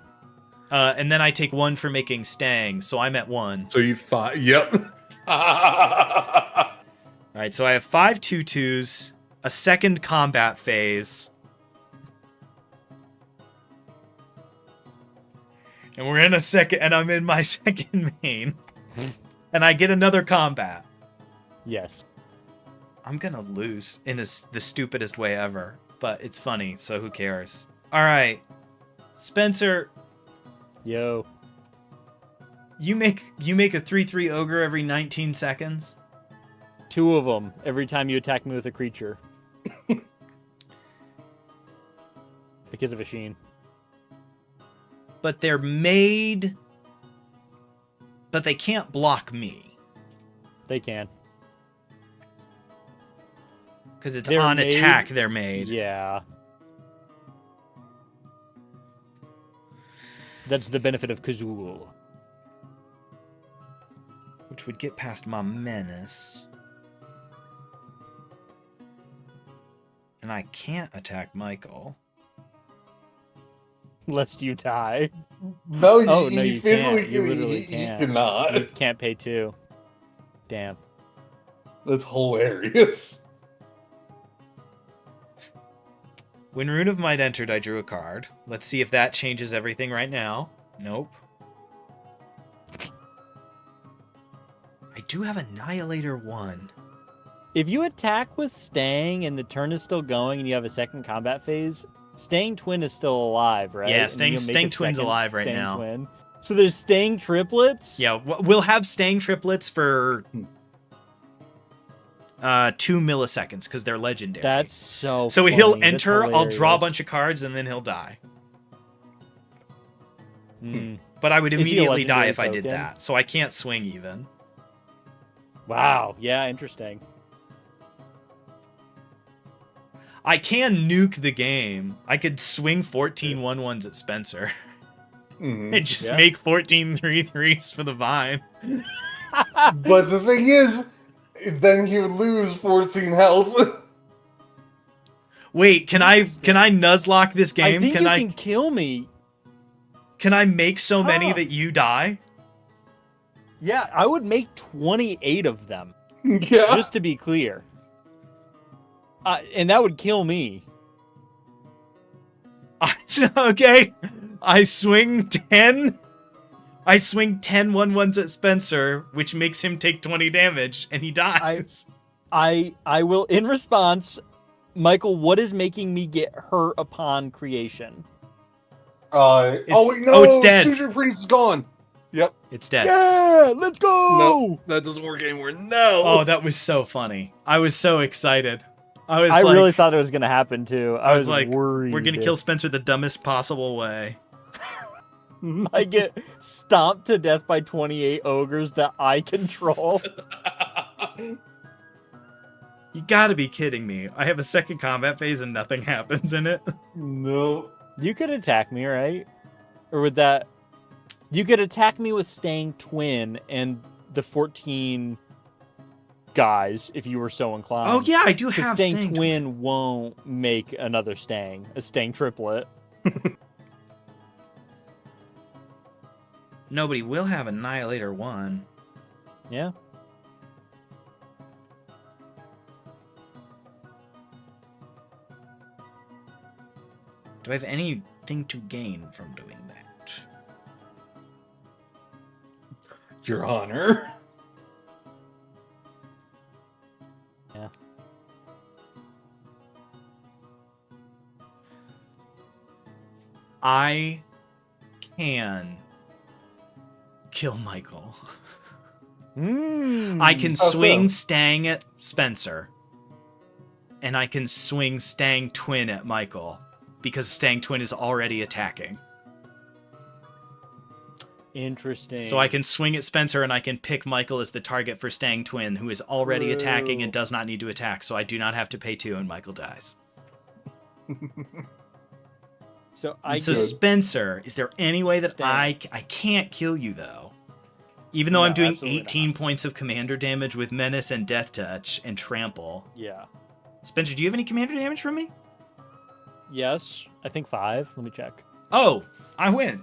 And then I take 1 for making Stang, so I'm at 1. So you fought. Yep. All right, so I have 5 2/2s, a second combat phase. And we're in a second, and I'm in my second main. And I get another combat. Yes. I'm gonna lose in the stupidest way ever, but it's funny, so who cares? All right, Spencer, Yo. you make a 3/3 ogre every 19 seconds. 2 of them every time you attack me with a creature. Because of a sheen. But they're made, but they can't block me They can. because it's They're on made- attack. They're made. Yeah. That's the benefit of Kazul. Which would get past my menace. And I can't attack Michael. Lest you die. No, Oh, no, you physically can't. You literally can't. cannot. You can't pay 2. Damn. That's hilarious. When Rune of Might entered, I drew a card. Let's see if that changes everything right now. Nope. I do have Annihilator 1. If you attack with Stang and the turn is still going and you have a second combat phase, Stang Twin is still alive, right? Yeah, And then you'll make Stang a Twin's second alive right Stang now. Twin. So there's Stang triplets? Yeah, we'll have Stang triplets for 2 milliseconds because they're legendary. That's so So funny. he'll That's enter, I'll draw a hilarious. bunch of cards, and then he'll die. Hmm. But I would Is he a immediately die legendary if I did token? that, so I can't swing even. Wow. Yeah, interesting. I can nuke the game. I could swing 14 1/1s at Spencer Mhm. and just Yeah. make 14 3/3s for the Vine. But the thing is, then he would lose 14 health. Wait, can I nuzlocke this game? I think can you I can kill me. can I make so many Huh. that you die? Yeah, I would make 28 of them, Yeah. just to be clear. And that would kill me. Okay. I swing 10. I swing 10 1/1s at Spencer, which makes him take 20 damage, and he dies. I will, in response, Michael, what is making me get hurt upon creation? Oh wait, no! oh, it's dead. Suture Priest is gone. Yep. It's dead. Yeah, let's go! No, that doesn't work anymore. No. Oh, that was so funny. I was so excited. I was I like, really thought it was going to happen, too. I was like, worried. we're gonna kill Spencer the dumbest possible way. I get stomped to death by 28 ogres that I control. You gotta be kidding me. I have a second combat phase and nothing happens in it. No. You could attack me, right? Or would that... You could attack me with Stang Twin and the 14 guys, if you were so inclined. Oh yeah, I do Because have Stang Stang Twin won't make another Stang. A Stang triplet. Nobody will have Annihilator 1. Yeah. Do I have anything to gain from doing that? Your Honor. Yeah. I can kill Michael. I can How swing so? Stang at Spencer. And I can swing Stang Twin at Michael. Because Stang Twin is already attacking. Interesting. So I can swing at Spencer and I can pick Michael as the target for Stang Twin, who is already attacking and does not need to attack. So I do not have to pay 2 and Michael dies. So Spencer, is there any way that Stang. I can't kill you though? Even though No, I'm doing absolutely 18 points of commander damage with Menace and Death Touch and Trample. Yeah. Spencer, do you have any commander damage from me? Yes. I think 5. Let me check. Oh, I win.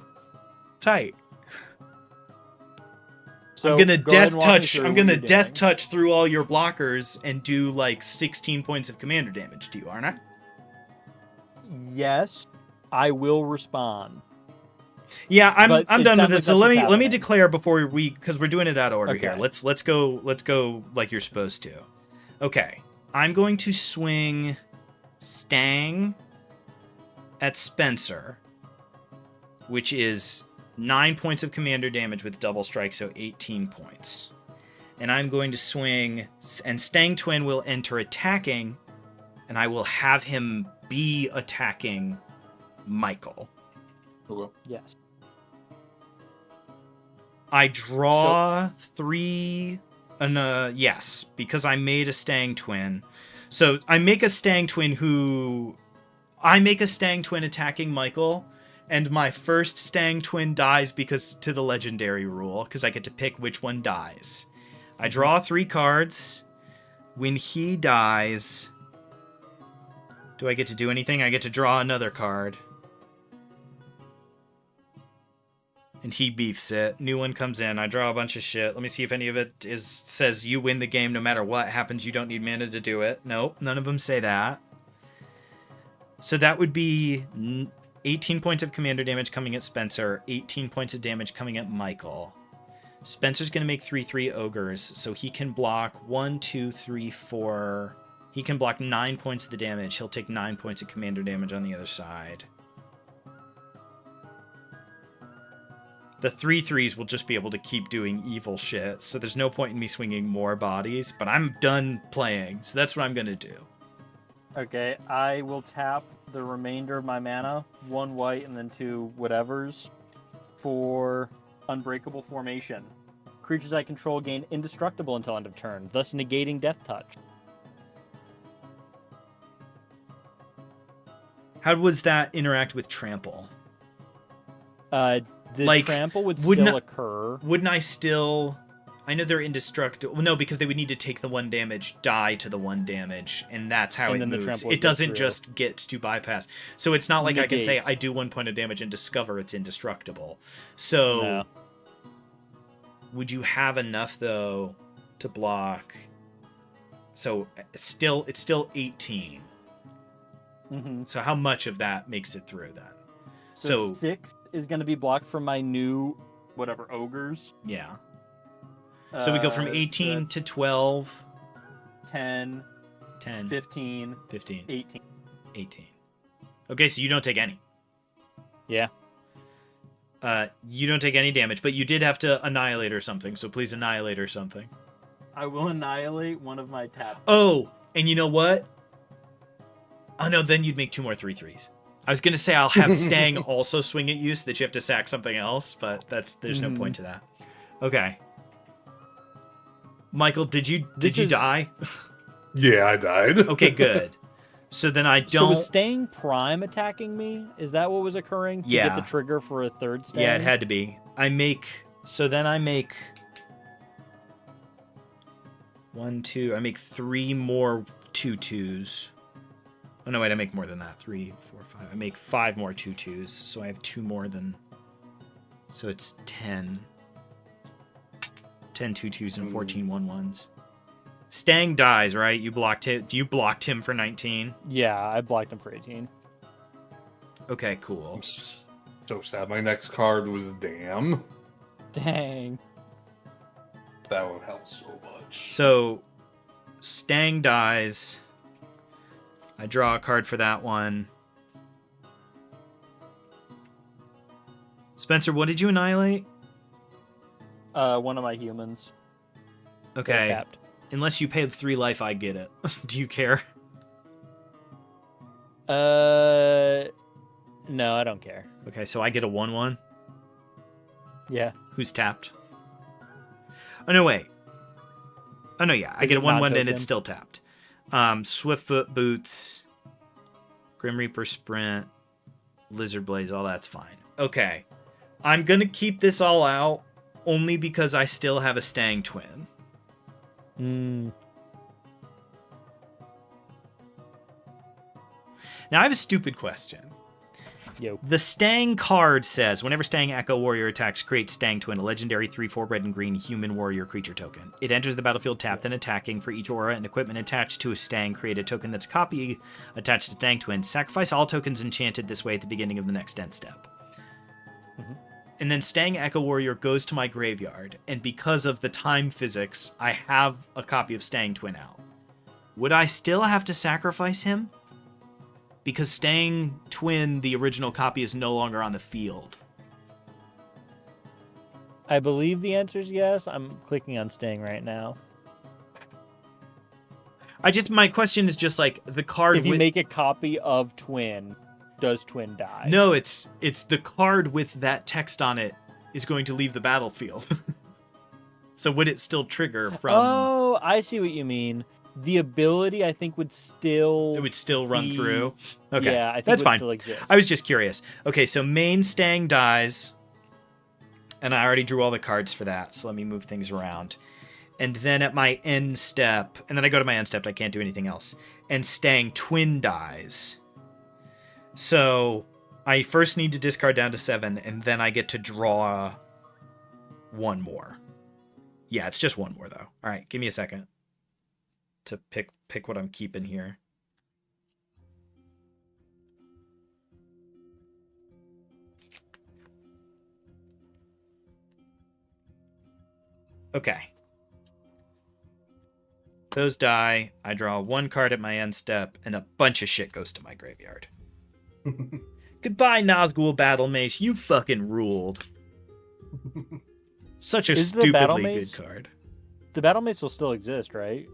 Tight. So I'm gonna go ahead death and walk me touch. through I'm what gonna you're death doing. touch through all your blockers and do like 16 points of commander damage to you, aren't I? Yes. I will respond. Yeah, I'm But I'm it done sounds with it. like So that's let me what's let me happening. declare before we, because we're doing it out of order here. Okay. Let's go like you're supposed to. Okay, I'm going to swing Stang at Spencer, which is 9 points of commander damage with double strike, so 18 points. And I'm going to swing, and Stang Twin will enter attacking, and I will have him be attacking Michael. Okay. Yes. I draw 3. Yes, because I made a Stang Twin. So I make a Stang Twin attacking Michael, and my first Stang Twin dies because to the legendary rule, because I get to pick which one dies. I draw 3 cards. When he dies, do I get to do anything? I get to draw another card. And he beefs it. New one comes in. I draw a bunch of shit. Let me see if any of it says you win the game no matter what happens. You don't need mana to do it. Nope, none of them say that. So that would be 18 points of commander damage coming at Spencer, 18 points of damage coming at Michael. Spencer's going to make 3/3 ogres, so he can block 1, 2, 3, 4. He can block 9 points of the damage. He'll take 9 points of commander damage on the other side. The 3/3s will just be able to keep doing evil shit, so there's no point in me swinging more bodies, but I'm done playing, so that's what I'm going to do. Okay, I will tap the remainder of my mana, 1 white and then 2 whatevers, for Unbreakable Formation. Creatures I control gain indestructible until end of turn, thus negating Death Touch. How does that interact with trample? The trample would still occur. Wouldn't I still... I know they're indestructible. No, because they would need to take the 1 damage, die to the 1 damage, and that's how it moves. It doesn't just get to bypass. So it's not like I can say, I do 1 point of damage and discover it's indestructible. So... No. Would you have enough, though, to block... So it's still 18. Mm-hmm. So how much of that makes it through, then? So 6 is going to be blocked from my new, whatever, ogres. Yeah. So we go from 18 to 12. 10. 15. 18. 18. Okay, so you don't take any. Yeah. You don't take any damage, but you did have to annihilate or something, so please annihilate or something. I will annihilate one of my taps. Oh, and you know what? Oh, no, then you'd make 2 more 3/3s. I was going to say I'll have Stang also swing at you so that you have to sack something else, but there's no point to that. Okay. Michael, did you die? Yeah, I died. Okay, good. So then I don't... So was Stang Prime attacking me? Is that what was occurring to get the trigger for a third Stang? Yeah, it had to be. So then I make... 1, 2... I make 3 more 2/2s. Oh, no, wait, I make more than that. 3, 4, 5. I make 5 more 2/2s, so I have 2 more than... So it's 10. 10 2/2s and 14 1/1s. Stang dies, right? You blocked him. You blocked him for 19? Yeah, I blocked him for 18. Okay, cool. I'm so sad. My next card was Damn. Dang. That would help so much. So, Stang dies. I draw a card for that one. Spencer, what did you annihilate? One of my humans. Okay. Unless you paid 3 life, I get it. Do you care? No, I don't care. Okay, so I get a 1/1. Yeah. Who's tapped? Oh, no, wait. Oh, no, yeah. I get a 1/1 and it's still tapped. Swiftfoot Boots, Grim Reaper Sprint, Lizard Blaze, all that's fine. Okay. I'm going to keep this all out only because I still have a Stang Twin. Now, I have a stupid question. Yo. The Stang card says, whenever Stang Echo Warrior attacks, create Stang Twin, a legendary 3/4 red and green human warrior creature token. It enters the battlefield tapped and attacking. For each aura and equipment attached to a Stang, create a token that's a copy attached to Stang Twin. Sacrifice all tokens enchanted this way at the beginning of the next end step. Mm-hmm. And then Stang Echo Warrior goes to my graveyard, and because of the time physics, I have a copy of Stang Twin out. Would I still have to sacrifice him? Because Stang Twin, the original copy, is no longer on the field. I believe the answer is yes. I'm clicking on Stang right now. My question is just like the card. If you make a copy of Twin, does Twin die? No, it's the card with that text on it is going to leave the battlefield. So would it still trigger from... Oh, I see what you mean. The ability, I think, would still... It would still run through? Okay, yeah, I think that's it would fine. still exist. I was just curious. Okay, so main Stang dies, and I already drew all the cards for that, so let me move things around. And then at my end step, and then I go to my end step, I can't do anything else, and Stang Twin dies. So I first need to discard down to 7, and then I get to draw 1 more. Yeah, it's just 1 more, though. All right, give me a second to pick what I'm keeping here. Okay. Those die. I draw 1 card at my end step, and a bunch of shit goes to my graveyard. Goodbye, Nazgul Battle Mace. You fucking ruled. Such a stupidly good card. The Battle Mace will still exist, right?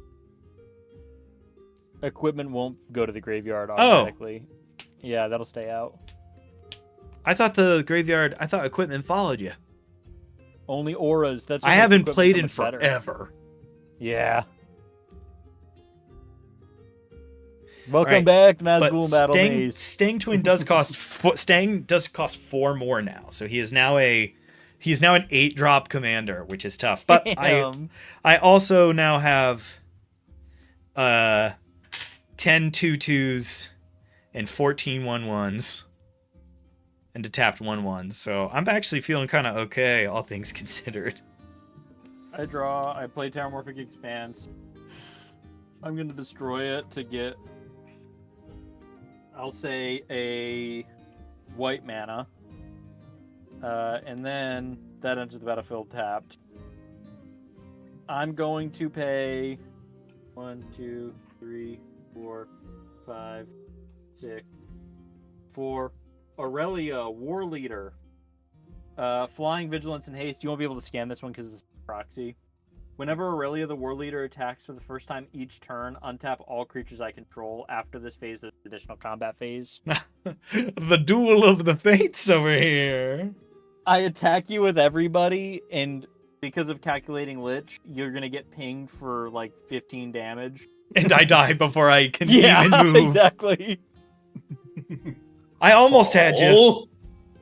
Equipment won't go to the graveyard automatically. Oh. Yeah, that'll stay out. I thought equipment followed you. Only auras. That's what I makes haven't equipment played so in much better. forever. Yeah. Welcome back, Nazgul Battle Maze. Stang Twin does cost Stang does cost 4 more now, so he's now an 8-drop commander, which is tough. But I also now have 10 2/2s and 14 1/1s and a tapped 1/1. So I'm actually feeling kind of okay, all things considered. I play Terramorphic Expanse. I'm gonna destroy it to get, I'll say, a white mana. And then that enters the battlefield tapped. I'm going to pay 1, 2, 3, 4, 5, 6 for Aurelia, War Leader. Flying, Vigilance, and Haste. You won't be able to scan this one because it's proxy. Whenever Aurelia, the War Leader, attacks for the first time each turn, untap all creatures I control. After this phase, there's an additional combat phase. The duel of the fates over here. I attack you with everybody, and because of calculating Lich, you're going to get pinged for like 15 damage. And I die before I can even move. Exactly. I almost had you.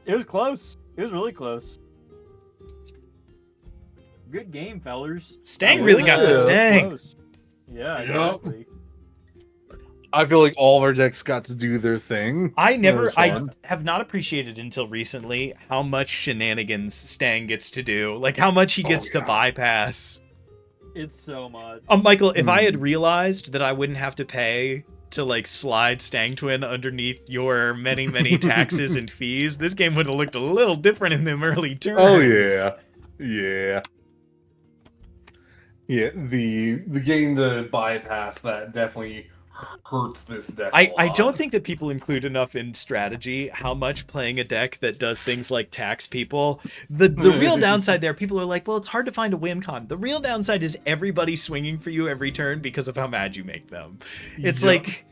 It was close. It was really close. Good game, fellers. Stang really got to Stang. Yeah, exactly. I feel like all of our decks got to do their thing. I have not appreciated until recently how much shenanigans Stang gets to do. Like how much he gets to bypass. It's so much. Michael, if I had realized that I wouldn't have to pay to like slide Stang Twin underneath your many, many taxes and fees, this game would have looked a little different in them early turns. Oh yeah. Yeah. Yeah, the game to bypass that definitely hurts this deck. I don't think that people include enough in strategy how much playing a deck that does things like tax people. The real downside there, people are like, well, it's hard to find a win con. The real downside is everybody swinging for you every turn because of how mad you make them. It's like,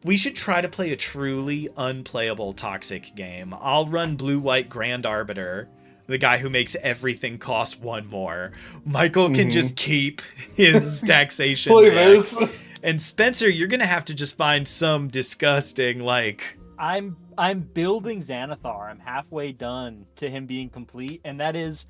we should try to play a truly unplayable toxic game. I'll run Blue-White Grand Arbiter, the guy who makes everything cost 1 more. Michael can just keep his taxation. Play this. And Spencer, you're gonna have to just find some disgusting like. I'm building Xanathar. I'm halfway done to him being complete, and that is,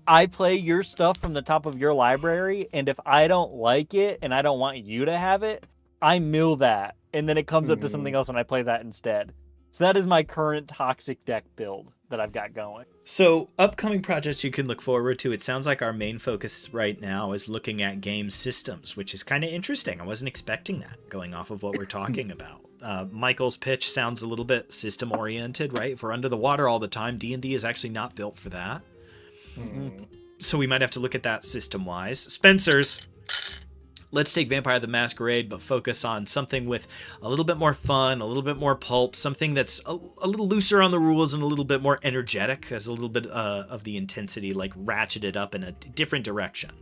I play your stuff from the top of your library, and if I don't like it and I don't want you to have it, I mill that, and then it comes up to something else, and I play that instead. So that is my current toxic deck build that I've got going. So upcoming projects you can look forward to. It sounds like our main focus right now is looking at game systems, which is kind of interesting. I wasn't expecting that going off of what we're talking about. Michael's pitch sounds a little bit system oriented, right? If we're under the water all the time, D&D is actually not built for that. So we might have to look at that system wise. Spencer's, let's take Vampire the Masquerade, but focus on something with a little bit more fun, a little bit more pulp, something that's a little looser on the rules and a little bit more energetic, has a little bit of the intensity, like ratcheted up in a different direction.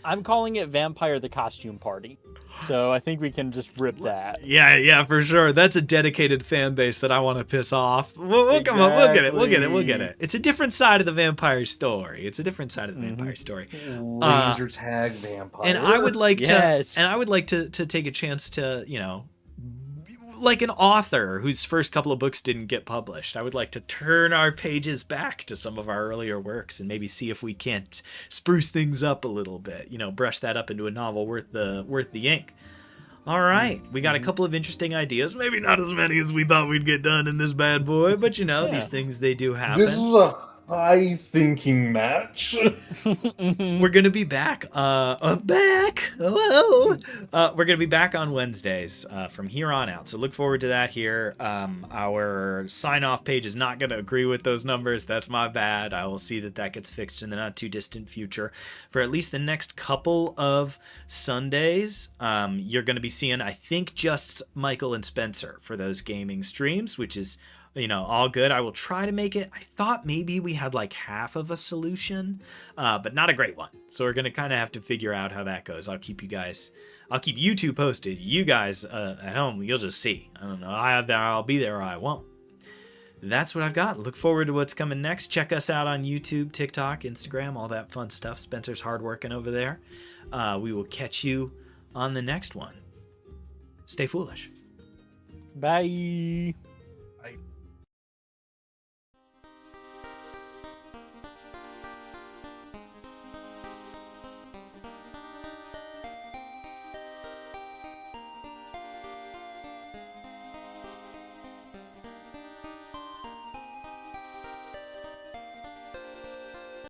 I'm calling it Vampire the Costume Party. So I think we can just rip that. Yeah, for sure. That's a dedicated fan base that I want to piss off. We'll come on, we'll get it. It's a different side of the vampire story. Vampire story. Laser tag vampire. And I would like to take a chance to, you know, like an author whose first couple of books didn't get published. I would like to turn our pages back to some of our earlier works and maybe see if we can't spruce things up a little bit, you know, brush that up into a novel worth the ink. All right, we got a couple of interesting ideas. Maybe not as many as we thought we'd get done in this bad boy, but you know, these things, they do happen. high thinking match. We're gonna be back. I'm back. Hello. We're gonna be back on Wednesdays from here on out. So look forward to that here. Our sign-off page is not gonna agree with those numbers. That's my bad. I will see that gets fixed in the not too distant future. For at least the next couple of Sundays, you're gonna be seeing, I think, just Michael and Spencer for those gaming streams, which is, all good. I will try to make it. I thought maybe we had like half of a solution, but not a great one. So we're going to kind of have to figure out how that goes. I'll keep you two posted. You guys at home, you'll just see. I don't know. I'll be there or I won't. That's what I've got. Look forward to what's coming next. Check us out on YouTube, TikTok, Instagram, all that fun stuff. Spencer's hard working over there. We will catch you on the next one. Stay foolish. Bye.